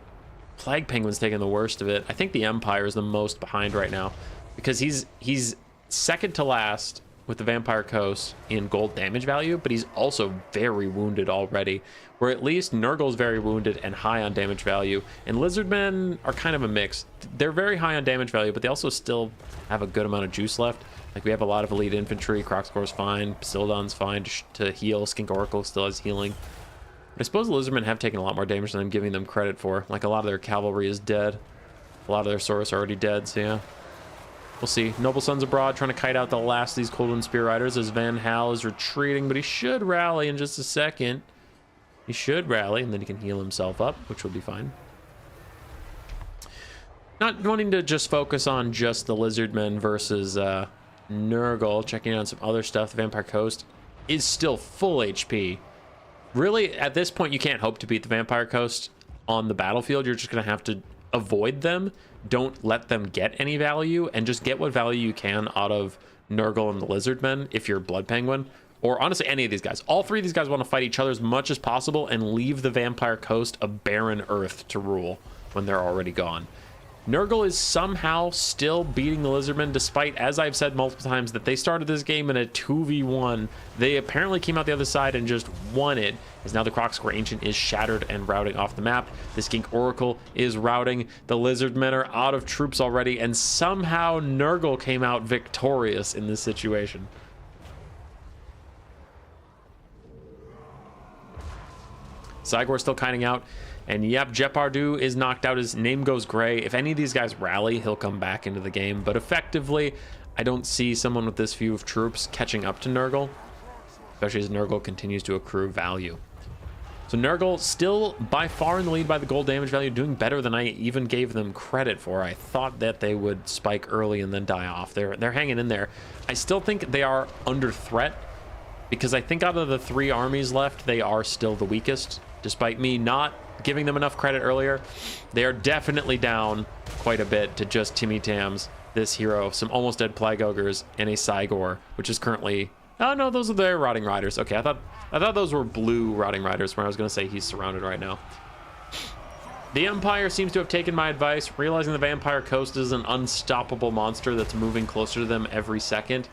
Plague Penguin's taking the worst of it. I think the Empire is the most behind right now because he's second to last with the Vampire Coast in gold damage value, but he's also very wounded already. Where at least Nurgle's very wounded and high on damage value, and Lizardmen are kind of a mix. They're very high on damage value, but they also still have a good amount of juice left. Like, we have a lot of elite infantry. Croxcore's fine, Basildon's fine to heal, Skink Oracle still has healing. But I suppose the Lizardmen have taken a lot more damage than I'm giving them credit for. Like, a lot of their cavalry is dead. A lot of their Saurus are already dead, so yeah. We'll see. Noble Sons Abroad trying to kite out the last of these Cold Wind Spear Riders as Van Hal is retreating, but he should rally in just a second. He should rally, and then he can heal himself up, which will be fine. Not wanting to just focus on just the Lizardmen versus Nurgle, checking out some other stuff. The Vampire Coast is still full HP. Really, at this point, you can't hope to beat the Vampire Coast on the battlefield. You're just going to have to avoid them. Don't let them get any value, and just get what value you can out of Nurgle and the Lizardmen if you're Blood Penguin. Or honestly, any of these guys. All three of these guys want to fight each other as much as possible and leave the Vampire Coast a barren earth to rule when they're already gone. Nurgle is somehow still beating the Lizardmen, despite, as I've said multiple times, that they started this game in a 2v1. They apparently came out the other side and just won it, as now the Croc-Square Ancient is shattered and routing off the map. The Skink Oracle is routing. The Lizardmen are out of troops already, and somehow Nurgle came out victorious in this situation. Cygor still kiting out. And yep, Jepardu is knocked out. His name goes gray. If any of these guys rally, he'll come back into the game. But effectively, I don't see someone with this few of troops catching up to Nurgle, especially as Nurgle continues to accrue value. So Nurgle still by far in the lead by the gold damage value, doing better than I even gave them credit for. I thought that they would spike early and then die off. They're hanging in there. I still think they are under threat, because I think out of the 3 armies left, they are still the weakest, despite me not giving them enough credit earlier. They are definitely down quite a bit to just Timmy Tams, this hero, some almost dead Plague Ogres, and a Cygor, which is currently... Oh no, those are their Rotting Riders. Okay, I thought those were blue Rotting Riders, where I was going to say he's surrounded right now. The Empire seems to have taken my advice, realizing the Vampire Coast is an unstoppable monster that's moving closer to them every second.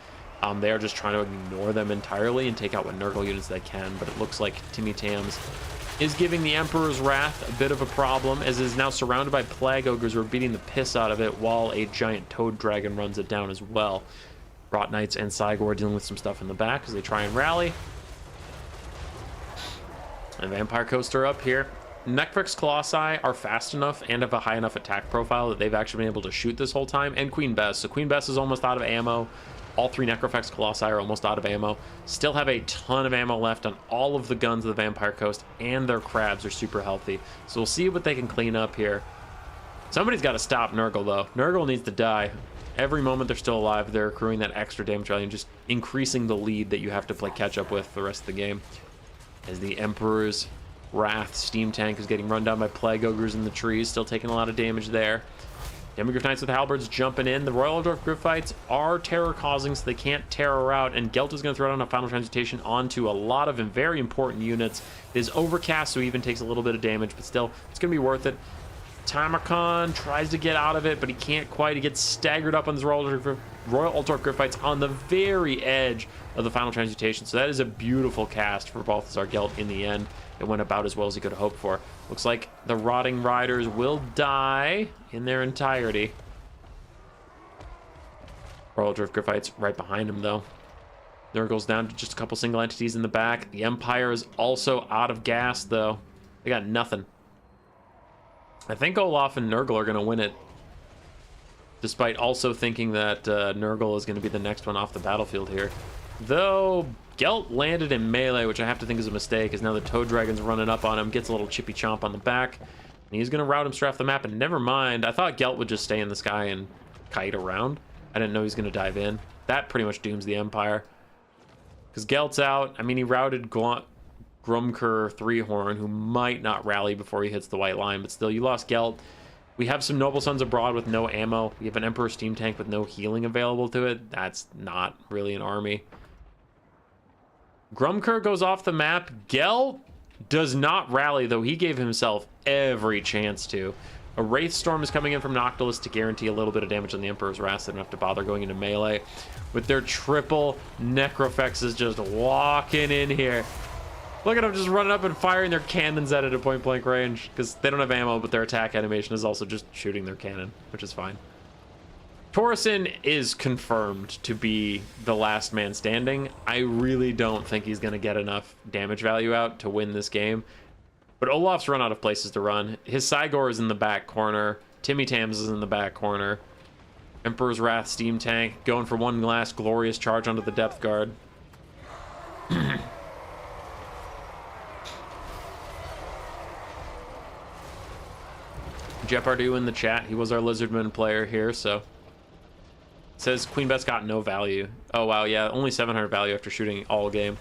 They are just trying to ignore them entirely and take out what Nurgle units they can, but it looks like Timmy Tams is giving the Emperor's Wrath a bit of a problem, as it is now surrounded by Plague Ogres who are beating the piss out of it, while a giant Toad Dragon runs it down as well. Rot Knights and Cygor dealing with some stuff in the back as they try and rally. And Vampire Coast are up here. Necrofex Colossi are fast enough and have a high enough attack profile that they've actually been able to shoot this whole time, and Queen Bess. So Queen Bess is almost out of ammo. All 3 Necrofex Colossi are almost out of ammo. Still have a ton of ammo left on all of the guns of the Vampire Coast, and their crabs are super healthy. So we'll see what they can clean up here. Somebody's got to stop Nurgle, though. Nurgle needs to die. Every moment they're still alive, they're accruing that extra damage value and just increasing the lead that you have to play catch up with the rest of the game. As the Emperor's Wrath Steam Tank is getting run down by Plague Ogres in the trees, still taking a lot of damage there. Demigryph Knights with Halberds jumping in. The Royal Eldorf Gryphites are terror-causing, so they can't terror out, and Gelt is going to throw down a Final Transmutation onto a lot of very important units. It is overcast, so he even takes a little bit of damage, but still, it's going to be worth it. Tamarkon tries to get out of it, but he can't quite. He gets staggered up on his Royal Eldorf Gryphites on the very edge of the Final Transmutation, so that is a beautiful cast for Balthazar Gelt in the end. It went about as well as he could have hoped for. Looks like the Rotting Riders will die in their entirety. Royal Drift Gryphites right behind him, though. Nurgle's down to just a couple single entities in the back. The Empire is also out of gas, though. They got nothing. I think Olaf and Nurgle are going to win it, despite also thinking that Nurgle is going to be the next one off the battlefield here. Though Gelt landed in melee, which I have to think is a mistake, as now the Toad Dragon's running up on him, gets a little chippy chomp on the back, and he's going to route him straight off the map. And never mind, I thought Gelt would just stay in the sky and kite around. I didn't know he was going to dive in. That pretty much dooms the Empire, because Gelt's out. I mean, he routed Grumker Threehorn, who might not rally before he hits the white line, but still, you lost Gelt. We have some Noble Sons Abroad with no ammo. We have an Emperor Steam Tank with no healing available to it. That's not really an army. Grumker goes off the map. Gelt does not rally, though he gave himself every chance to. A Wraith Storm is coming in from Noctilus to guarantee a little bit of damage on the Emperor's Wrath, so they don't have to bother going into melee. With their triple Necrofexes just walking in here. Look at them just running up and firing their cannons at it at point blank range, because they don't have ammo, but their attack animation is also just shooting their cannon, which is fine. Torreson is confirmed to be the last man standing. I really don't think he's going to get enough damage value out to win this game. But Olaf's run out of places to run. His Cygor is in the back corner. Timmy Tams is in the back corner. Emperor's Wrath Steam Tank going for one last glorious charge onto the depth guard. Jepardu in the chat. He was our Lizardmen player here, so Says Queen Beth's got no value. Oh, wow, yeah, only 700 value after shooting all game.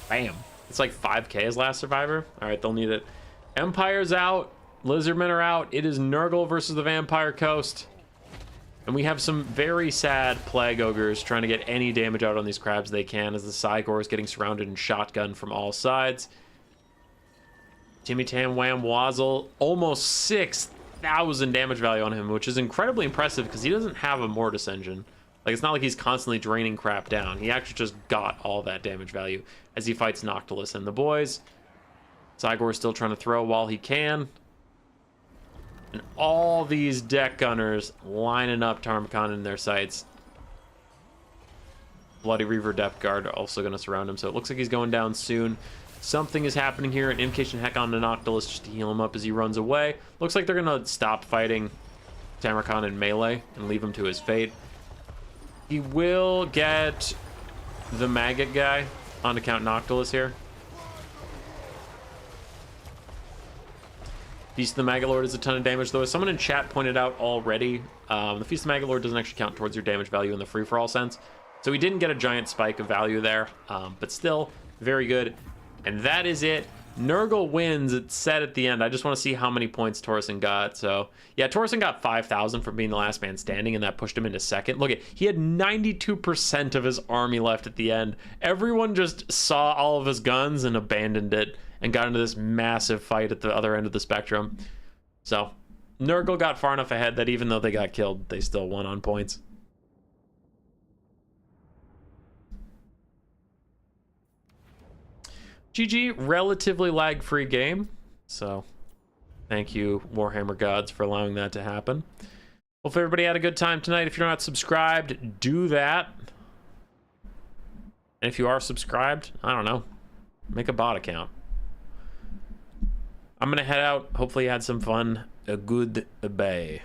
Bam. It's like 5k as last survivor. All right, they'll need it. Empire's out. Lizardmen are out. It is Nurgle versus the Vampire Coast. And we have some very sad Plague Ogres trying to get any damage out on these crabs they can as the Cygor is getting surrounded and shotgun from all sides. Timmy Tam Wham Wazzle, almost 6,000 damage value on him, which is incredibly impressive because he doesn't have a Mortis engine. Like, it's not like he's constantly draining crap down. He actually just got all that damage value as he fights Noctilus and the boys. Cygor is still trying to throw while he can. And all these deck gunners lining up Tarmacon in their sights. Bloody Reaver Depth Guard also going to surround him, so it looks like he's going down soon. Something is happening here. An Invocation Heck on the Noctilus just to heal him up as he runs away. Looks like they're going to stop fighting Tamarcon in melee and leave him to his fate. He will get the Maggot guy on account Noctilus here. Feast of the Maggot Lord is a ton of damage, though. As someone in chat pointed out already, the Feast of the Maggot Lord doesn't actually count towards your damage value in the free-for-all sense. So he didn't get a giant spike of value there, but still very good. And that is it. Nurgle wins. It's set at the end. I just want to see how many points Torsen got. So, yeah, Torsen got 5,000 from being the last man standing, and that pushed him into second. Look, he had 92% of his army left at the end. Everyone just saw all of his guns and abandoned it and got into this massive fight at the other end of the spectrum. So, Nurgle got far enough ahead that even though they got killed, they still won on points. GG, relatively lag-free game. So, thank you, Warhammer gods, for allowing that to happen. Hopefully everybody had a good time tonight. If you're not subscribed, do that. And if you are subscribed, I don't know, make a bot account. I'm going to head out. Hopefully you had some fun. A good bay.